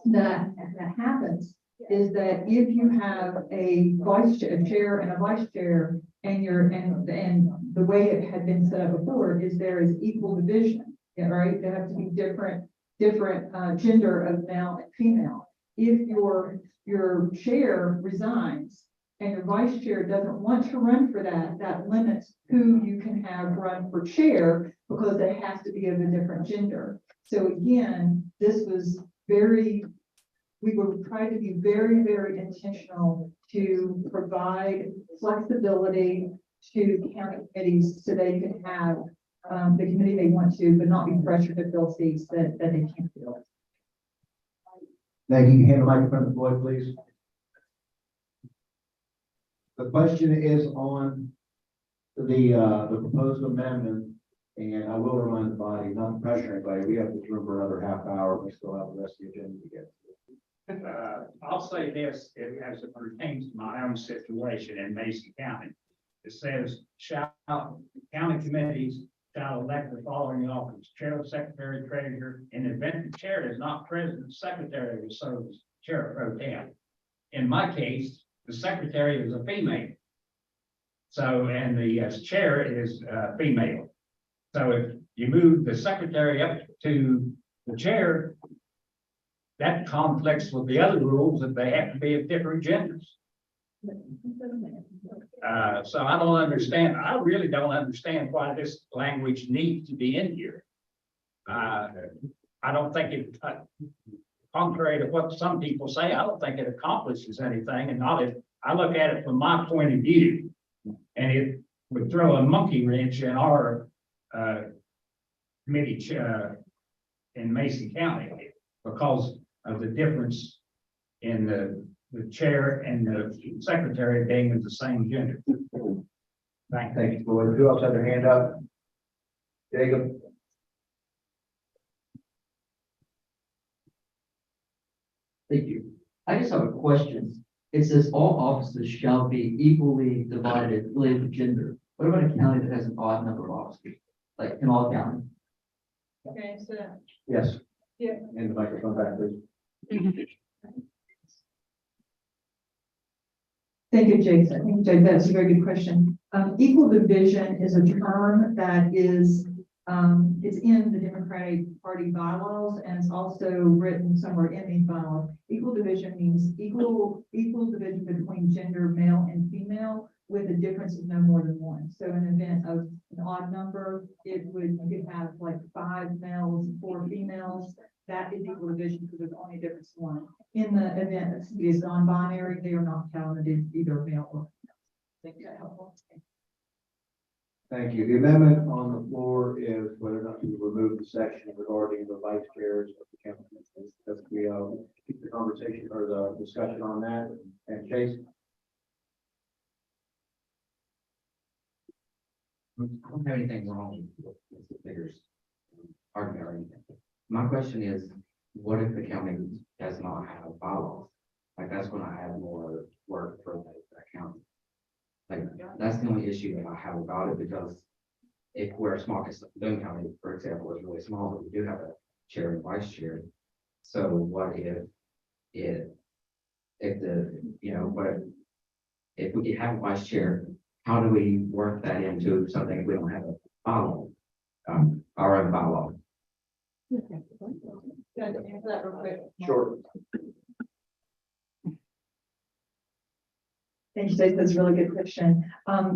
Speaker 8: that happens is that if you have a chair and a vice chair, and the way it had been set up before is there is equal division, right? There have to be different gender of male and female. If your chair resigns and your vice chair doesn't want to run for that limits who you can have run for chair, because it has to be of a different gender. So again, we will try to be very, very intentional to provide flexibility to county committees so they can have the committee they want to, but not be pressured to fill seats that they can't fill.
Speaker 1: Thank you. Hand the microphone to Floyd, please. The question is on the proposed amendment, and I will remind the body, not to pressure anybody, we have this room for another half hour. We still have the rest of the agenda to get to.
Speaker 7: I'll say this, as it pertains to my own situation in Mason County. It says, county committees shall elect the following officers: chair, secretary, treasurer. In the event the chair is not present, the secretary will serve as chair pro tem. In my case, the secretary is a female. So, and the chair is female. So if you move the secretary up to the chair, that conflicts with the other rules that they have to be of different genders. So I don't understand. I really don't understand why this language needs to be in here. I don't think it, contrary to what some people say, I don't think it accomplishes anything. And not if I look at it from my point of view, and it would throw a monkey wrench in our committee in Mason County because of the difference in the chair and the secretary being of the same gender.
Speaker 1: Thank you, Floyd. Who else had their hand up? Jacob.
Speaker 16: Thank you. I just have a question. It says all offices shall be equally divided related to gender. What about a county that has an odd number of officers, like in all counties?
Speaker 8: Okay, so.
Speaker 1: Yes.
Speaker 8: Yeah.
Speaker 1: And the microphone back, please.
Speaker 8: Thank you, Jason. I think, Jake, that's a very good question. Equal division is a term that is, it's in the Democratic Party bylaws, and it's also written somewhere in these bylaws. Equal division means equal division between gender, male and female, with a difference of no more than one. So in an event of an odd number, you could have like 5 males, 4 females. That is equal division because there's only a difference of one. In the event that somebody is non-binary, they are not counted as either male or female. Think that helpful?
Speaker 1: Thank you. The amendment on the floor is whether or not to remove the section regarding the vice chairs of the county. That's we keep the conversation or the discussion on that. And Chase.
Speaker 22: I don't have anything wrong with the figures. Argument or anything. My question is, what if the county does not have bylaws? Like, that's when I have more work for the county. Like, that's the only issue that I have about it, because if we're a small, Boone County, for example, is really small, but we do have a chair and vice chair. So what if the, you know, if we have a vice chair, how do we work that into something if we don't have a bylaw, our own bylaw?
Speaker 1: Sure.
Speaker 8: Thank you, Dave. That's a really good question.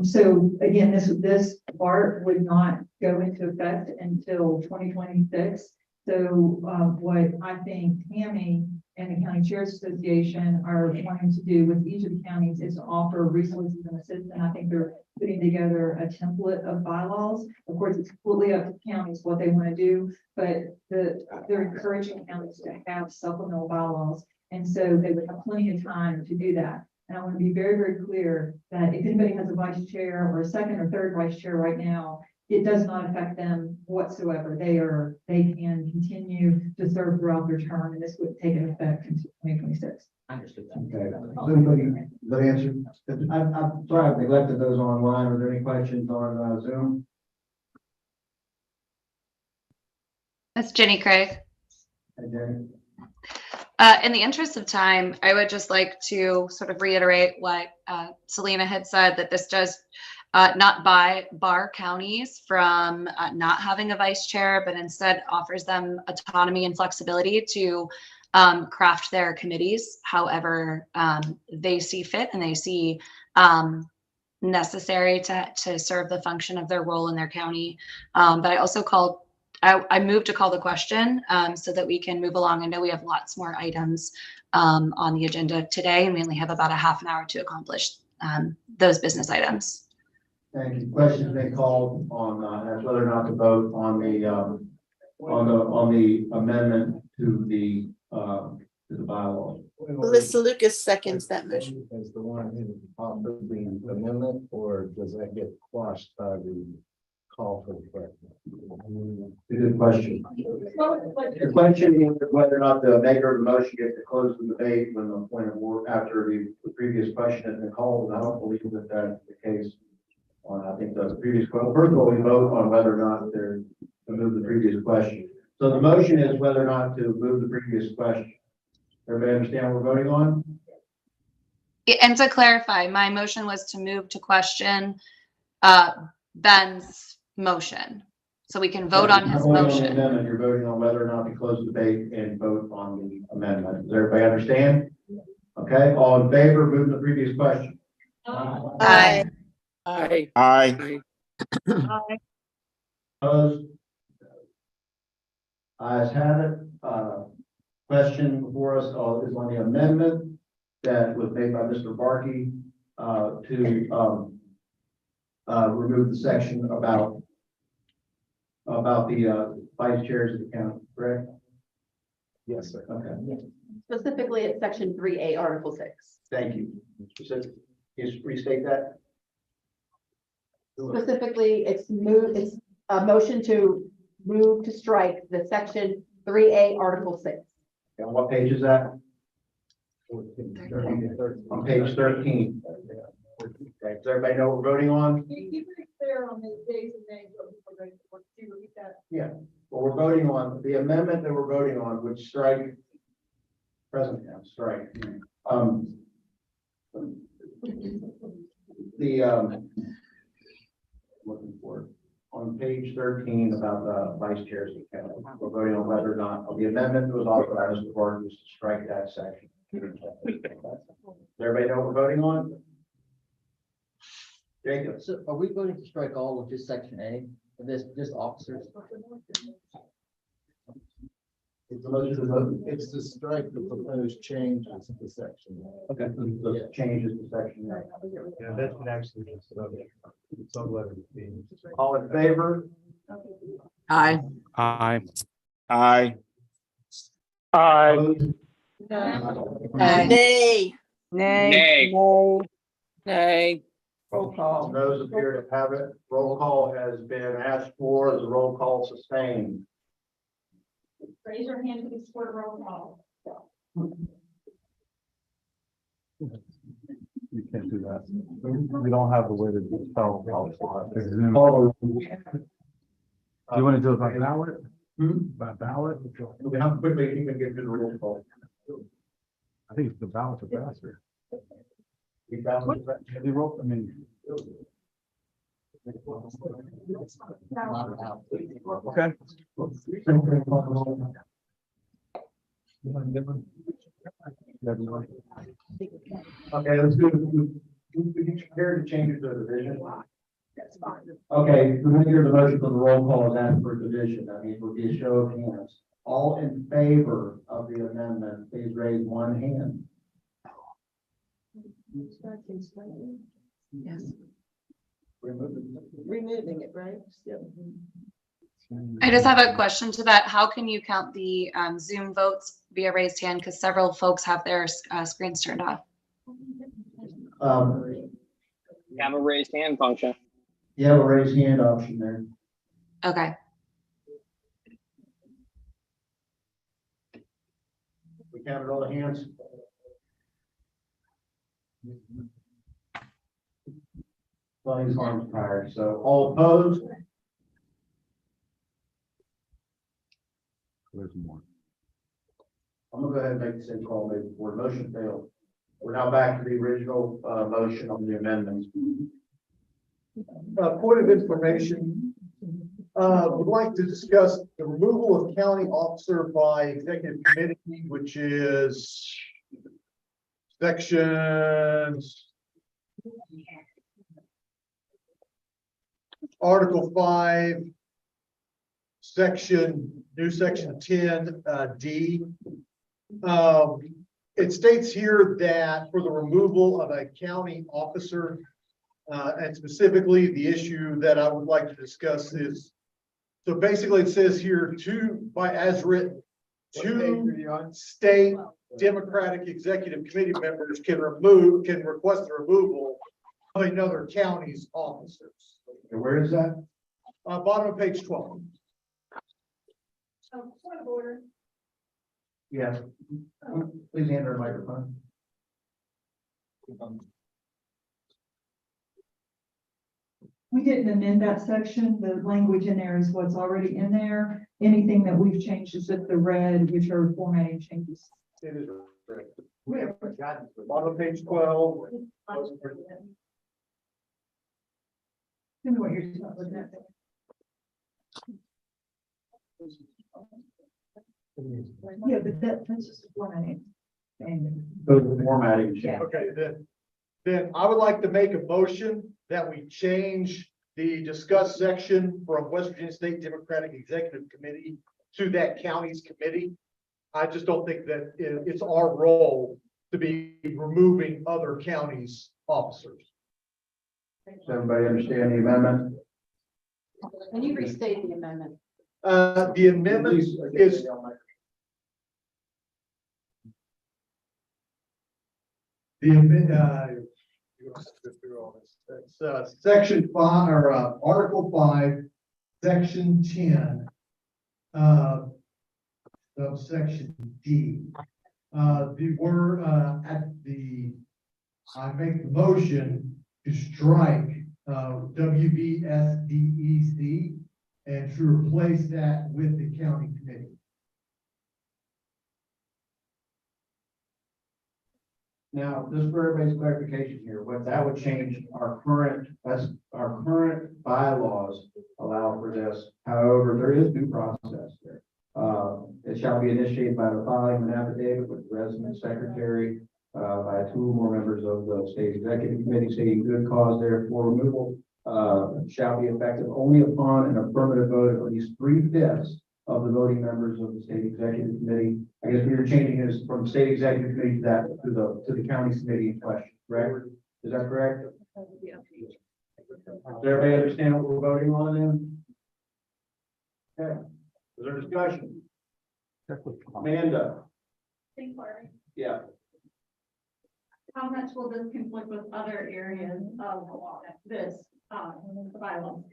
Speaker 8: So again, this part would not go into effect until 2026. So what I think Tammy and the County Chairs Association are wanting to do with each of the counties is to offer resources and assistance. I think they're putting together a template of bylaws. Of course, it's completely up to counties what they want to do, but they're encouraging counties to have supplemental bylaws. And so they would have plenty of time to do that. And I want to be very, very clear that if anybody has a vice chair or a second or third vice chair right now, it does not affect them whatsoever. They can continue to serve throughout their term, and this would take an effect until 2026.
Speaker 22: I understood that.
Speaker 1: Okay. Does anybody, that answer? I'm sorry, I've neglected those online. Are there any questions on Zoom?
Speaker 10: That's Jenny Craig.
Speaker 1: Hey, Jenny.
Speaker 10: In the interest of time, I would just like to sort of reiterate what Selena had said, that this does not bar counties from not having a vice chair, but instead offers them autonomy and flexibility to craft their committees however they see fit and they see necessary to serve the function of their role in their county. But I also I moved to call the question so that we can move along. I know we have lots more items on the agenda today, and we only have about a half an hour to accomplish those business items.
Speaker 1: Thank you. Questions been called on as whether or not to vote on the amendment to the bylaws.
Speaker 5: Melissa Lucas seconds that motion.
Speaker 9: As the one who offered the amendment, or does that get quashed by the call for the question?
Speaker 1: Good question. The question is whether or not the maker of the motion gets to close the debate when the point of order after the previous question has been called. And I don't believe that that's the case on, I think, the previous question. First of all, we vote on whether or not they're to move the previous question. So the motion is whether or not to move the previous question. Everybody understand what we're voting on?
Speaker 10: And to clarify, my motion was to move to question Ben's motion. So we can vote on his motion.
Speaker 1: You're voting on whether or not to close the debate and vote on the amendment. Does everybody understand? Okay, all in favor, move the previous question.
Speaker 10: Aye.
Speaker 13: Aye. Aye.
Speaker 1: Opposed? Ayes have it. Question before us is on the amendment that was made by Mr. Barkey to remove the section about the vice chairs of the county, correct?
Speaker 9: Yes, sir.
Speaker 1: Okay,
Speaker 3: Specifically at section 3A, Article 6.
Speaker 1: thank you. Specific, can you restate that?
Speaker 3: Specifically, it's a motion to move to strike the section 3A, Article 6.
Speaker 1: And what page is that? On page 13. Okay, does everybody know what we're voting on?
Speaker 8: Can you keep it clear on the days and names of people going to work? Can you repeat that?
Speaker 1: Yeah, well, we're voting on the amendment that we're voting on, which strike present tense, strike. Looking for it. On page 13 about the vice chairs of the county, we're voting on whether or not the amendment that was offered by Mr. Gordon was to strike that section. Does everybody know what we're voting on? Jacob.
Speaker 16: So are we voting to strike all of just section A, of this, just officers?
Speaker 4: It's to strike the proposed changes to the section.
Speaker 1: Okay. So changes to section A.
Speaker 11: Yeah, that would actually be subletter B.
Speaker 1: All in favor?
Speaker 15: Aye.
Speaker 2: Aye.
Speaker 13: Aye. Aye.
Speaker 5: Nay.
Speaker 15: Nay.
Speaker 5: Nay.
Speaker 1: Roll call. Those appear to have it. Roll call has been asked for. Is the roll call sustained?
Speaker 20: Raise your hand to be support roll call.
Speaker 2: You can't do that. We don't have the way to spell. You want to do it by ballot? By ballot?
Speaker 1: How quickly you can get through the roll call?
Speaker 2: I think it's the ballots are faster.
Speaker 1: You found it?
Speaker 2: They roll, I mean. Okay.
Speaker 1: Okay, let's do, we can compare the changes to the division.
Speaker 20: That's fine.
Speaker 1: Okay, we're gonna hear the motion for the roll call as asked for division. That means we'll be a show of hands. All in favor of the amendment, please raise one hand.
Speaker 3: Yes. Removing it, right?
Speaker 10: I just have a question to that. How can you count the Zoom votes via raised hand? Because several folks have their screens turned off.
Speaker 1: You
Speaker 13: Have a raised hand function.
Speaker 1: have a raise hand option there.
Speaker 10: Okay.
Speaker 1: We counted all the hands. Bonnie's arms tired, so all opposed?
Speaker 2: There's more.
Speaker 1: I'm gonna go ahead and make the same call maybe before motion failed. We're now back to the original motion on the amendments.
Speaker 4: Point of information, would like to discuss the removal of county officer by executive committee, which is sections Article 5, new section 10, D. It states here that for the removal of a county officer, and specifically the issue that I would like to discuss is, so basically it says here as written, two state Democratic executive committee members can request the removal of another county's officers.
Speaker 1: And where is that?
Speaker 4: Bottom of page 12.
Speaker 20: Point of order.
Speaker 1: Yes. Please enter a microphone.
Speaker 8: We didn't amend that section. The language in there is what's already in there. Anything that we've changed is just the red, which are formatting changes.
Speaker 4: It is correct. Bottom of page 12.
Speaker 8: Tell me what you're looking at. Yeah, but that's just a formatting.
Speaker 1: Go to the formatting.
Speaker 8: Yeah.
Speaker 4: Okay, then I would like to make a motion that we change the discuss section from West Virginia State Democratic Executive Committee to that county's committee. I just don't think that it's our role to be removing other counties' officers.
Speaker 1: Does everybody understand the amendment?
Speaker 3: Can you restate the amendment?
Speaker 4: The amendment is it's section 5 or article 5, section 10, subsection D. The word I make the motion to strike WVSDEC and to replace that with the county committee.
Speaker 1: Now, just for everybody's clarification here, what that would change our current bylaws allow for this. However, there is due process there. It shall be initiated by the filing of an affidavit with the resident secretary by 2 or more members of the state executive committee stating good cause therefore removal shall be effective only upon an affirmative vote of at least 3/5 of the voting members of the state executive committee. I guess we were changing this from state executive committee to that, to the county committee in question, correct? Is that correct? Does everybody understand what we're voting on then? Okay, is there discussion? Amanda? Yeah.
Speaker 20: How much will this conflict with other areas of this, bylaw?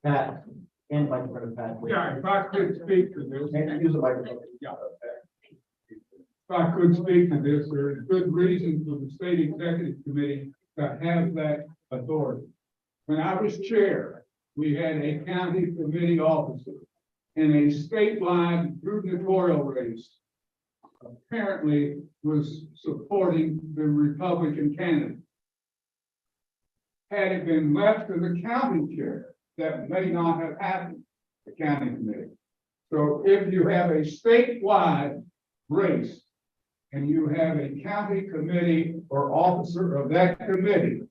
Speaker 1: Pat, and like for Pat.
Speaker 12: Yeah, if I could speak to this.
Speaker 1: And use the microphone.
Speaker 12: Yeah. If I could speak to this, there is good reason for the state executive committee to have that authority. When I was chair, we had a county committee officer in a statewide gubernatorial race. Apparently was supporting the Republican candidate. Had it been left to the county chair, that may not have happened, the county committee. So if you have a statewide race and you have a county committee or officer of that committee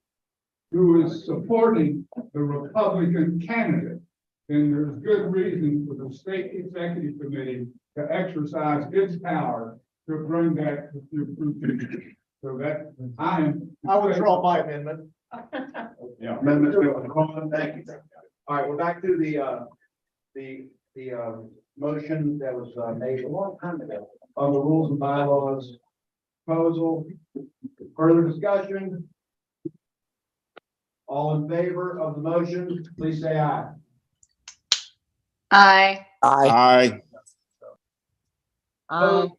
Speaker 12: who is supporting the Republican candidate, then there's good reason for the state executive committee to exercise its power to bring that to fruition. So that
Speaker 4: I withdraw my amendment.
Speaker 1: Yeah. Amendments, we will, thank you. All right, we're back to the motion that was made a long time ago on the rules and bylaws proposal. Further discussion? All in favor of the motion, please say aye.
Speaker 10: Aye.
Speaker 13: Aye.
Speaker 1: Aye.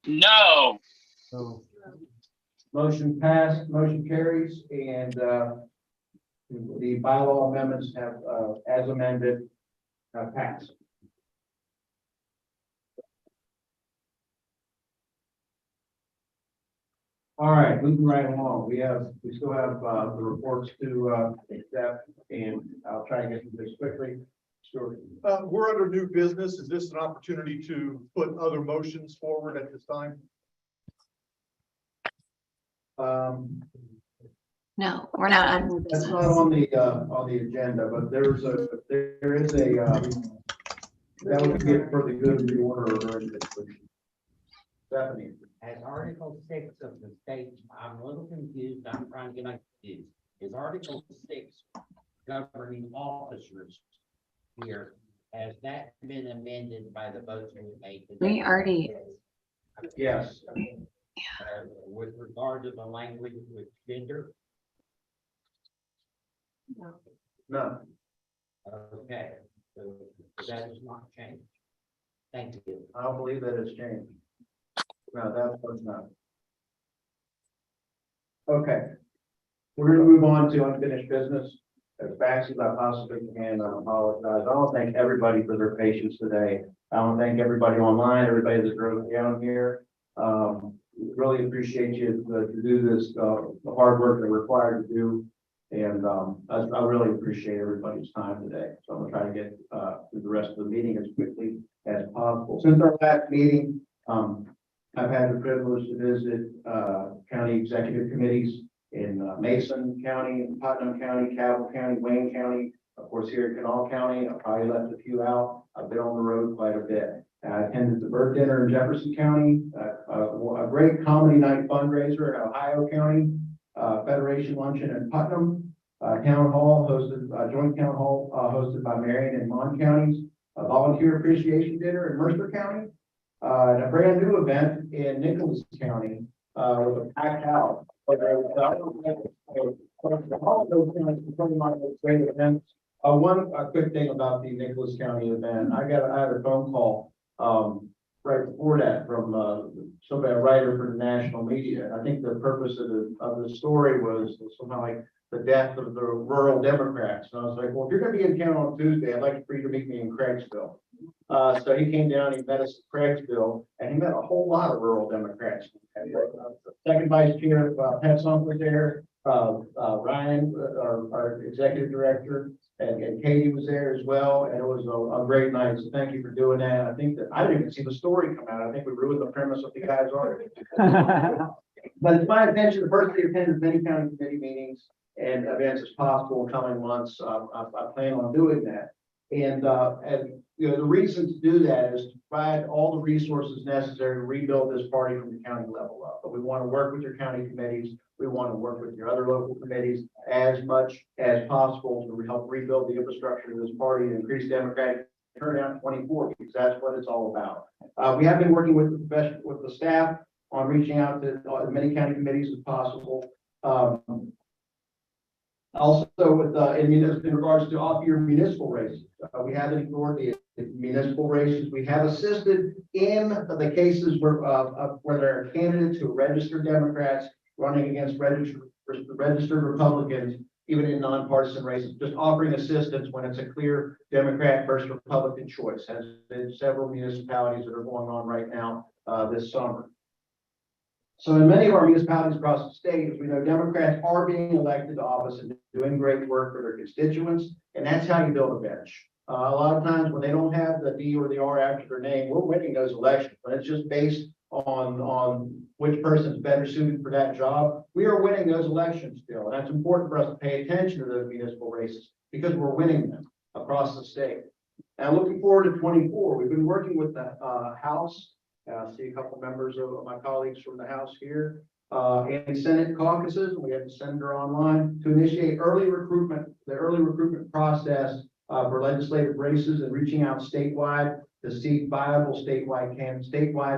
Speaker 7: No.
Speaker 1: Motion passed, motion carries, and the bylaw amendments have, as amended, passed. All right, moving right along. We still have the reports to accept, and I'll try to get through this quickly. Sure.
Speaker 4: We're under new business. Is this an opportunity to put other motions forward at this time?
Speaker 10: No, we're not on new
Speaker 1: That's
Speaker 10: business.
Speaker 1: not on the agenda, but there is a that would get for the good of the order of the Stephanie.
Speaker 18: As Article 6 of the state, I'm a little confused, I'm trying to get my confused. Is Article 6 governing officers here, has that been amended by the votes we made today?
Speaker 10: We already,
Speaker 1: Yes.
Speaker 18: With regard to the language with gender?
Speaker 1: No.
Speaker 18: Okay, so that has not changed. Thank you.
Speaker 1: I don't believe that has changed. No, that was not. Okay. We're gonna move on to unfinished business as fast as I possibly can. I apologize. I want to thank everybody for their patience today. I want to thank everybody online, everybody that drove down here. Really appreciate you to do this, the hard work that we're required to do. And I really appreciate everybody's time today. So I'm gonna try to get through the rest of the meeting as quickly as possible. Since our last meeting, I've had the privilege to visit county executive committees in Mason County, Putnam County, Cabell County, Wayne County, of course, here in Kanawha County. I probably left a few out. I've been on the road quite a bit. I attended the bird dinner in Jefferson County, a great comedy night fundraiser in Ohio County, Federation Luncheon in Putnam, town hall hosted, joint town hall hosted by Marion and Mon counties, a volunteer appreciation dinner in Mercer County, and a brand new event in Nicholas County with a packed house. All of those counties are pretty much great events. One quick thing about the Nicholas County event, I had a phone call right before that from somebody, a writer for the national media. I think the purpose of the story was somehow like the death of the rural Democrats. And I was like, well, if you're going to be in town on Tuesday, I'd like for you to meet me in Craigsville. So he came down, he met us in Craigsville, and he met a whole lot of rural Democrats. Second Vice Chair Pat Sunk was there, Ryan, our executive director, and Katie was there as well, and it was a great night. So thank you for doing that. I think that I didn't even see the story come out. I think we ruined the premise of the guy's article. But it's my intention to personally attend as many county committee meetings and events as possible in coming months. I plan on doing that. And you know, the reason to do that is to provide all the resources necessary to rebuild this party from the county level up. But we want to work with your county committees. We want to work with your other local committees as much as possible to help rebuild the infrastructure of this party and increase Democratic turnout in 24, because that's what it's all about. We have been working with the staff on reaching out to as many county committees as possible. Also, with in regards to off-year municipal races, we haven't ignored the municipal races. We have assisted in the cases where there are candidates who are registered Democrats running against registered Republicans, even in nonpartisan races, just offering assistance when it's a clear Democrat versus Republican choice. Has been several municipalities that are going on right now this summer. So in many of our municipalities across the state, as we know, Democrats are being elected to office and doing great work for their constituents, and that's how you build a bench. A lot of times when they don't have the D or the R after their name, we're winning those elections, but it's just based on which person's better suited for that job. We are winning those elections still, and that's important for us to pay attention to those municipal races because we're winning them across the state. And looking forward to 24, we've been working with the House. I see a couple members of my colleagues from the House here, and Senate caucuses. We have a senator online to initiate the early recruitment process for legislative races and reaching out statewide to seek viable statewide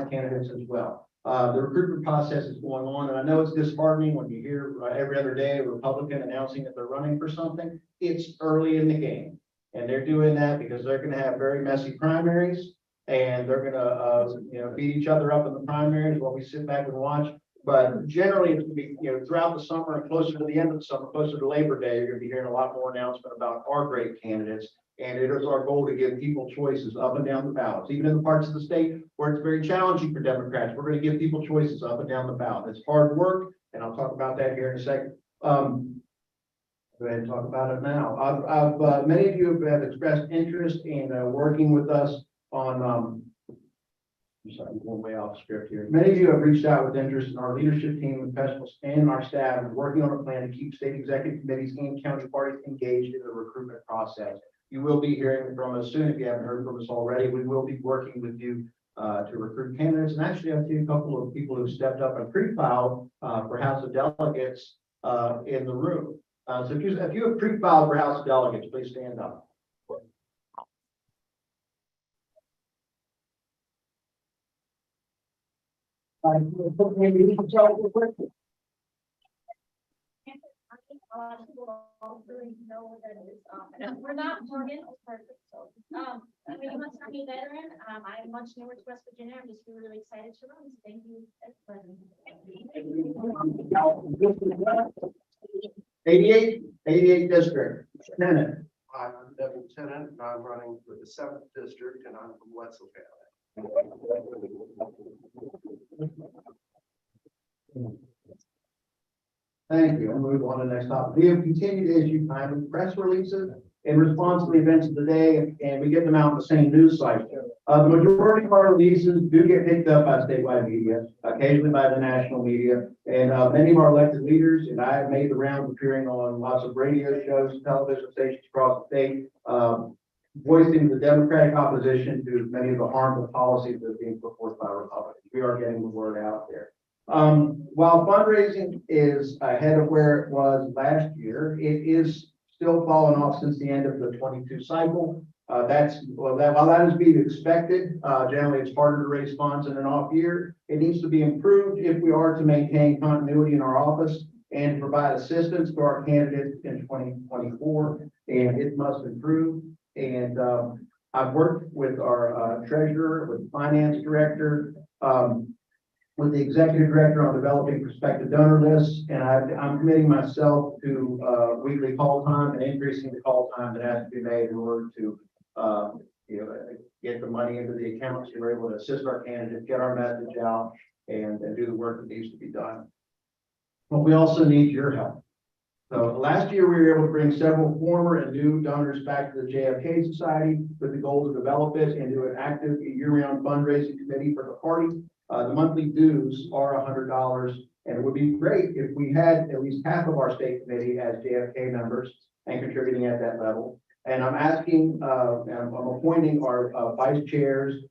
Speaker 1: candidates as well. The recruitment process is going on, and I know it's disheartening when you hear every other day a Republican announcing that they're running for something. It's early in the game, and they're doing that because they're going to have very messy primaries. And they're gonna, beat each other up in the primaries while we sit back and watch. But generally, it's gonna be, throughout the summer and closer to the end of the summer, closer to Labor Day, you're gonna be hearing a lot more announcement about our great candidates. And it is our goal to give people choices up and down the ballots, even in the parts of the state where it's very challenging for Democrats. We're gonna give people choices up and down the ballot. It's hard work, and I'll talk about that here in a second. Go ahead and talk about it now. Many of you have expressed interest in working with us on, I'm sorry, I'm going way off script here. Many of you have reached out with interest in our leadership team and professionals and our staff and working on a plan to keep state executive committees and county parties engaged in the recruitment process. You will be hearing from us soon. If you haven't heard from us already, we will be working with you to recruit candidates. And actually, I've seen a couple of people who stepped up and pre-filed for House of Delegates in the room. So if you have pre-filed for House of Delegates, please stand up.
Speaker 20: We're not Morgan or perfect, so, I mean, you must not be a veteran. I'm much newer to West Virginia. I'm just really excited to run. So thank you.
Speaker 1: 88 district, Lieutenant.
Speaker 19: I'm Deputy Lieutenant, and I'm running for the 7th district, and I'm from Wetzel County.
Speaker 1: Thank you. I'll move on to the next topic. We have continued to issue timely press releases in response to the events of the day, and we get them out in the same news cycle. The majority of our releases do get picked up by statewide media, occasionally by the national media, and many of our elected leaders, and I have made the rounds appearing on lots of radio shows, television stations across the state, voicing the Democratic opposition to many of the harmful policies that are being put forth by Republicans. We are getting the word out there. While fundraising is ahead of where it was last year, it is still fallen off since the end of the 22 cycle. While that is being expected, generally it's harder to raise funds in an off year. It needs to be improved if we are to maintain continuity in our office and provide assistance to our candidates in 2024, and it must improve. And I've worked with our treasurer, with the finance director, with the executive director on developing prospective donor lists, and I'm committing myself to weekly call time and increasing the call time that has to be made in order to get the money into the accounts. We're able to assist our candidates, get our message out, and do the work that needs to be done. But we also need your help. So last year, we were able to bring several former and new donors back to the JFK Society with the goal to develop it into an active year-round fundraising committee for the party. The monthly dues are $100, and it would be great if we had at least half of our state committee as JFK members and contributing at that level. And I'm asking, I'm appointing our vice chairs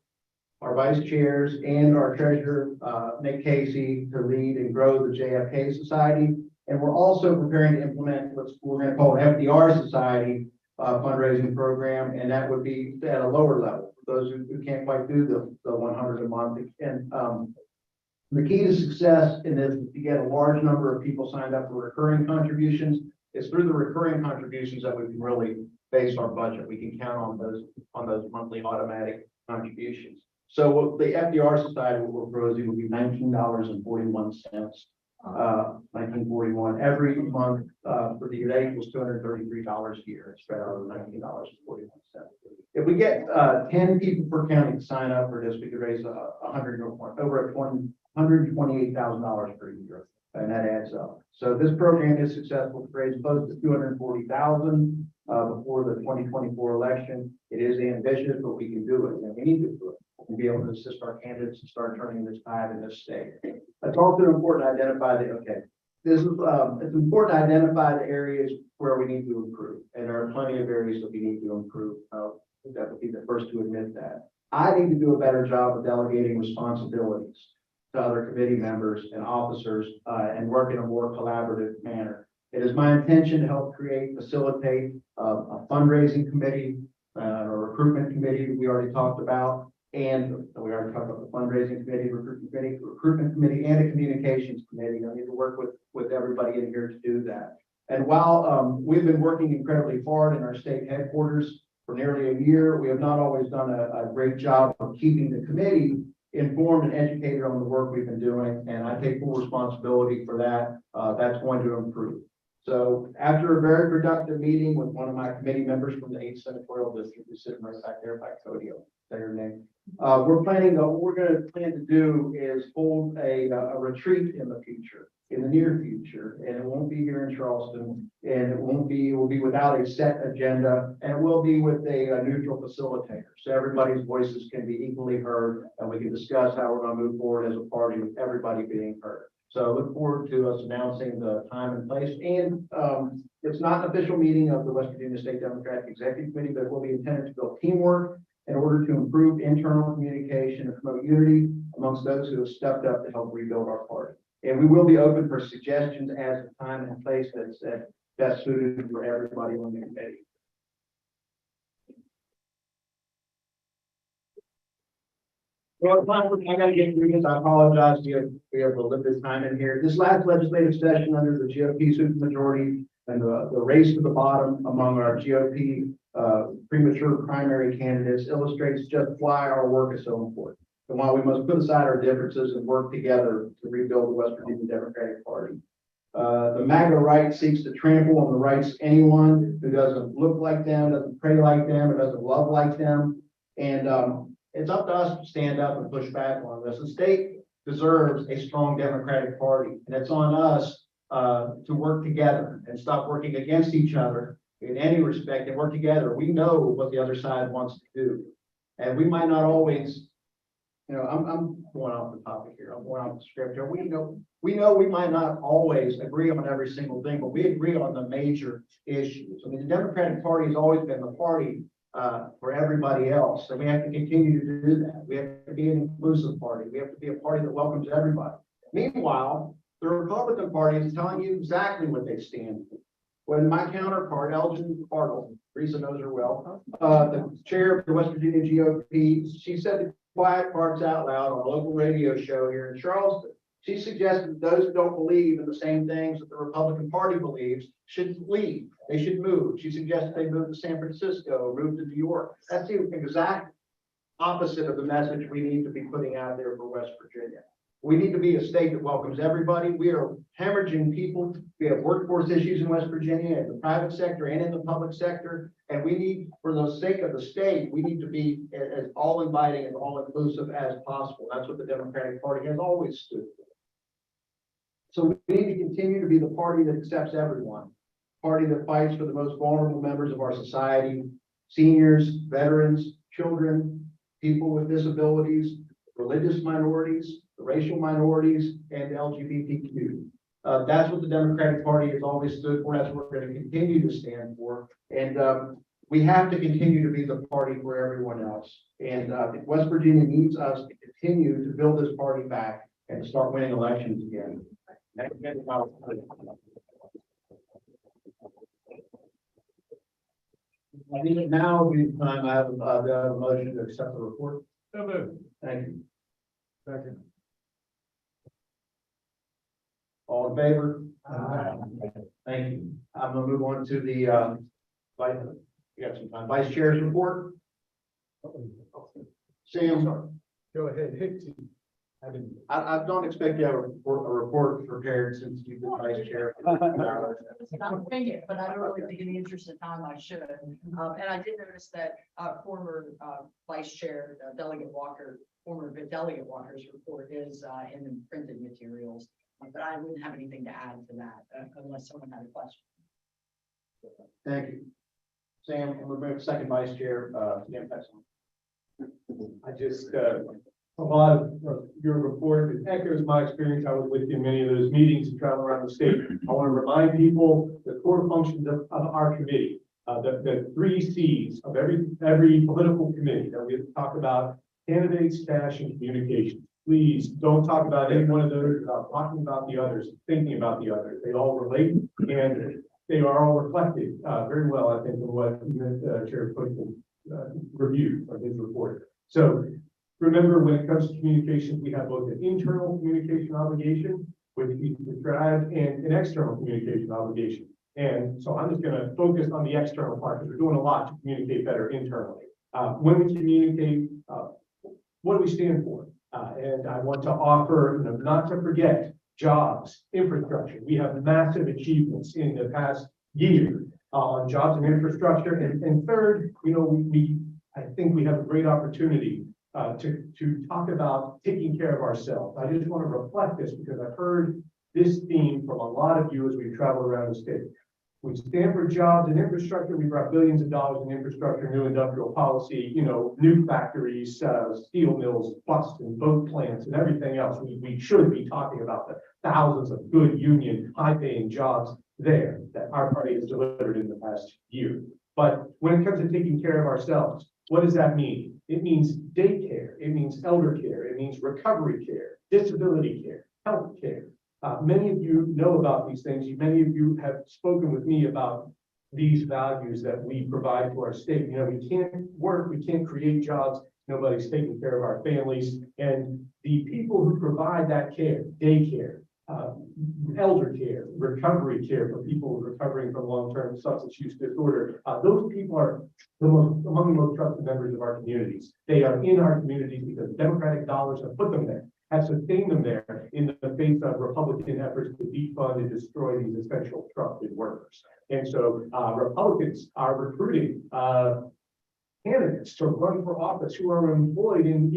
Speaker 1: and our treasurer, Nick Casey, to lead and grow the JFK Society. And we're also preparing to implement what we're going to call an FDR Society fundraising program, and that would be at a lower level for those who can't quite do the 100 a month. And the key to success in this is to get a large number of people signed up for recurring contributions. It's through the recurring contributions that we can really base our budget. We can count on those monthly automatic contributions. So the FDR Society will grow will be $19.41. 1941 every month for the year equals $233 a year, spread out over $19.41. If we get 10 people per county to sign up for this, we could raise $128,000 per year, and that adds up. So this program is successful to raise close to $240,000 before the 2024 election. It is ambitious, but we can do it, and we need to do it. And be able to assist our candidates and start turning this tide in this state. It's also important to identify it's important to identify the areas where we need to improve, and there are plenty of areas that we need to improve. That would be the first to admit that. I need to do a better job of delegating responsibilities to other committee members and officers and work in a more collaborative manner. It is my intention to help facilitate a fundraising committee, a recruitment committee we already talked about. And we already talked about the fundraising committee, recruitment committee, and a communications committee. I need to work with everybody in here to do that. And while we've been working incredibly hard in our state headquarters for nearly a year, we have not always done a great job of keeping the committee informed and educated on the work we've been doing. And I take full responsibility for that. That's going to improve. So after a very productive meeting with one of my committee members from the 8th Senatorial District, who's sitting right back there by Cody, say her name. What we're going to plan to do is hold a retreat in the near future, and it won't be here in Charleston, and it will be without a set agenda, and it will be with a neutral facilitator. So everybody's voices can be equally heard, and we can discuss how we're going to move forward as a party with everybody being heard. So I look forward to us announcing the time and place. And it's not an official meeting of the West Virginia State Democratic Executive Committee, but it will be intended to build teamwork in order to improve internal communication and promote unity amongst those who have stepped up to help rebuild our party. And we will be open for suggestions as the time and place that's best suited for everybody on the committee. Well, I got to get through this. I apologize. We have a limited time in here. This last legislative session under the GOP supermajority and the race to the bottom among our GOP premature primary candidates illustrates just why our work is so important and why we must put aside our differences and work together to rebuild the West Virginia Democratic Party. The MAGA right seeks to trample on the rights of anyone who doesn't look like them, doesn't pray like them, or doesn't love like them. And it's up to us to stand up and push back on this. The state deserves a strong Democratic Party, and it's on us to work together and stop working against each other in any respect and work together. We know what the other side wants to do, and we might not always, I'm going off the topic here. I'm going off the script here. We know we might not always agree on every single thing, but we agree on the major issues. I mean, the Democratic Party has always been the party for everybody else, and we have to continue to do that. We have to be an inclusive party. We have to be a party that welcomes everybody. Meanwhile, the Republican Party is telling you exactly what they stand for. When my counterpart, Elgin Bartle, Teresa knows her well, the chair of the West Virginia GOP, she said the quiet parts out loud on a local radio show here in Charleston. She suggested that those who don't believe in the same things that the Republican Party believes should leave. They should move. She suggested they move to San Francisco, move to New York. That's the exact opposite of the message we need to be putting out there for West Virginia. We need to be a state that welcomes everybody. We are hemorrhaging people. We have workforce issues in West Virginia, in the private sector and in the public sector. And we need, for the sake of the state, we need to be as all inviting and all inclusive as possible. That's what the Democratic Party has always stood for. So we need to continue to be the party that accepts everyone, party that fights for the most vulnerable members of our society, seniors, veterans, children, people with disabilities, religious minorities, racial minorities, and LGBTQ. That's what the Democratic Party has always stood for. That's what we're going to continue to stand for. And we have to continue to be the party for everyone else. And West Virginia needs us to continue to build this party back and to start winning elections again. I think now would be the time I have the motion to accept the report.
Speaker 12: So moved.
Speaker 1: Thank you. Second. All in favor? Thank you. I'm gonna move on to the vice, you got some time, Vice Chair's report. Sam,
Speaker 4: Go ahead.
Speaker 1: I don't expect you to have a report prepared since you've been Vice Chair.
Speaker 17: Not think it, but I don't really think in the interest of time I should. And I did notice that former Vice Chair Delegate Walker, former Delegate Walker's report is in the printed materials. But I wouldn't have anything to add to that unless someone had a question.
Speaker 1: Thank you. Sam, I'm gonna bring second Vice Chair, Dan Petzl.
Speaker 11: I just, a lot of your report, it echoes my experience. I was with you in many of those meetings and travel around the state. I want to remind people the core functions of our committee, the 3 C's of every political committee that we talk about: candidates, cash, and communication. Please don't talk about any one of those without talking about the others, thinking about the others. They all relate and they are all reflected very well, I think, in what Chair Clinton reviewed of his report. So remember, when it comes to communications, we have both an internal communication obligation, which we describe, and an external communication obligation. And so I'm just going to focus on the external part because we're doing a lot to communicate better internally. When we communicate, what do we stand for? And I want to offer, not to forget, jobs, infrastructure. We have massive achievements in the past year on jobs and infrastructure. And third, I think we have a great opportunity to talk about taking care of ourselves. I just want to reflect this because I've heard this theme from a lot of you as we travel around the state. We stand for jobs and infrastructure. We brought billions of dollars in infrastructure, new industrial policy, new factories, steel mills, bus and boat plants and everything else. We should be talking about the thousands of good union, high-paying jobs there that our party has delivered in the past year. But when it comes to taking care of ourselves, what does that mean? It means daycare, it means elder care, it means recovery care, disability care, health care. Many of you know about these things. Many of you have spoken with me about these values that we provide to our state. We can't work, we can't create jobs. Nobody's taking care of our families. And the people who provide that care, daycare, elder care, recovery care for people recovering from long-term substance use disorder, those people are among the most trusted members of our communities. They are in our communities because Democratic dollars have put them there, have sustained them there in the face of Republican efforts to defund and destroy these essential trusted workers. And so Republicans are recruiting candidates to run for office who are employed in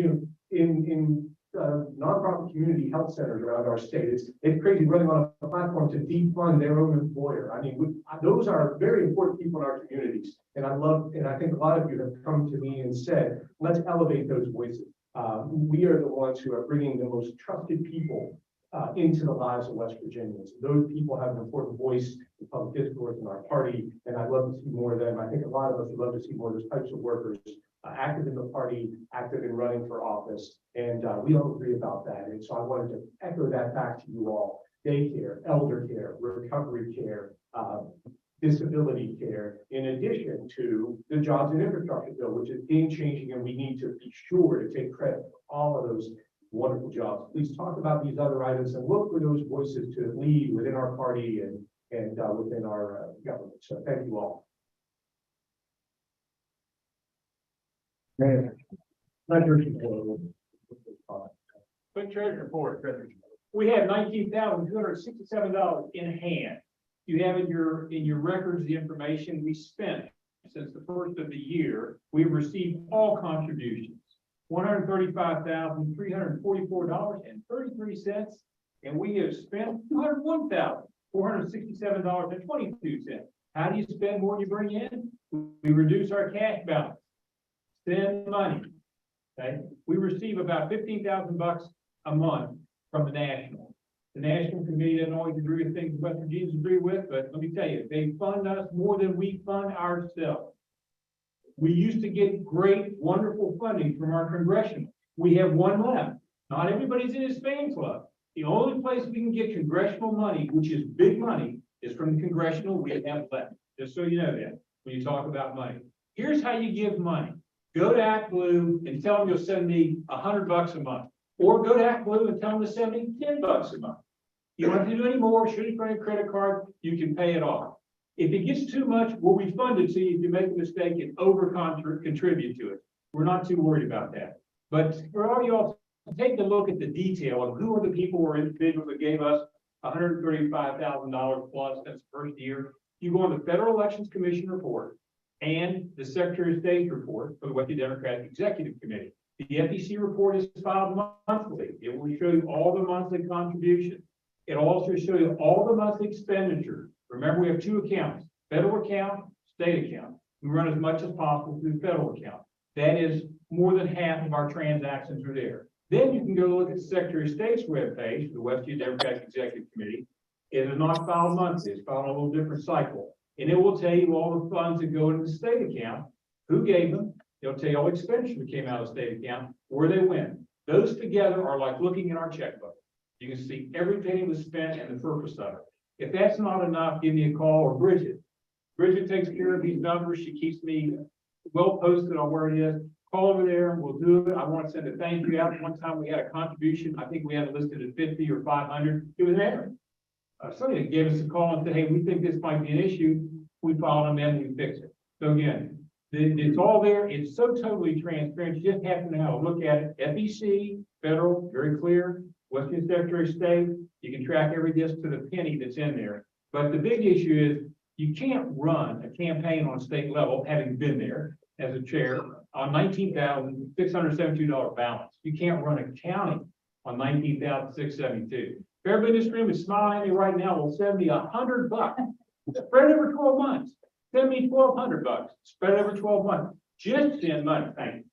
Speaker 11: nonprofit community health centers around our state. It's crazy running on a platform to defund their own employer. I mean, those are very important people in our communities. And I think a lot of you have come to me and said, let's elevate those voices. We are the ones who are bringing the most trusted people into the lives of West Virginians. Those people have an important voice in public discourse in our party, and I'd love to see more of them. I think a lot of us would love to see more of those types of workers active in the party, active in running for office, and we all agree about that. And so I wanted to echo that back to you all. Daycare, elder care, recovery care, disability care, in addition to the jobs and infrastructure bill, which is game changing, and we need to be sure to take credit for all of those wonderful jobs. Please talk about these other items and look for those voices to lead within our party and within our government. So thank you all.
Speaker 12: Quick treasury report. We have $19,267 in hand. You have in your records the information we spent since the first of the year. We've received all contributions, $135,344.33, and we have spent $101,467.22. How do you spend more than you bring in? We reduce our cash balance, spend money. Okay, we receive about $15,000
Speaker 7: a month from the national. The national committee doesn't always agree with things West Virginians agree with, but let me tell you, they fund us more than we fund ourselves. We used to get great, wonderful funding from our congressional. We have one left. Not everybody's in his fan club. The only place we can get congressional money, which is big money, is from the congressional we have left. Just so you know that, when you talk about money. Here's how you give money. Go to Act Blue and tell them you'll send me $100 a month. Or go to Act Blue and tell them to send me $10 a month. You don't have to do any more. Should you run a credit card, you can pay it off. If it gets too much, we'll refund it to you if you make a mistake and contribute to it. We're not too worried about that. But for all y'all, take a look at the detail of who are the people or individuals that gave us $135,000 plus. That's the first year. You go on the Federal Elections Commission report and the Secretary of State's report for the West Virginia Democratic Executive Committee. The FEC report is filed monthly. It will show you all the monthly contributions. It also shows you all the monthly expenditures. Remember, we have two accounts, federal account, state account. We run as much as possible through the federal account. That is more than half of our transactions are there. Then you can go look at the Secretary of State's webpage, the West Virginia Democratic Executive Committee. It is not filed monthly, it's filed on a little different cycle. And it will tell you all the funds that go into the state account, who gave them. It'll tell you all the expenditures that came out of the state account, where they went. Those together are like looking at our checkbook. You can see everything that was spent and the purpose of it. If that's not enough, give me a call, or Bridget. Bridget takes care of these numbers. She keeps me well posted on where it is. Call over there and we'll do it. I want to send a thank you out. One time we had a contribution. I think we had it listed at 50 or 500. It was there. Somebody gave us a call and said, hey, we think this might be an issue. We filed them in, we fix it. So again, it's all there. It's so totally transparent. You just have to know how to look at it. FEC, federal, very clear. West Virginia Secretary of State, you can track every disc to the penny that's in there. But the big issue is you can't run a campaign on state level, having been there as a chair, on $19,672 balance. You can't run a county on $19,672. If everybody in this room is smiling at me right now, will send me $100. Spread over 12 months. Send me $1,200. Spread over 12 months. Just send money. Thank you.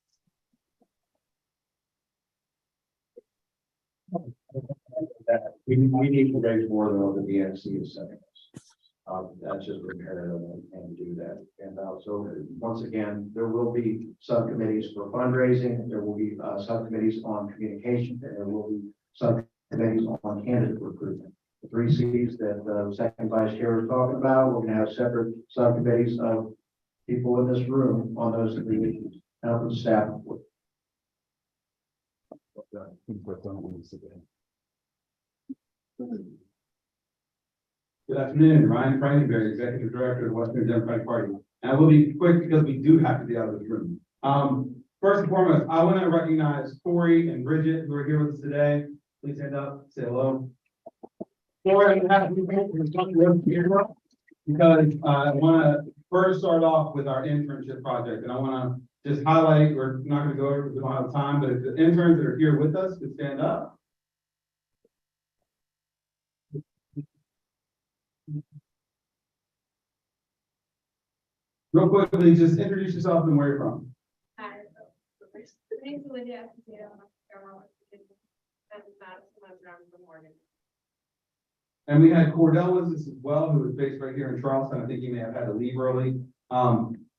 Speaker 1: We need to raise more than what the DNC is setting us. That's just imperative and do that. And so once again, there will be subcommittees for fundraising. There will be subcommittees on communication. And there will be subcommittees on candidate recruitment. The 3 C's that the second vice chair was talking about, we're going to have separate subcommittees of people in this room on those 3 issues. Now for the staff report.
Speaker 2: Good afternoon, Ryan Frankenberry, Executive Director of the Western Democratic Party. And I will be quick because we do have to get out of this room. First and foremost, I want to recognize Corey and Bridget who are here with us today. Please stand up, say hello. Corey, because I want to first start off with our internship project. And I want to just highlight, we're not going to go over because we don't have time, but if the interns that are here with us could stand up. Real quickly, just introduce yourself and where you're from.
Speaker 14: Hi, my name's Lydia.
Speaker 2: And we had Cordell with us as well, who is based right here in Charleston. I think he may have had to leave early.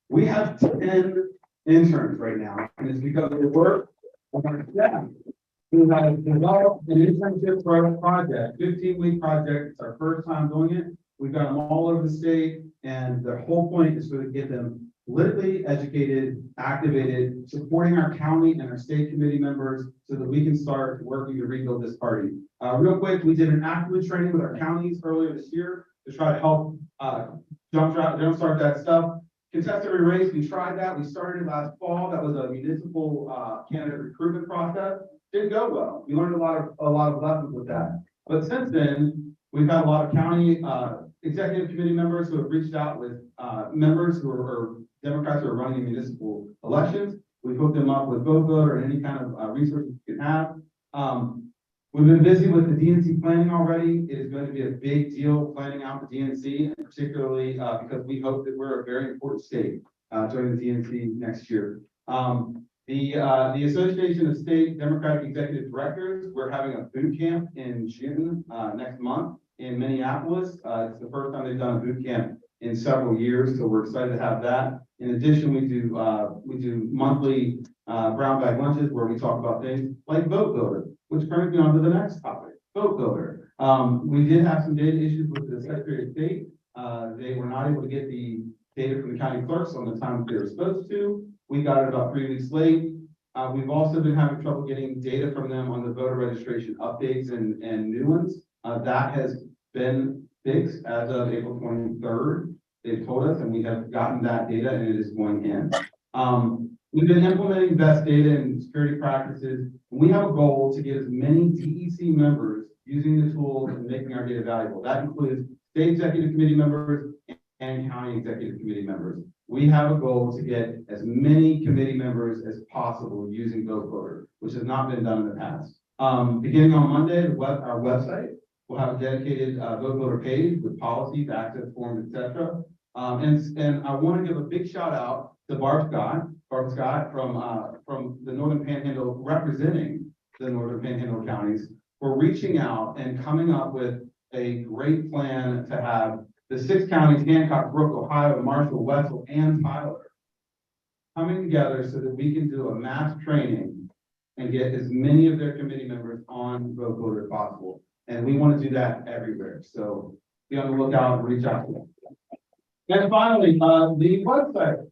Speaker 2: We have 10 interns right now, and it's because of the work of our staff who have developed an internship project, 15-week project. It's our first time doing it. We've got them all over the state, and the whole point is to get them politically educated, activated, supporting our county and our state committee members so that we can start working to rebuild this party. Real quick, we did an activist training with our counties earlier this year to try to help jumpstart that stuff. Contested race, we tried that. We started it last fall. That was a municipal candidate recruitment process. Didn't go well. We learned a lot of lessons with that. But since then, we've had a lot of county executive committee members who have reached out with members who are Democrats who are running municipal elections. We've hooked them up with VoteVote or any kind of resources you can have. We've been busy with the DNC planning already. It is going to be a big deal planning out the DNC, and particularly because we hope that we're a very important state during the DNC next year. The Association of State Democratic Executive Directors, we're having a boot camp in June, next month in Minneapolis. It's the first time they've done a boot camp in several years, so we're excited to have that. In addition, we do monthly brown bag lunches where we talk about things like Vote Builder, which brings me on to the next topic, Vote Builder. We did have some data issues with the Secretary of State. They were not able to get the data from the county clerks on the time that they were supposed to. We got it about 3 weeks late. We've also been having trouble getting data from them on the voter registration updates and new ones. That has been fixed as of April 23rd. They've told us, and we have gotten that data and it is going in. We've been implementing best data and security practices. We have a goal to get as many DEC members using the tools and making our data valuable. That includes state executive committee members and county executive committee members. We have a goal to get as many committee members as possible using Vote Voter, which has not been done in the past. Beginning on Monday, our website will have a dedicated Vote Voter page with policies, access forms, etc. And I want to give a big shout out to Barb Scott from the Northern Panhandle, representing the Northern Panhandle counties, for reaching out and coming up with a great plan to have the 6 counties, Hancock, Brooke, Ohio, Marshall, Wetzel, and Tyler, coming together so that we can do a mass training and get as many of their committee members on Vote Voter as possible. And we want to do that everywhere. So be on the lookout and reach out to them. And finally, the website.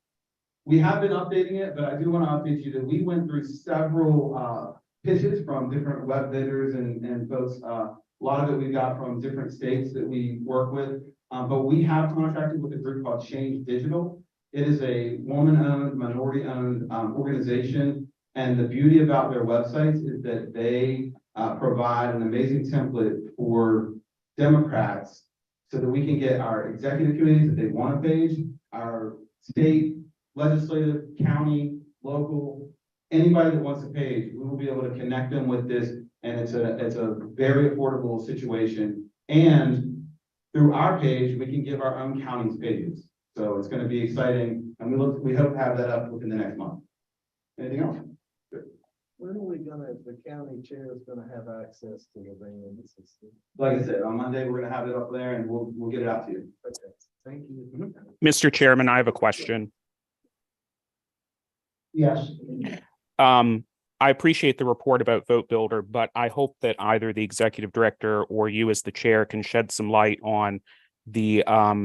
Speaker 2: We have been updating it, but I do want to update you that we went through several pitches from different web bidders and folks. A lot of it we got from different states that we work with. But we have contracted with a group called Change Digital. It is a woman-owned, minority-owned organization. And the beauty about their websites is that they provide an amazing template for Democrats so that we can get our executive committees that they want a page, our state, legislative, county, local, anybody that wants a page, we will be able to connect them with this. And it's a very affordable situation. And through our page, we can give our own counties pages. So it's going to be exciting. And we hope to have that up within the next month. Anything else?
Speaker 9: When are we gonna, the county chair is gonna have access to the van system?
Speaker 2: Like I said, on Monday, we're going to have it up there and we'll get it out to you.
Speaker 9: Okay, thank you.
Speaker 6: Mr. Chairman, I have a question.
Speaker 1: Yes.
Speaker 6: I appreciate the report about Vote Builder, but I hope that either the executive director or you as the chair can shed some light on the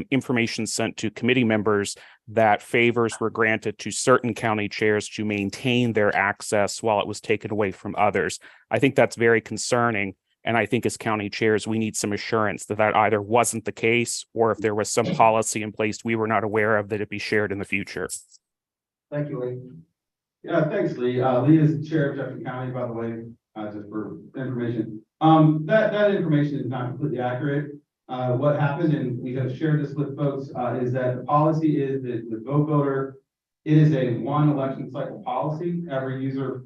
Speaker 6: information sent to committee members that favors were granted to certain county chairs to maintain their access while it was taken away from others. I think that's very concerning. And I think as county chairs, we need some assurance that that either wasn't the case, or if there was some policy in place we were not aware of, that it be shared in the future.
Speaker 1: Thank you, Lee.
Speaker 2: Yeah, thanks, Lee. Lee is the chair of Jefferson County, by the way, just for information. That information is not completely accurate. What happened, and we have shared this with folks, is that the policy is that with Vote Builder, it is a one election cycle policy. Every user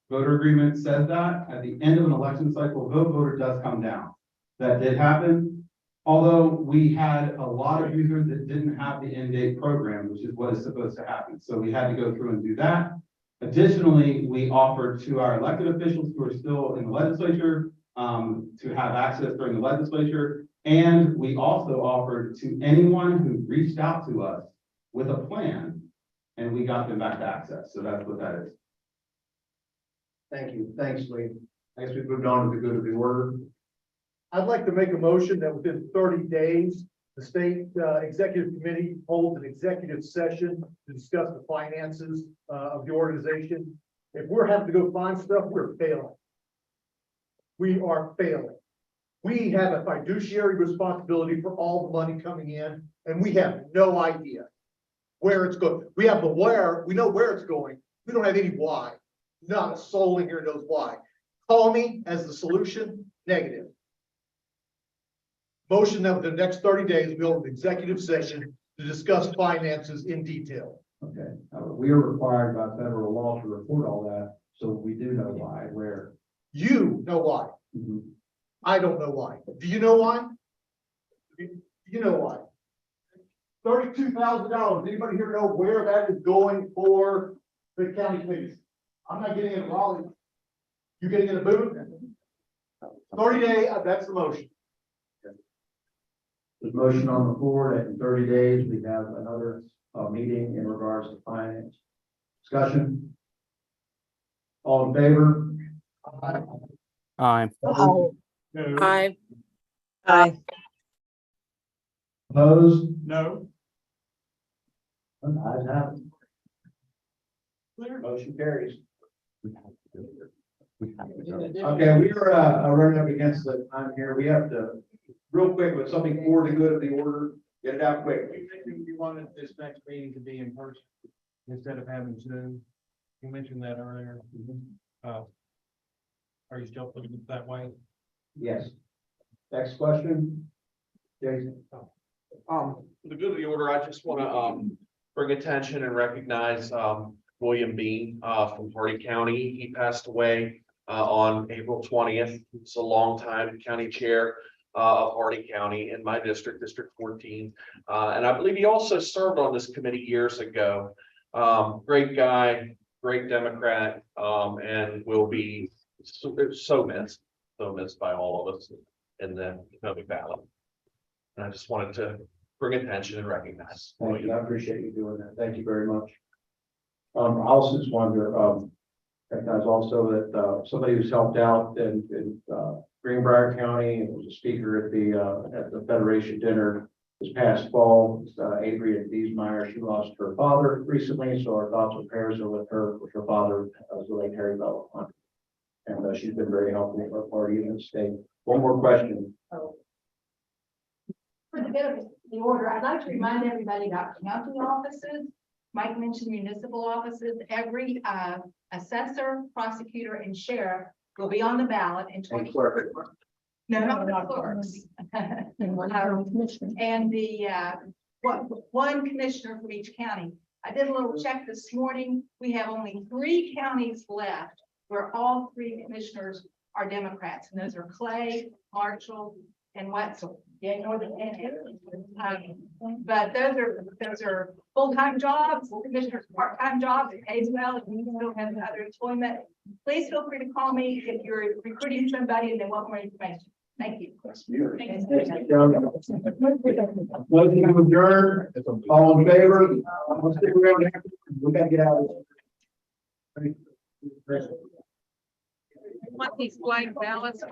Speaker 2: voter agreement says that at the end of an election cycle, Vote Voter does come down. That did happen. Although we had a lot of users that didn't have the end date program, which is what is supposed to happen. So we had to go through and do that. Additionally, we offered to our elected officials who are still in the legislature to have access during the legislature. And we also offered to anyone who reached out to us with a plan, and we got them back to access. So that's what that is.
Speaker 1: Thank you. Thanks, Lee. I guess we've moved on to the good of the order.
Speaker 4: I'd like to make a motion that within 30 days, the state executive committee holds an executive session to discuss the finances of the organization. If we're having to go find stuff, we're failing. We are failing. We have a fiduciary responsibility for all the money coming in, and we have no idea where it's going. We have the where, we know where it's going. We don't have any why. Not a soul in here knows why. Call me as the solution, negative. Motion that within the next 30 days, we'll have an executive session to discuss finances in detail.
Speaker 1: Okay. We are required by federal law to report all that, so we do know why, where.
Speaker 4: You know why.
Speaker 1: Mhm.
Speaker 4: I don't know why. Do you know why? You know why? $32,000. Anybody here know where that is going for the county committees? I'm not getting it Raleigh. You getting it in Boone? 30-day, that's the motion.
Speaker 1: There's a motion on the floor that in 30 days, we have another meeting in regards to finance. Discussion? All in favor?
Speaker 6: Aye.
Speaker 5: Aye.
Speaker 15: Aye.
Speaker 1: Opposed?
Speaker 4: No.
Speaker 1: Ayes have it. Motion carries. Okay, we are running up against the time here. We have to, real quick, with something for the good of the order, get it out quick.
Speaker 12: You wanted this next meeting to be in person instead of having Zoom. You mentioned that earlier. Are you still putting it that way?
Speaker 1: Yes. Next question. Jason.
Speaker 2: For the good of the order, I just want to bring attention and recognize William Bean from Hardy County. He passed away on April 20th. He's a longtime county chair of Hardy County in my district, District 14. And I believe he also served on this committee years ago. Great guy, great Democrat, and will be so missed by all of us in the coming ballot. And I just wanted to bring attention and recognize.
Speaker 1: Thank you. I appreciate you doing that. Thank you very much. I also just wanted to recognize also that somebody who's helped out in Greenbrier County and was a speaker at the Federation dinner this past fall. Adrian Diesmeyer. She lost her father recently, so our thoughts and prayers are with her. With her father, was the late Harry Bell, and she's been very helpful for our party in the state. One more question.
Speaker 14: For the good of the order, I'd like to remind everybody about county offices. Mike mentioned municipal offices. Every assessor, prosecutor, and sheriff will be on the ballot in 2024. No, not the clerks. And the one commissioner from each county. I did a little check this morning. We have only 3 counties left where all 3 commissioners are Democrats, and those are Clay, Marshall, and Wetzel. Yeah, Northern Panhandle. But those are full-time jobs, commissioners, part-time jobs, it pays well, and you still have other employment. Please feel free to call me if you're recruiting somebody and they want more information. Thank you.
Speaker 1: Motion to adjourn. All in favor? Let's stick around here. We gotta get out of this.
Speaker 3: Want these blank ballots?